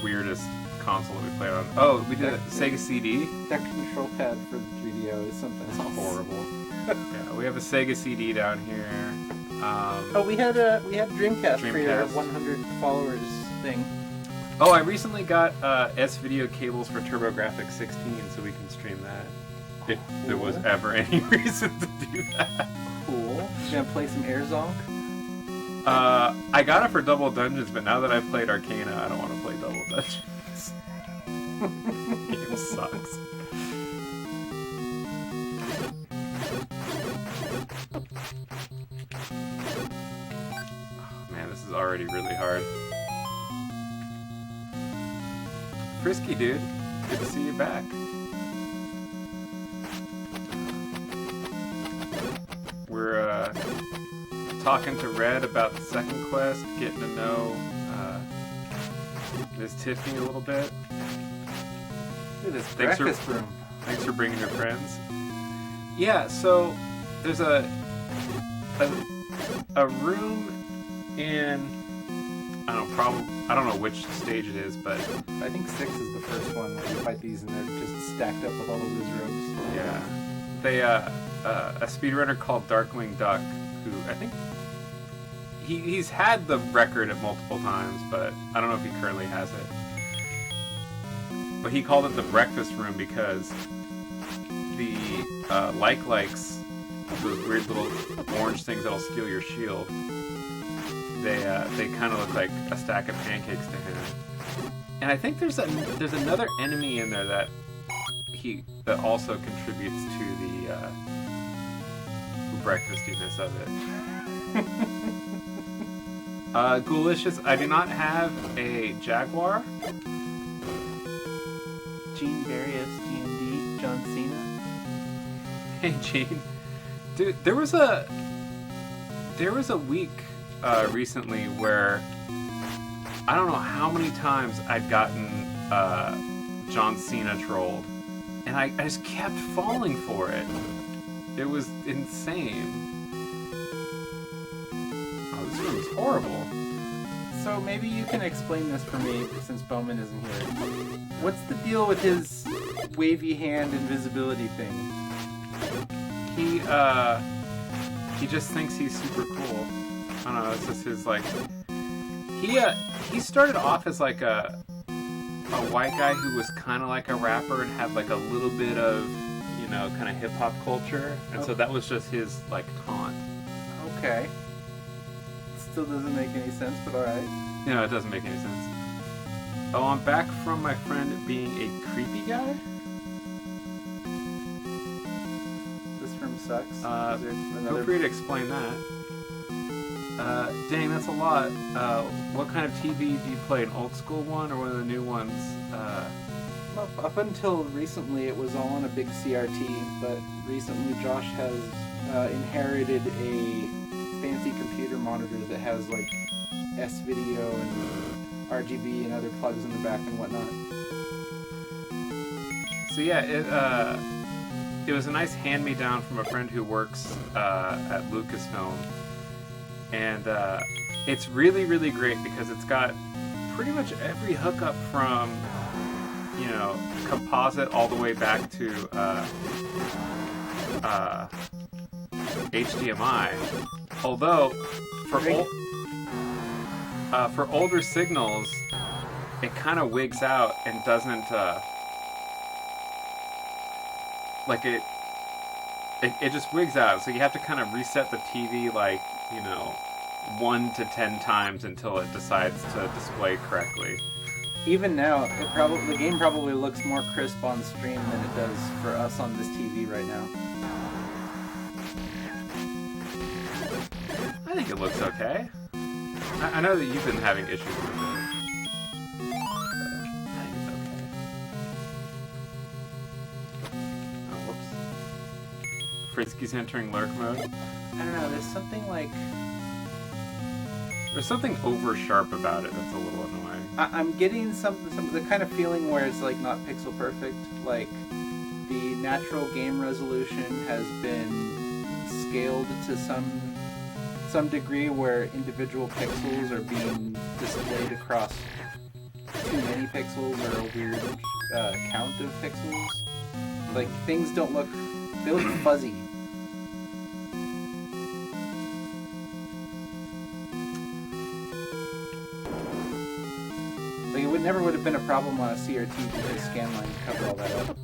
weirdest console that we played on. Oh, we did a Sega CD. That control pad for the 3DO is something else. Horrible. Yeah, we have a Sega CD down here. We had Dreamcast for your Dreamcast. 100 followers thing. Oh, I recently got S-Video cables for TurboGrafx 16, so we can stream that. If there was ever any reason to do that. Cool. You gonna play some Airzonk? I got it for Double Dungeons, but now that I've played Arcana, I don't want to play Double Dungeons. Game sucks. Oh, man, this is already really hard. Frisky, dude. Good to see you back. We're talking to Red about the second quest, getting to know Miss Tiffany a little bit. Look at this Thanks breakfast room. Thanks for bringing your friends. Yeah, so there's a room in I don't know which stage it is, but I think 6 is the first one where you fight these and they're just stacked up with all of those rooms. yeah, they a speedrunner called Darkwing Duck, who I think he's had the record at multiple times, but I don't know if he currently has it. But he called it the breakfast room because the likes, those weird little orange things that'll steal your shield, they kind of look like a stack of pancakes to him. And I think there's another enemy in there that also contributes to the breakfastiness of it. Ghoulicious, I do not have a Jaguar. Gene Barrios, GMD, John Cena. Hey Gene, dude, there was a week recently where I don't know how many times I'd gotten John Cena trolled, and I just kept falling for it. It was insane. Oh, this room is horrible. So maybe you can explain this for me since Bowman isn't here. What's the deal with his wavy hand invisibility thing? He just thinks he's super cool. I don't know, it's just his like he started off as like a white guy who was kind of like a rapper and had like a little bit of, you know, kind of hip hop culture, and so that was just his like taunt. Okay. Still doesn't make any sense, but alright. No, it doesn't make any sense. Oh, I'm back from my friend being a creepy guy? This room sucks. Feel free to explain that. Dang, that's a lot. What kind of TV do you play? An old school one or one of the new ones? Up until recently, it was all on a big CRT, but recently Josh has inherited a fancy computer monitor that has like S-video and RGB and other plugs in the back and whatnot. So yeah, it was a nice hand-me-down from a friend who works at Lucasfilm, and it's really, really great because it's got pretty much every hookup from, you know, composite all the way back to HDMI. Although for older signals, it kind of wigs out and doesn't like it just wigs out. So you have to kind of reset the TV like, you know, 1 to 10 times until it decides to display correctly. Even now, the game probably looks more crisp on stream than it does for us on this TV right now. I think it looks okay. I know that you've been having issues with it. I think it's okay. Frisky's entering lurk mode. I don't know. There's something like There's something over sharp about it that's a little annoying. I'm getting some the kind of feeling where it's like not pixel perfect. Like the natural game resolution has been scaled to some degree where individual pixels are being displayed across too many pixels or a weird count of pixels. Like things they look fuzzy. Like it never would have been a problem on a CRT because scanline could cover all that up.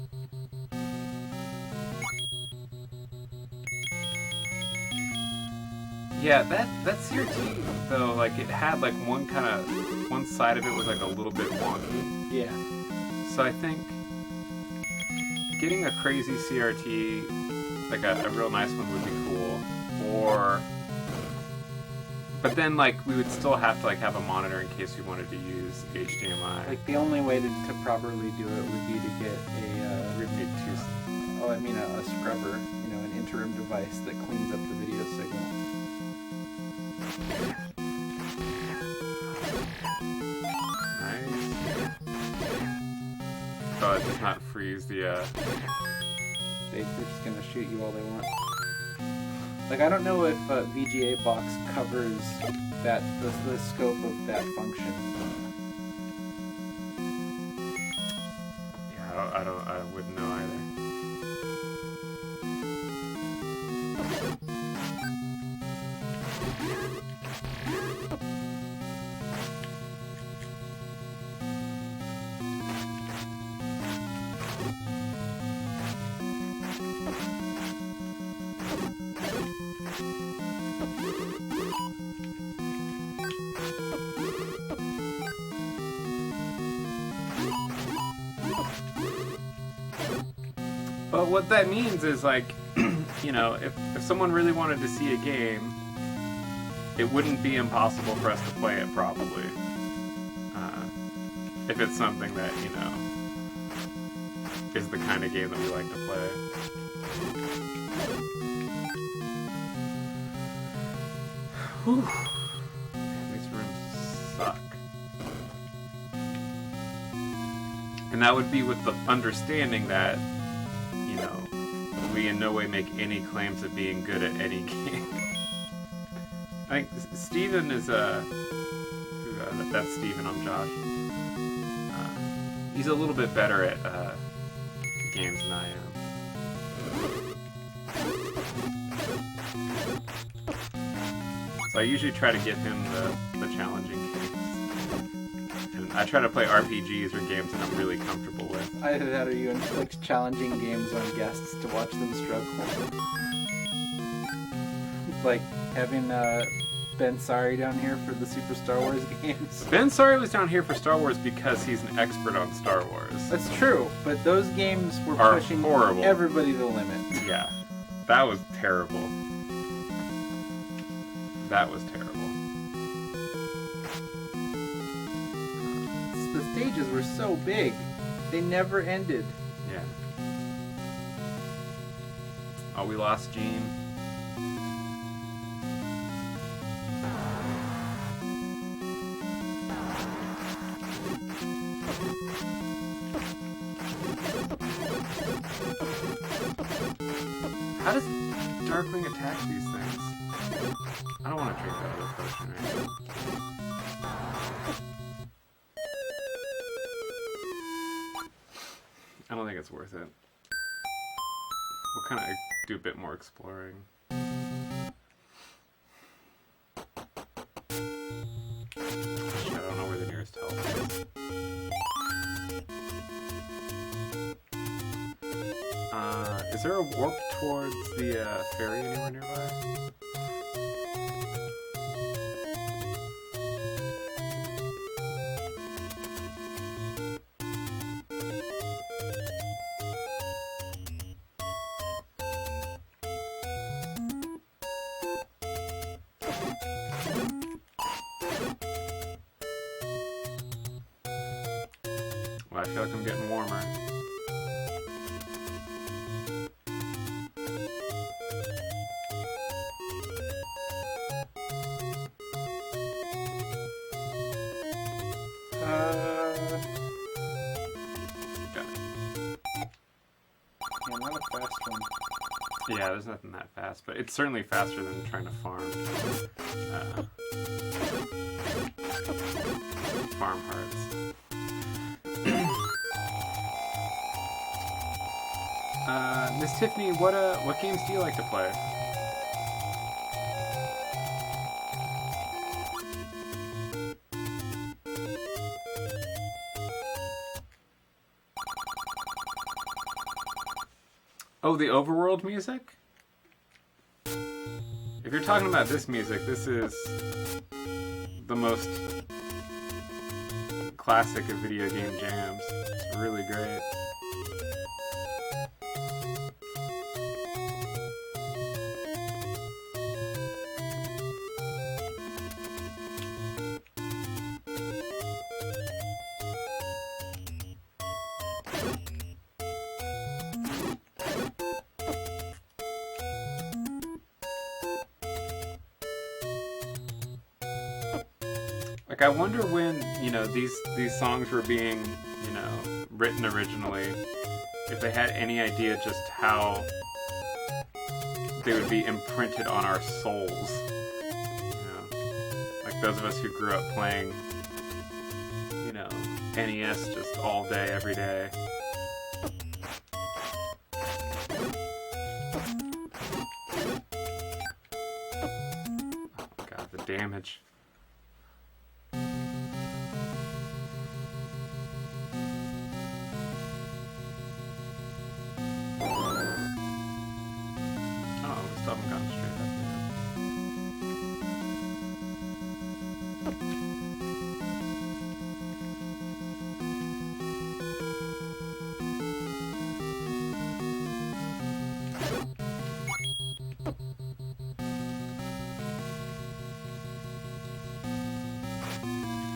Yeah, that CRT though, like it had like one side of it was like a little bit wonky. Yeah. So I think getting a crazy CRT, like a real nice one, would be cool. But then like we would still have to like have a monitor in case we wanted to use HDMI. Like the only way to properly do it would be to get We'd need a scrubber, an interim device that cleans up the video signal. Nice. Oh, it does not freeze the. They're just gonna shoot you all they want. Like I don't know if VGA box covers the scope of that function. Yeah, I wouldn't know either. But what that means is like, if someone really wanted to see a game, it wouldn't be impossible for us to play it probably. If it's something that, is the kind of game that we like to play. Whew. These rooms suck. And that would be with the understanding that, we in no way make any claims of being good at any game. I think Steven is that's Steven, I'm Josh. He's a little bit better at games than I am. So I usually try to give him the challenging games. And I try to play RPGs or games that I'm really comfortable with. Either that or you inflict challenging games on guests to watch them struggle. Like having Ben Sari down here for the Super Star Wars games. Ben Sari was down here for Star Wars because he's an expert on Star Wars. That's true, but those games were pushing horrible. Everybody to the limit. Yeah, that was terrible. That was terrible. The stages were so big. They never ended. Yeah. Oh, we lost Gene. How does Darkwing attack these things? I don't want to drink that other potion right now. I don't think it's worth it. We'll kind of do a bit more exploring. Shit, I don't know where the nearest health is. Is there a warp towards the ferry anywhere nearby? Well, I feel like I'm getting warmer. Got it. Yeah, not a fast one. Yeah, there's nothing that fast, but it's certainly faster than trying to farm. Farm hearts. Miss Tiffany, what games do you like to play? Oh, the overworld music? If you're talking about this music, this is the most classic of video game jams. It's really great. Like, I wonder when, you know, these songs were being, you know, written originally, if they had any idea just how they would be imprinted on our souls. You know, like those of us who grew up playing, you know, NES just all day, every day. Oh god, the damage.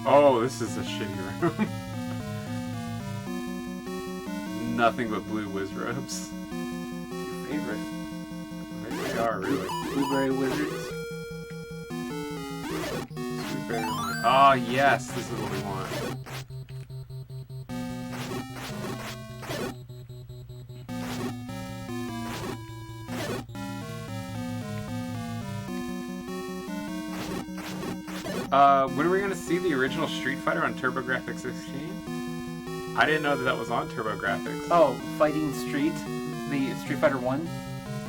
Oh, this is a shitty room. Nothing but blue whiz robes. Your favorite. Maybe they are, really. Blueberry Wizards. Blueberry one. Oh, yes, this is what we want. When are we gonna see the original Street Fighter on TurboGrafx 16? I didn't know that was on TurboGrafx. Oh, Fighting Street, the Street Fighter 1.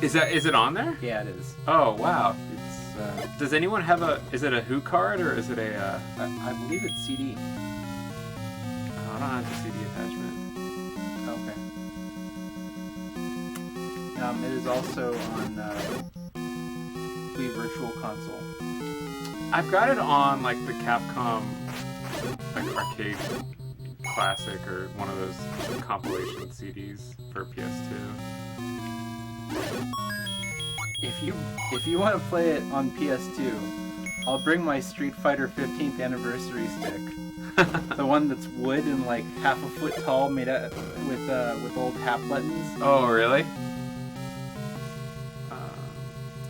Is it on there? Yeah, it is. Oh wow. It's does anyone have is it a Who card or is it a I believe it's CD. Oh, I don't have the CD attachment. Okay. It is also on Wii Virtual Console. I've got it on like the Capcom like arcade classic or one of those compilation CDs for PS2. If you want to play it on PS2, I'll bring my Street Fighter 15th anniversary stick. The one that's wood and like half a foot tall, made out with old hat buttons. Oh really?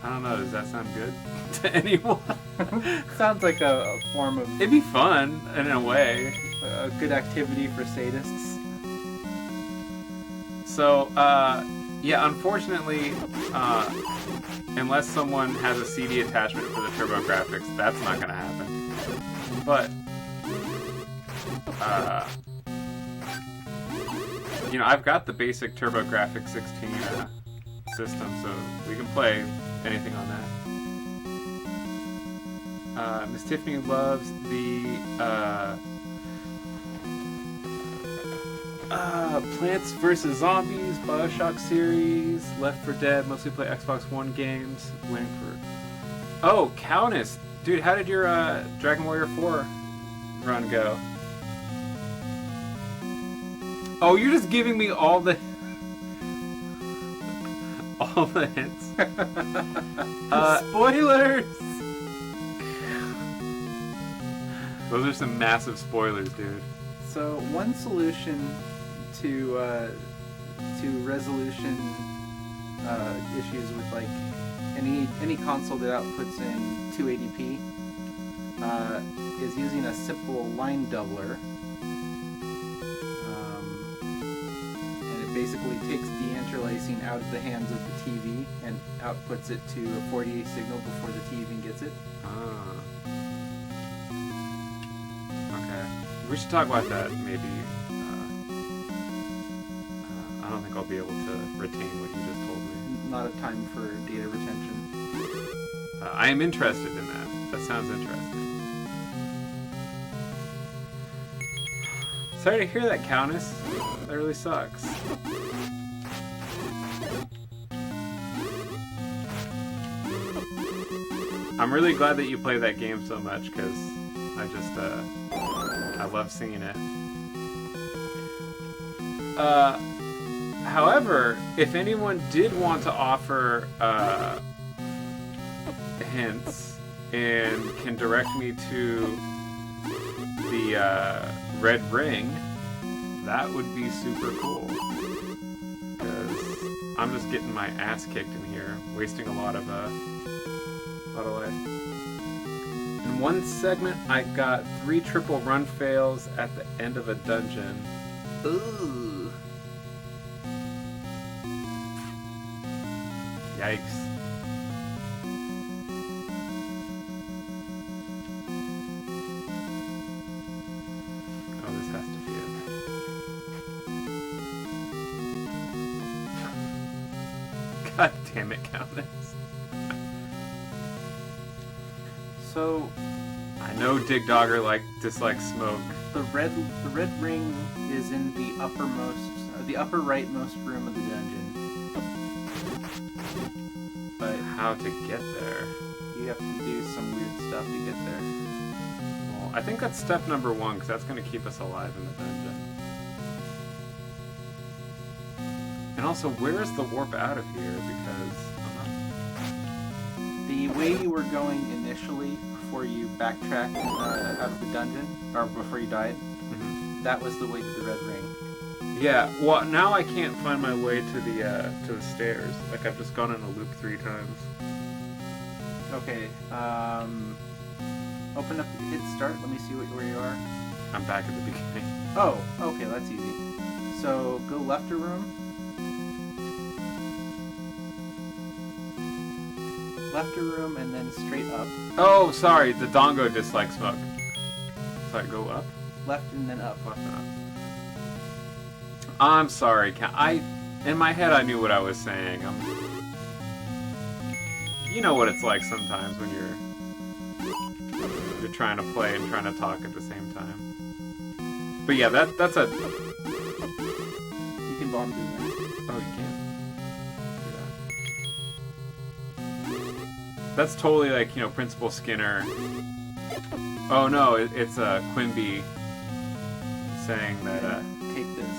I don't know. Does that sound good to anyone? Sounds like a form of... It'd be fun, in a way. A good activity for sadists. So, yeah, unfortunately, unless someone has a CD attachment for the TurboGrafx, that's not going to happen. But, you know, I've got the basic TurboGrafx 16 system, so we can play anything on that. Miss Tiffany loves the Plants vs. Zombies, Bioshock series, Left 4 Dead, mostly play Xbox One games, waiting for... Oh, Countess! Dude, how did your Dragon Warrior 4 run go? Oh, you're just giving me all the... all the hints. Spoilers! Those are some massive spoilers, dude. So one solution to resolution issues with like any console that outputs in 280p is using a simple line doubler basically takes deinterlacing out of the hands of the TV and outputs it to a 48 signal before the TV even gets it. Ah. Okay. We should talk about that maybe. I don't think I'll be able to retain what you just told me. Not a time for data retention. I am interested in that. That sounds interesting. Sorry to hear that, Countess. That really sucks. I'm really glad that you play that game so much, because I just, I love seeing it. However, if anyone did want to offer, hints and can direct me to the, red ring, that would be super cool. Because I'm just getting my ass kicked in here, wasting a lot of life. In one segment, I got 3 triple run fails at the end of a dungeon. Ooh. Yikes. Oh, this has to be it. God damn it, Countess. So, I know Dig Dogger dislikes smoke. the red ring is in the the upper rightmost room of the dungeon. But How to get there? you have to do some weird stuff to get there. Well, I think that's step number 1, because that's going to keep us alive in the dungeon. And also, where is the warp out of here? Because I'm The way you were going initially, before you backtracked out of the dungeon, or before you died, not... that was the way to the red ring. Yeah, well, now I can't find my way to the stairs. Like, I've just gone in a loop 3 times. Okay, open up, hit start, let me see where you are. I'm back at the beginning. Oh, okay, that's easy. So, go left a room. Left a room, and then straight up. Oh, sorry, the Dongo dislikes smoke. Sorry, go up? Left and then up. Left and up. I'm sorry, in my head I knew what I was saying. You know what it's like sometimes when you're trying to play and trying to talk at the same time. But yeah, that's a... You can bomb through there. Oh, you can? Do that. That's totally like, Principal Skinner. Oh no, it's Quimby saying that, Take this.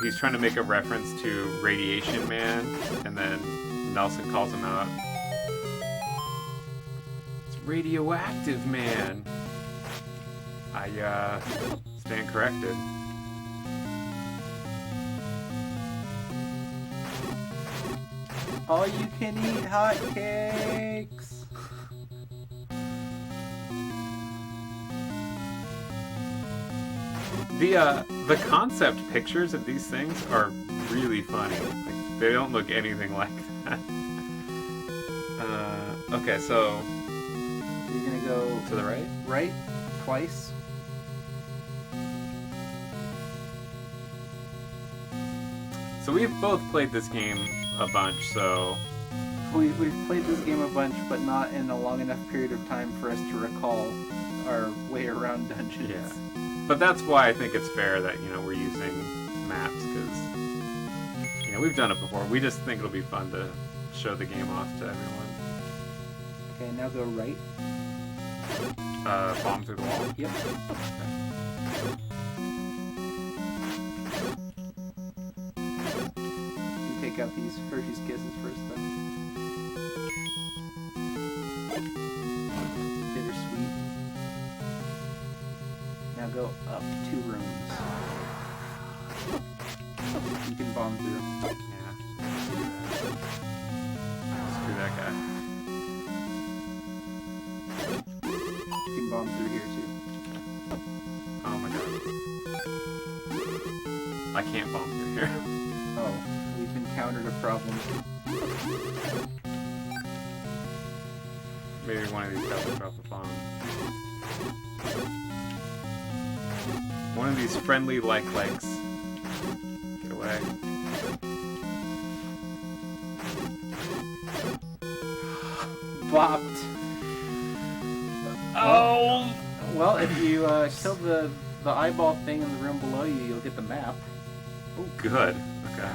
when he's trying to make a reference to Radiation Man, and then Nelson calls him out. It's Radioactive Man. I stand corrected. All you can eat hotcakes. The concept pictures of these things are really funny. Like, they don't look anything like that. Okay, so You're gonna go to the right? right twice. So we've both played this game a bunch, so We've played this game a bunch, but not in a long enough period of time for us to recall our way around dungeons. yeah. But that's why I think it's fair that, we're using maps, because, we've done it before. We just think it'll be fun to show the game off to everyone. Okay, now go right. Bomb through the wall? Yep. You take out these Hershey's Kisses first, though. Bittersweet. Now go up 2 rooms. You can bomb through. Yeah. Screw that guy. You can bomb through here too. Oh my god. I can't bomb through here. Oh, we've encountered a problem. Maybe one of these guys will drop a bomb. One of these friendly legs. Get away. Bopped. Oh! Well, if you kill the eyeball thing in the room below you, you'll get the map. Oh, good. Okay.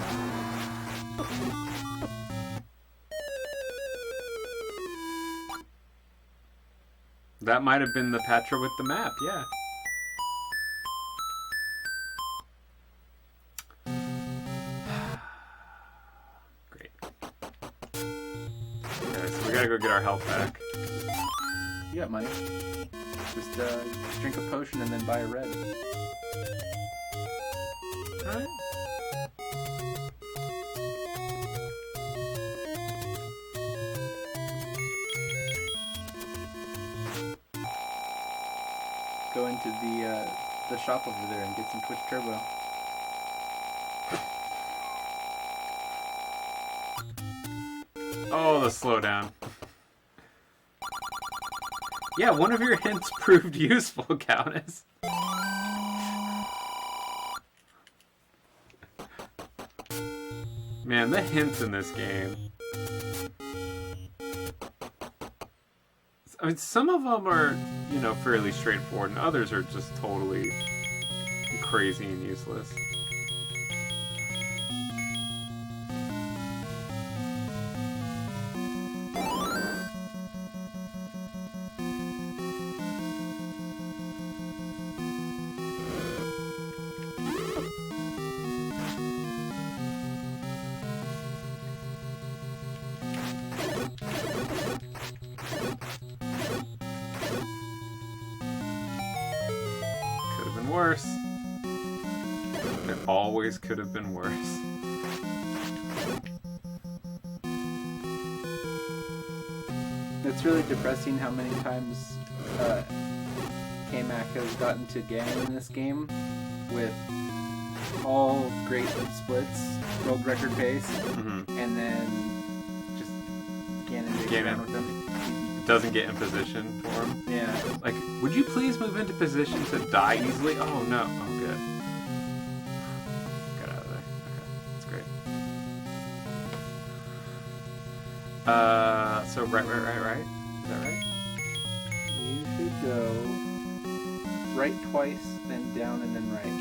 That might have been the Patra with the map, yeah. Great. Okay, so we gotta go get our health back. You got money. Just drink a potion and then buy a red. Alright. Go into the shop over there and get some Twitch Turbo. Oh, the slowdown. Yeah, one of your hints proved useful, Countess. Man, the hints in this game. I mean, some of them are, you know, fairly straightforward, and others are just totally crazy and useless. Worse. It always could have been worse. It's really depressing how many times K-Mac has gotten to Ganon in this game with all great splits, world record pace, and then just Ganon takes around with him. Doesn't get in position for him. Yeah. Like, would you please move into position to die easily? Oh no. Oh, good. Get out of there. Okay, that's great. So right? Is that right? You should go right twice, then down, and then right.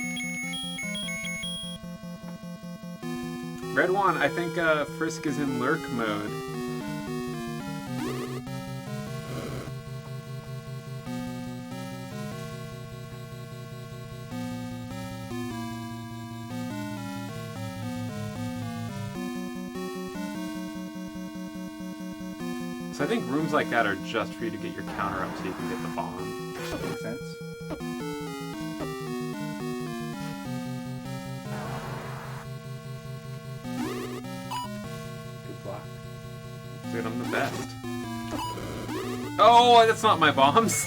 Red one, I think Frisk is in lurk mode. So I think rooms like that are just for you to get your counter up so you can get the bomb. Makes sense. Good block. Dude, I'm the best. Oh, that's not my bombs.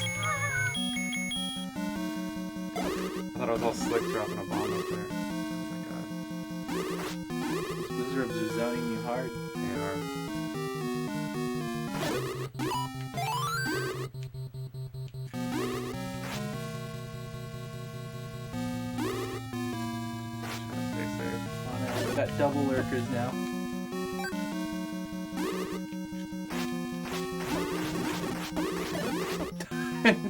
I thought I was all slick dropping a bomb up there. Oh my god. These wizards are zoning you hard. They are. Got double lurkers now.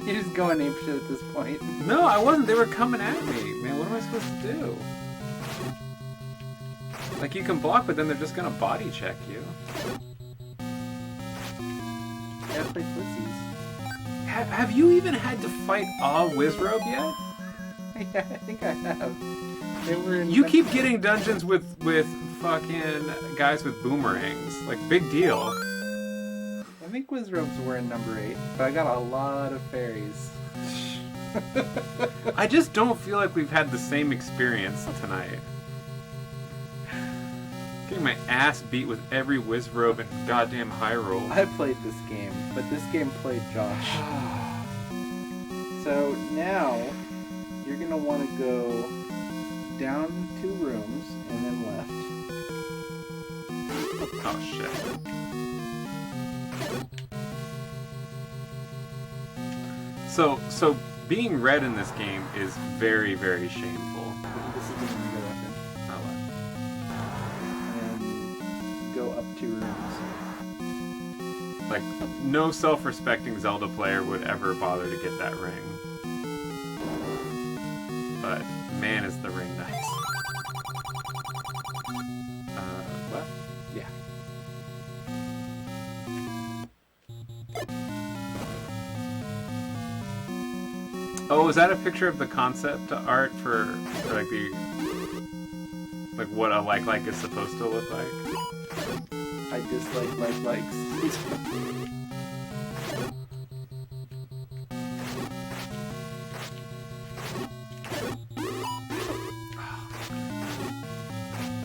You're just going apeshit at this point. No, I wasn't. They were coming at me. Man, what am I supposed to do? Like, you can block, but then they're just gonna body check you. You gotta play footsies. Have you even had to fight a Wizrobe yet? Yeah, I think I have. They were in You keep getting dungeons with fucking guys with boomerangs. Like, big deal. I think Wizrobes were in number 8, but I got a lot of fairies. I just don't feel like we've had the same experience tonight. Getting my ass beat with every Wizrobe in goddamn Hyrule. I played this game, but this game played Josh. So now, you're gonna want to go down 2 rooms and then left. Oh shit. So being red in this game is very, very shameful. This is the one you go up in. Oh, And then go up 2 rooms. like, no self-respecting Zelda player would ever bother to get that ring. But man, is the ring nice. Left? Yeah. Oh, is that a picture of the concept art for like the what a like is supposed to look like? I dislike likes.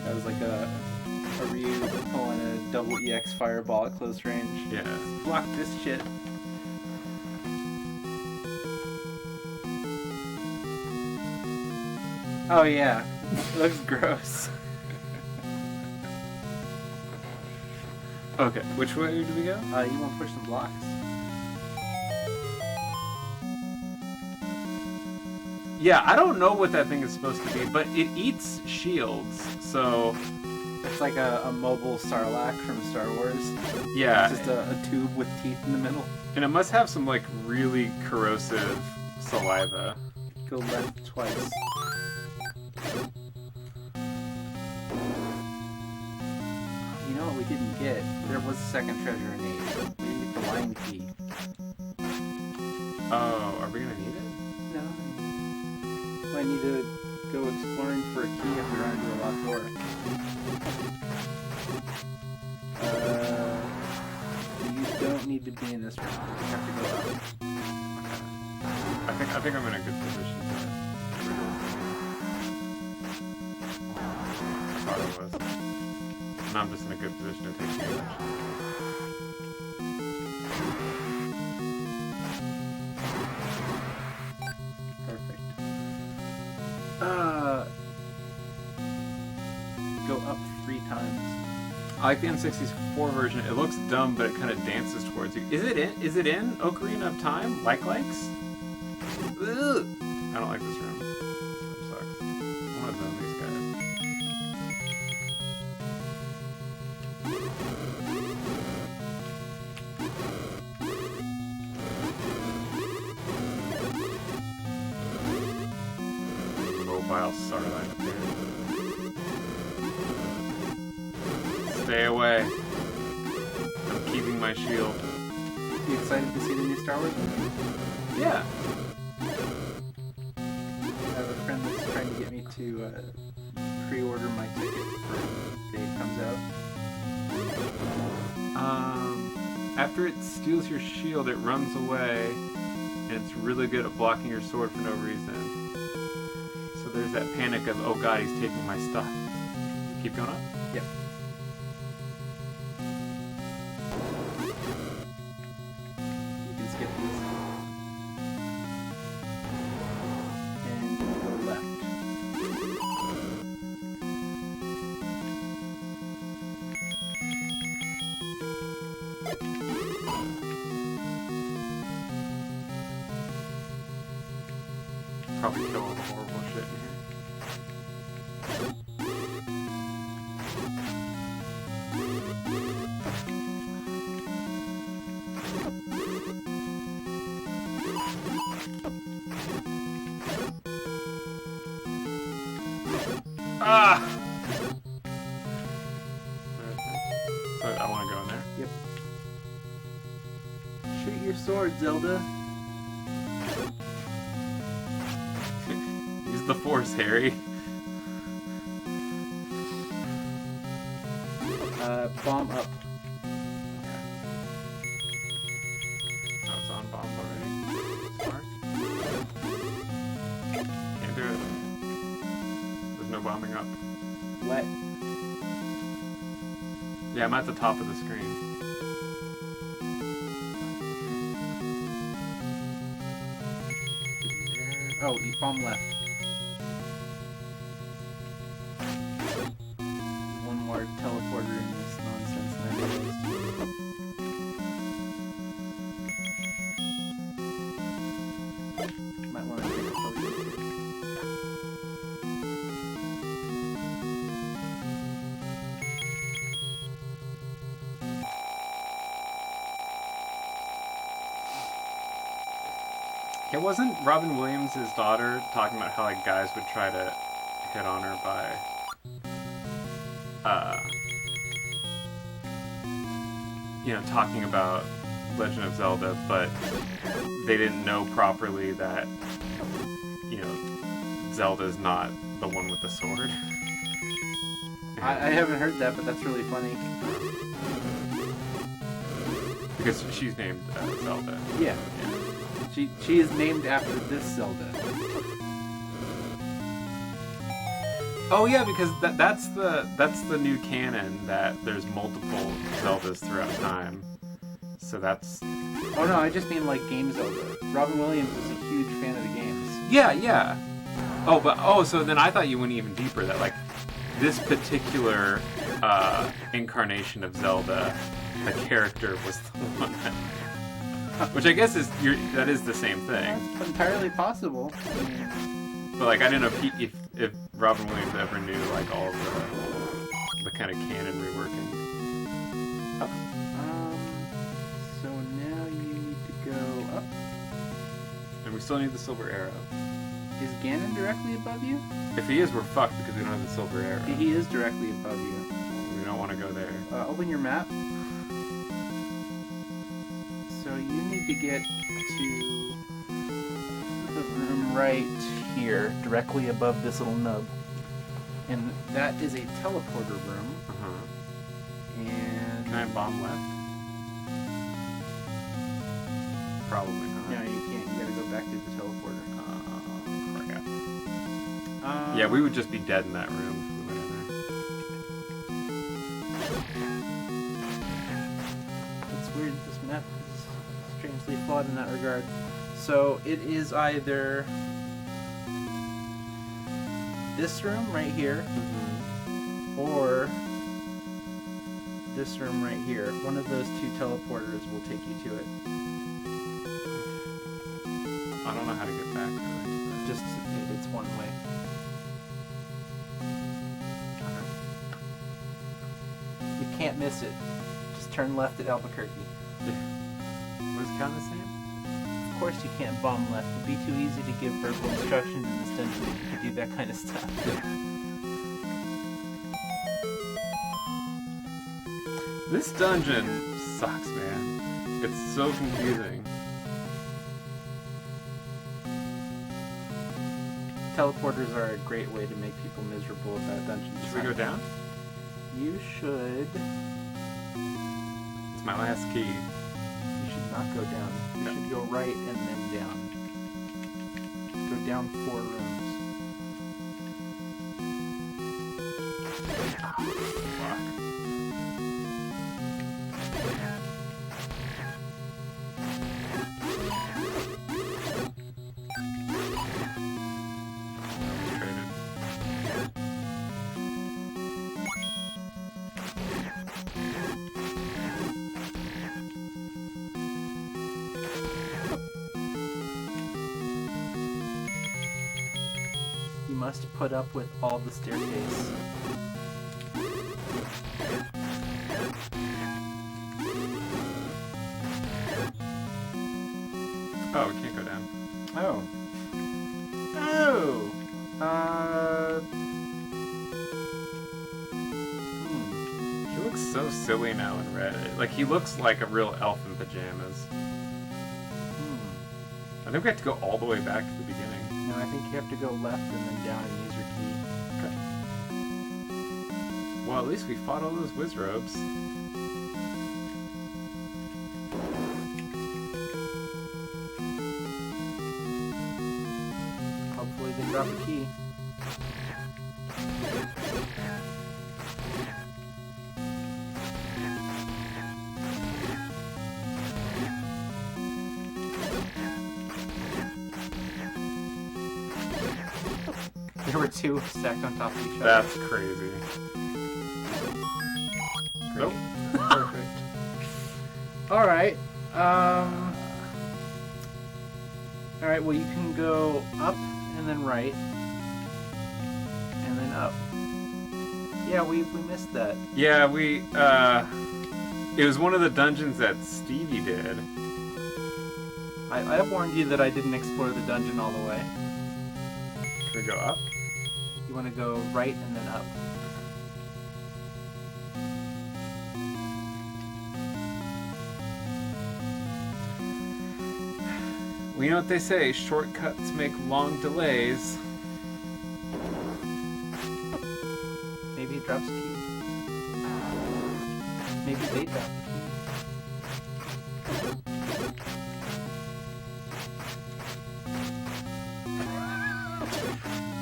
That was like a Ryu pulling a double EX fireball at close range. Yeah. Block this shit. Oh yeah, it looks gross. Okay, which way do we go? You want to push some blocks. Yeah, I don't know what that thing is supposed to be, but it eats shields, so It's like a mobile Sarlacc from Star Wars. yeah. It's just a tube with teeth in the middle. And it must have some like really corrosive saliva. Go left twice. You know what we didn't get? There was a second treasure in 8. We didn't get the line key. Oh, are we gonna need it? No. Might need to go exploring for a key if we run into a locked door. You don't need to be in this room. You have to go out. I think I'm in a good position to I thought I was. Now I'm just in a good position to take damage. Perfect. Go up 3 times. I like the N64 version. It looks dumb, but it kind of dances towards you. Is it in Ocarina of Time? Likes? Ugh. I don't like this room. This room sucks. I want to zone these guys. Mobile Starlight up there. Stay away. I'm keeping my shield. You excited to see the new Star Wars movie? Yeah. I have a friend that's trying to get me to pre-order my ticket for the day it comes out. After it steals your shield, it runs away, and it's really good at blocking your sword for no reason. So there's that panic of, oh god, he's taking my stuff. Keep going up? Yep. You can skip these. And go left. Probably kill all the horrible shit in here. Ah! So I want to go in there. Yep. Shoot your sword, Zelda. Use the force, Harry. Bomb up. Oh, it's on bombs already. Smart. Can't do it. There's no bombing up. Wet. Yeah, I'm at the top of the screen. Oh, you bomb left. Hey, wasn't Robin Williams' daughter talking about how like guys would try to hit on her by talking about Legend of Zelda, but they didn't know properly that Zelda's not the one with the sword. I haven't heard that, but that's really funny. Because she's named Zelda. Yeah. She is named after this Zelda. Oh yeah, because that's the new canon, that there's multiple Zeldas throughout time. So that's... Oh no, I just mean like game Zelda. Robin Williams is a huge fan of the games. Yeah. So then I thought you went even deeper, that like this particular incarnation of Zelda, the character was the one that... Which I guess that is the same thing. That's entirely possible. But like I didn't know if Robin Williams ever knew like all of the kind of canon reworking. So now you need to go up. And we still need the silver arrow. Is Ganon directly above you? If he is, we're fucked because we don't have the silver arrow. He is directly above you. We don't want to go there. Open your map. So you need to get to the room right here, directly above this little nub. And that is a teleporter room. And... Can I bomb left? Probably not. No, you can't. You gotta go back to the teleporter. Crap. Yeah, we would just be dead in that room if we went in there. It's weird. This map is strangely flawed in that regard. So it is either this room right here, or this room right here. One of those two teleporters will take you to it. I don't know how to get back. Just, it's one way. You can't miss it. Just turn left at Albuquerque. What is count the same? Of course you can't bomb left. It'd be too easy to give verbal instructions in this dungeon if you could do that kind of stuff. This dungeon sucks, man. It's so confusing. Teleporters are a great way to make people miserable about dungeons. Should we go down? You should. It's my last key. You should not go down. You should go right and then down. Go down 4 rooms. Fuck. You must put up with all the staircase. Oh, we can't go down. Oh. He looks so silly now in red. Like, he looks like a real elf in pajamas. I think we have to go all the way back to the beginning. No, I think you have to go left and then down and use your key. Okay. Well, at least we fought all those Wizrobes. Hopefully they drop a key. There were 2 stacked on top of each other. That's crazy. Nope. Perfect. Alright. Alright, well you can go up and then right. And then up. Yeah, we missed that. Yeah, it was one of the dungeons that Stevie did. I warned you that I didn't explore the dungeon all the way. Can we go up? You want to go right and then up. Well, you know what they say, shortcuts make long delays. Maybe it drops a key. Maybe they drop the key.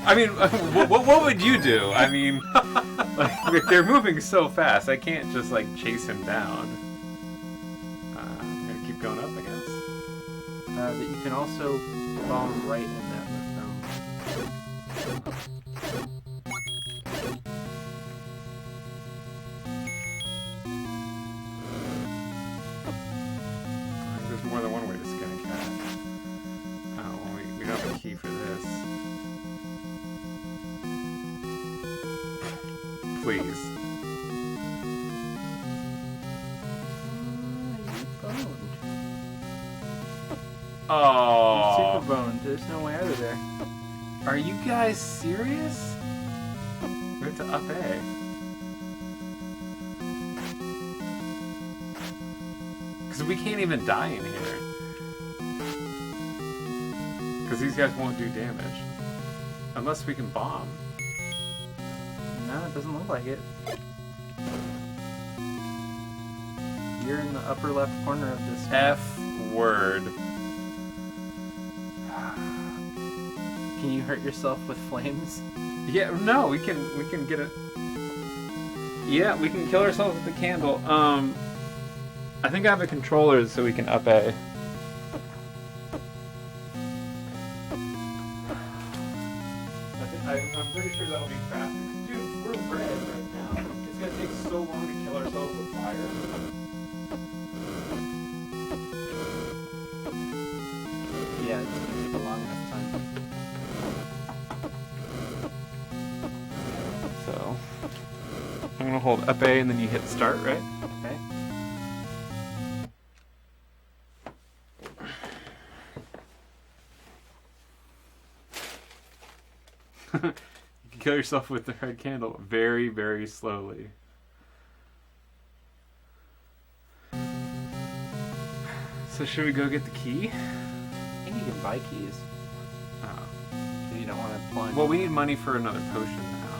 I mean, what would you do? I mean, like, they're moving so fast, I can't just, like, chase him down. I'm gonna keep going up, I guess. That you can also bomb right in that room. I think there's more than one way to skin a cat. Oh, well, we don't have a key for this. Please. Oh. Super boned. There's no way out of there. Are you guys serious? We have to up A. Because we can't even die in here. Because these guys won't do damage. Unless we can bomb. No, it doesn't look like it. You're in the upper left corner of this. F word. Can you hurt yourself with flames? Yeah, no, we can get it. Yeah, we can kill ourselves with the candle. I think I have a controller so we can up A. I'm pretty sure that'll be faster. Dude, we're red right now. It's gonna take so long to kill ourselves with fire. Yeah, it's gonna take a long enough time. So, I'm gonna hold up A and then you hit start, right? Okay. You can kill yourself with the red candle very, very slowly. So should we go get the key? I think you can buy keys Oh. if you don't want to plunge. Well, we need money for another potion now.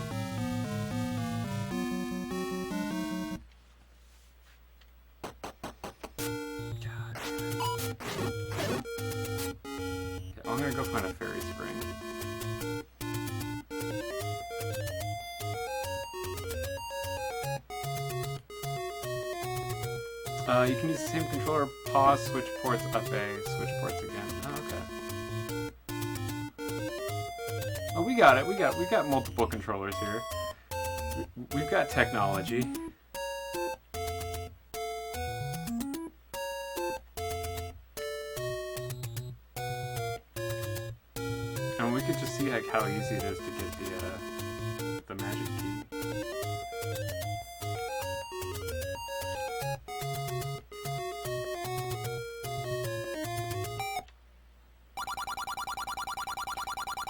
God. Okay, I'm gonna go find a fairy spring. You can use the same controller, pause, switch ports, up A, switch ports again. Oh, okay. Oh, we got it. We got multiple controllers here. We've got technology. And we could just see like how easy it is to get the magic key.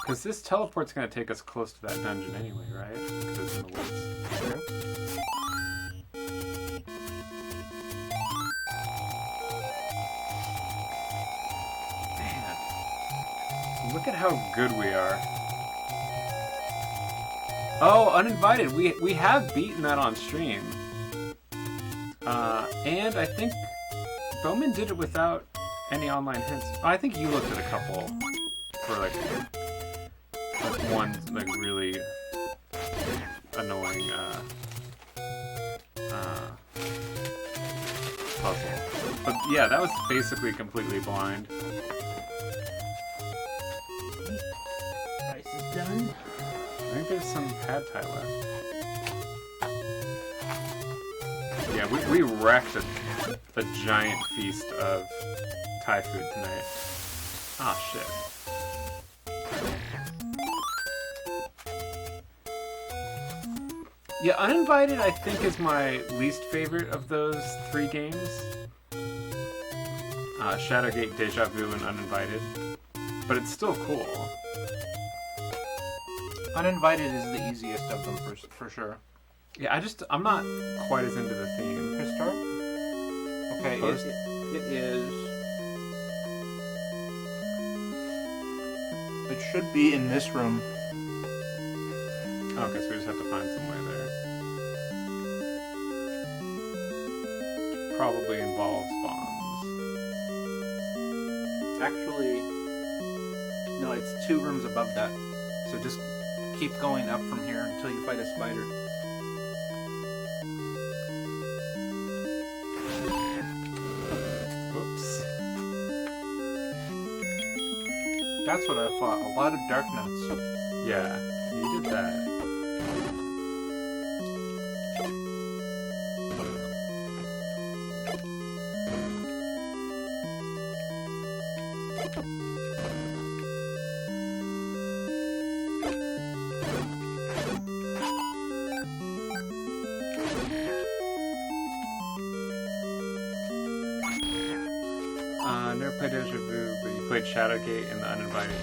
Because this teleport's going to take us close to that dungeon anyway, right? Because it's in the woods. True. Man. Look at how good we are. Oh, uninvited. We have beaten that on stream. And I think Bowman did it without any online hints. I think you looked at a couple for like one like really annoying puzzle. But yeah, that was basically completely blind. Rice is done. I think there's some pad thai left. Yeah, we wrecked a giant feast of Thai food tonight. Ah, shit. Yeah, Uninvited I think is my least favorite of those 3 games. Shadowgate, Deja Vu, and Uninvited. But it's still cool. Uninvited is the easiest of them for sure. Yeah, I'm not quite as into the theme. Can I start? Okay, it is. It should be in this room. Okay, so we just have to find some way there. Probably involves bombs. Actually, no, it's 2 rooms above that. So just keep going up from here until you fight a spider. Oops. That's what I thought. A lot of dark nuts. Yeah, you did that. Never played Deja Vu, but you played Shadowgate and the Uninvited.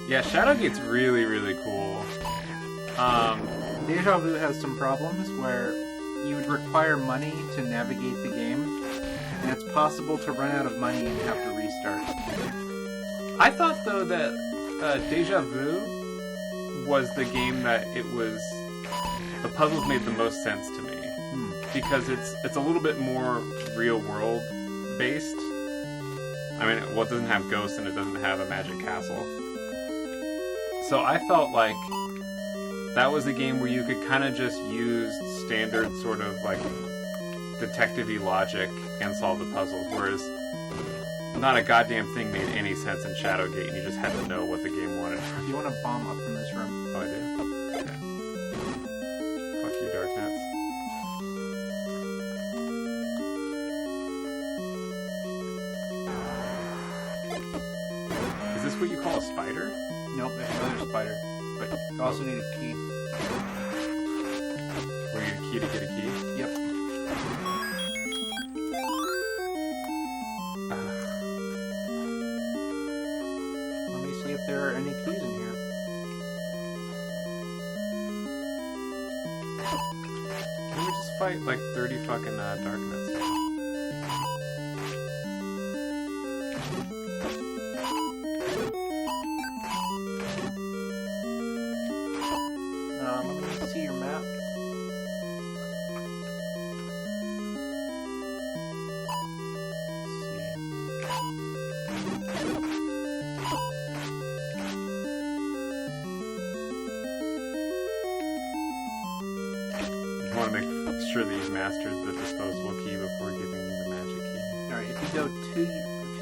Yeah, Shadowgate's really, really cool. Deja Vu has some problems where you would require money to navigate the game, and it's possible to run out of money and have to restart. I thought, though, that Deja Vu was the game that the puzzles made the most sense to me. Because it's a little bit more real-world based. I mean, it doesn't have ghosts and it doesn't have a magic castle. So I felt like that was a game where you could kind of just use standard sort of like detective-y logic and solve the puzzles, whereas not a goddamn thing made any sense in Shadowgate and you just had to know what the game wanted. You want to bomb up from this room? Oh, I do? Okay. Fuck you, Dark Nuts. Is this what you call a spider? Nope, there's another spider. But you also need a key. We need a key to get a key? Yep. Let me see if there are any keys in here. Can we just fight like 30 fucking Dark Nuts? Let me see your map. I want to make sure that you've mastered the disposable key before giving you the magic key. Alright, if you go two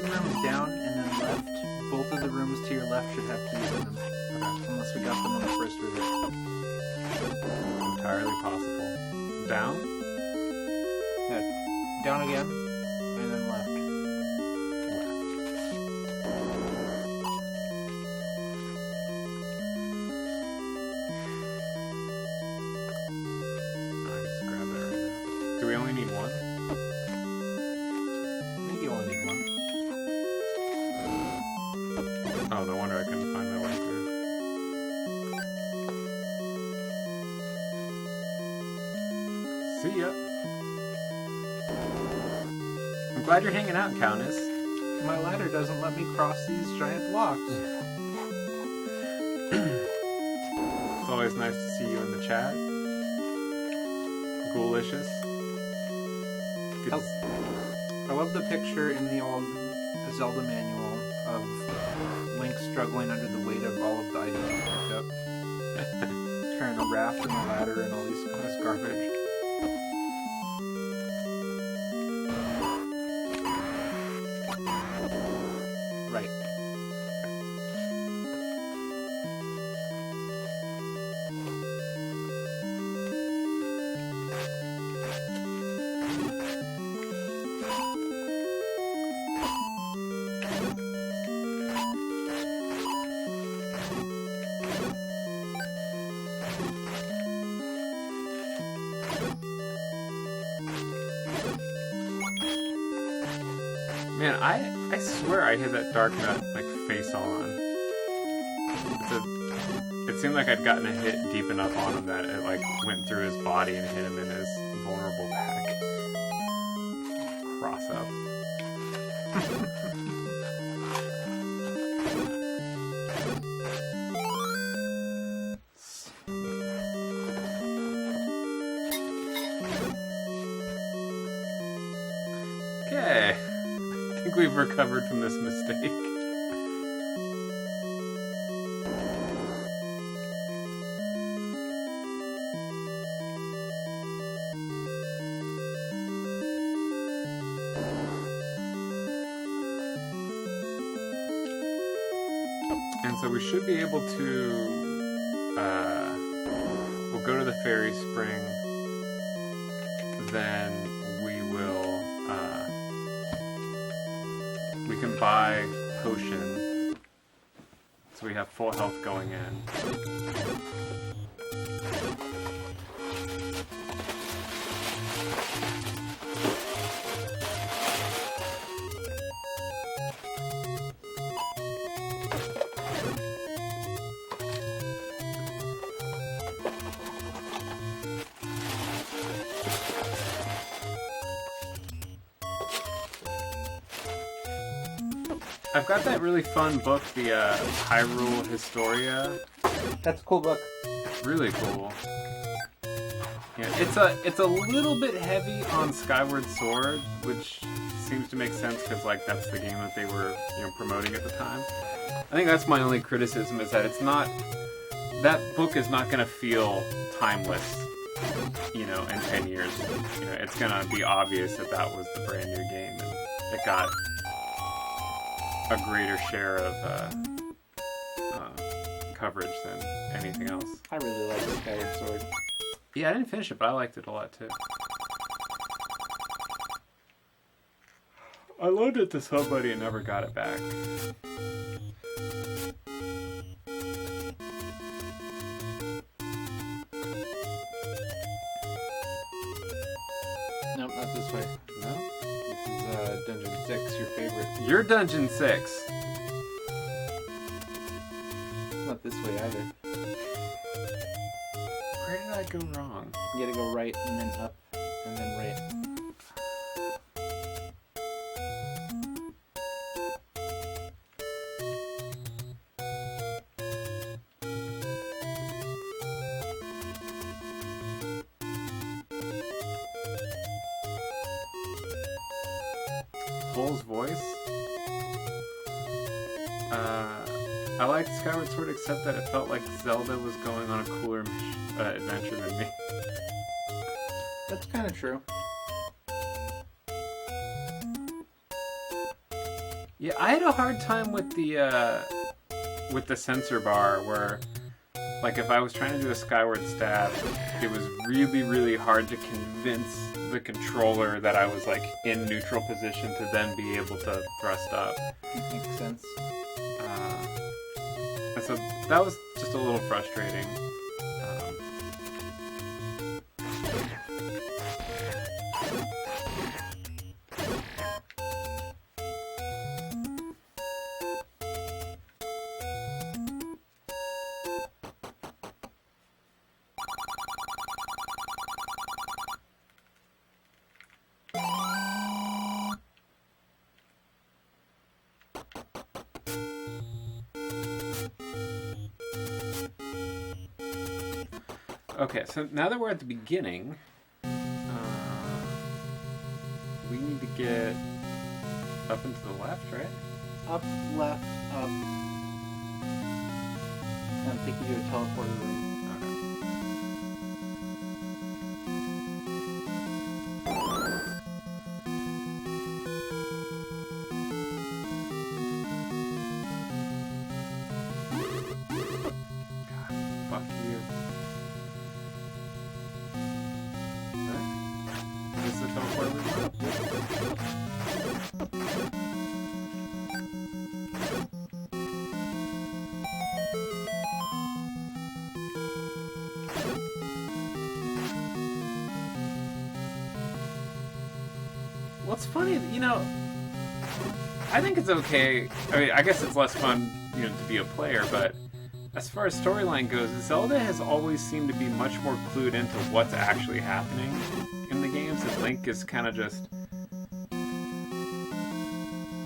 rooms down and then left, both of the rooms to your left should have keys in them. Okay. Unless we got them on the first visit. Entirely possible. Down? Yeah, down again, and then left. Just grab that right now. Do we only need one? I think you only need one. Oh, no wonder I couldn't find my way through. See ya. I'm glad you're hanging out, Countess. My ladder doesn't let me cross these giant blocks. It's always nice to see you in the chat. Ghoulicious. I love the picture in the old Zelda manual of Link struggling under the weight of all of the items he picked up. Carrying a raft and a ladder and all this garbage. Right. Man, I swear I hit that dark nut like face on. It seemed like I'd gotten a hit deep enough on him that it like went through his body and hit him in his vulnerable back. Cross up. Okay. I think we've recovered from this mistake. And so we should be able to, we'll go to the fairy spring, then we will, we can buy potion, so we have full health going in. I've got that really fun book, the Hyrule Historia. That's a cool book. It's really cool. Yeah, it's a little bit heavy on Skyward Sword, which seems to make sense because like that's the game that they were promoting at the time. I think that's my only criticism is that it's not, that book is not gonna feel timeless, in 10 years. It's gonna be obvious that that was the brand new game, and it got a greater share of coverage than anything else. I really like Skyward Sword. Yeah, I didn't finish it, but I liked it a lot too. I loaned it to somebody and never got it back. Nope, not this way. No? This is Dungeon 6, your favorite. You're Dungeon 6. Not this way either. Where did I go wrong? You gotta go right and then up and then right. Pole's voice? I liked Skyward Sword except that it felt like Zelda was going on a cooler adventure than me. That's kind of true. Yeah, I had a hard time with the sensor bar where, like, if I was trying to do a skyward stab, it was really, really hard to convince the controller that I was, like, in neutral position to then be able to thrust up. Makes sense. And so that was just a little frustrating. Okay, so now that we're at the beginning, we need to get up and to the left, right? Up, left, up. And take you to a teleporter room. Well, it's funny, I think it's okay. I mean, I guess it's less fun, you know, to be a player, but as far as storyline goes, Zelda has always seemed to be much more clued into what's actually happening in the games, and Link is kind of just,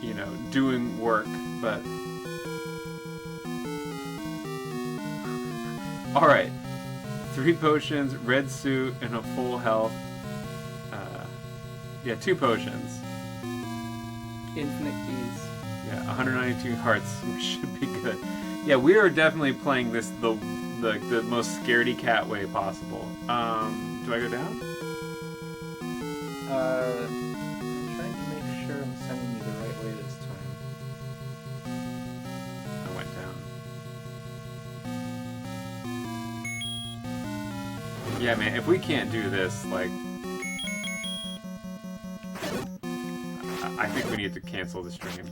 you know, doing work, but... Alright. 3 potions, red suit, and a full health. Yeah, 2 potions. Infinite keys. Yeah, 192 hearts. We should be good. Yeah, we are definitely playing this the most scaredy cat way possible. Do I go down? I'm trying to make sure I'm sending you the right way this time. I went down. Yeah, man, if we can't do this, like... I think we need to cancel the stream.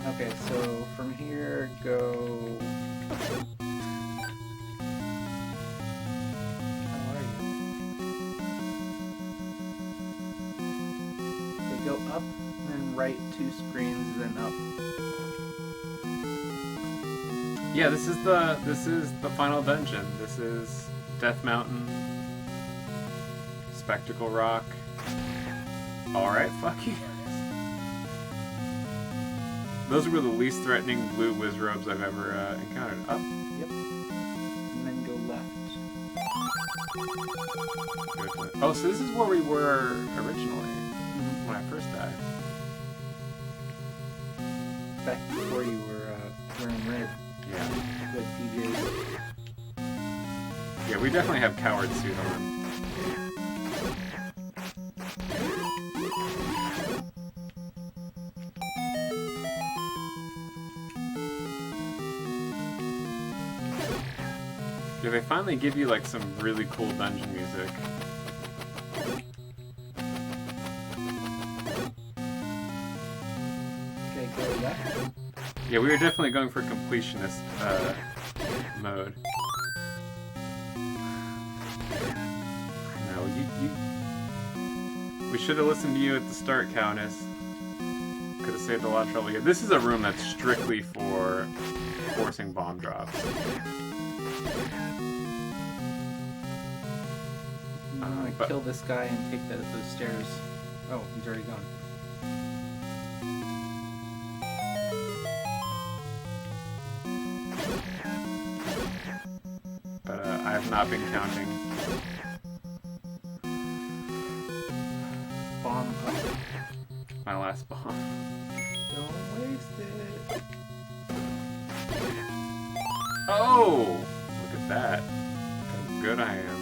Okay, so from here, go... How are you? Okay, go up, and then right 2 screens, then up. Yeah, this is the final dungeon. This is Death Mountain, Spectacle Rock. Alright, fuck you guys. Those were the least threatening blue Wizrobes I've ever encountered. Up? Yep. And then go left. Oh, so this is where we were originally, when I first died. Back before you were wearing red. Yeah. Red PJs. Yeah, we definitely have coward suit on. Yeah, they finally give you like some really cool dungeon music. Okay, go left. Yeah, we were definitely going for completionist mode. No, you. We should have listened to you at the start, Countess. Could have saved a lot of trouble here. This is a room that's strictly for forcing bomb drops. I'm gonna kill this guy and take those stairs. Oh, he's already gone. But I have not been counting. Bomb up. My last bomb. Don't waste it. Oh! Look at that. How good I am.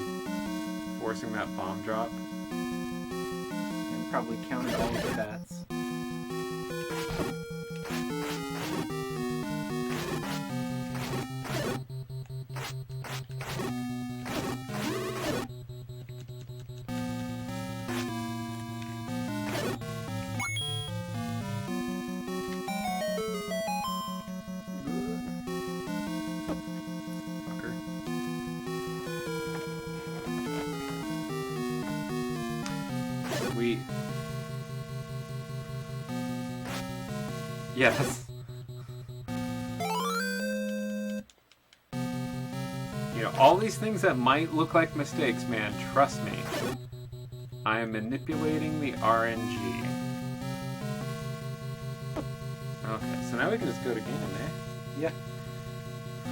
Forcing that bomb drop. And probably counted all of the bats. Yeah, that's... You know, all these things that might look like mistakes, man, trust me. I am manipulating the RNG. Okay, so now we can just go to Ganon, eh? Yeah.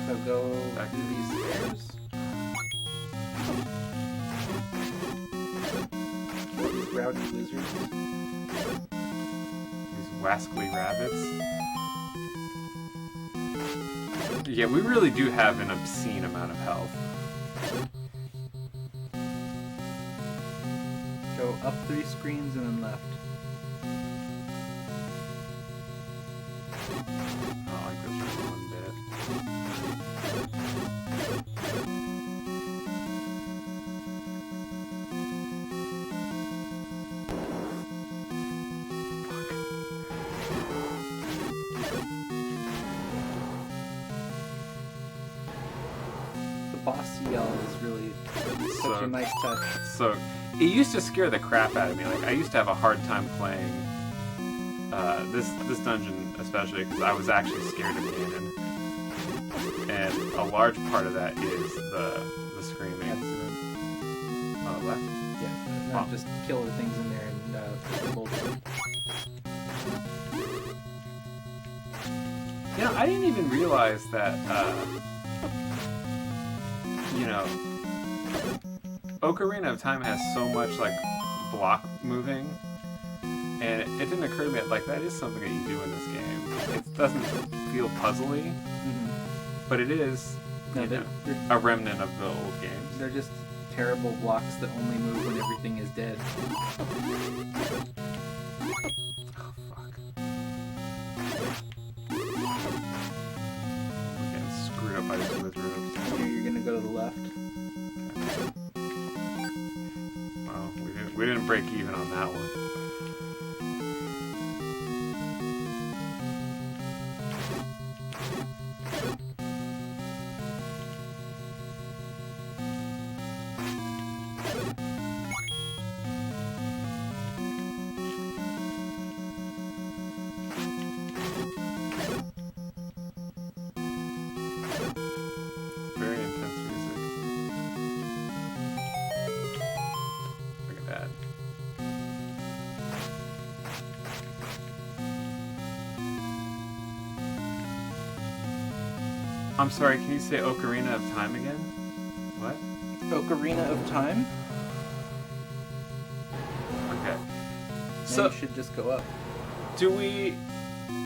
So go back to these stairs. These rowdy lizards. Wascally rabbits. Yeah, we really do have an obscene amount of health. Go up 3 screens and then left. Oh, I like this for one bit. boss yell is really such a nice touch. So, it used to scare the crap out of me. Like, I used to have a hard time playing this dungeon, especially because I was actually scared of Ganon. And a large part of that is the screaming. That's Left? yeah. No, just kill the things in there and hold them. You know, I didn't even realize that, you know, Ocarina of Time has so much, like, block moving, and it didn't occur to me that, like, that is something that you do in this game. It doesn't feel puzzly, but it is, No, you know, a remnant of the old games. They're just terrible blocks that only move when everything is dead. Screwed up by the smooth roofs. Here you're gonna go to the left. Well, we didn't break even on that one. I'm sorry, can you say Ocarina of Time again? What? Ocarina of Time? Okay. So you should just go up. Do we...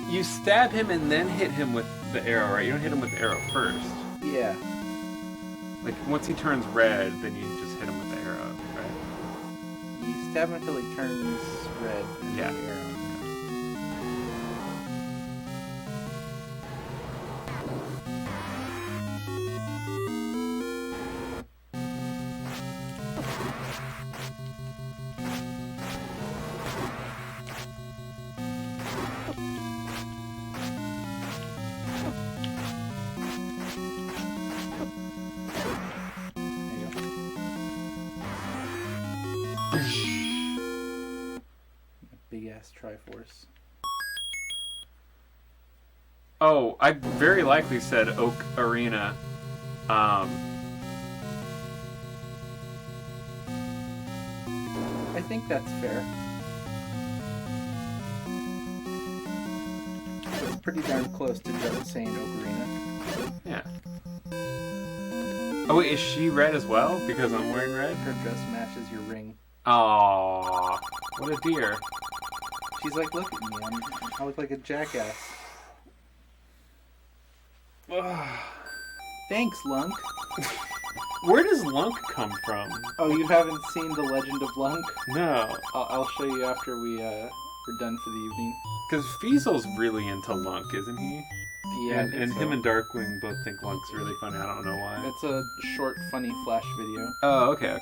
You stab him and then hit him with the arrow, right? You don't hit him with the arrow first. Yeah. Like, once he turns red, then you just hit him with the arrow, right? You stab him until he turns red and Yeah. then the arrow. Big ass Triforce. Oh, I very likely said Oak Arena. I think that's fair. It's pretty darn close to just saying Ocarina. Yeah. Oh wait, is she red as well? Because I'm wearing red? Her dress matches your ring. Aww, what a dear. She's like, look at me, I look like a jackass. Thanks, Lunk. Where does Lunk come from? Oh, you haven't seen The Legend of Lunk? No. I'll show you after we're done for the evening. Because Fiesel's really into Lunk, isn't he? Yeah, and him and Darkwing both think Lunk's really funny. I don't know why. It's a short, funny Flash video. Oh, okay.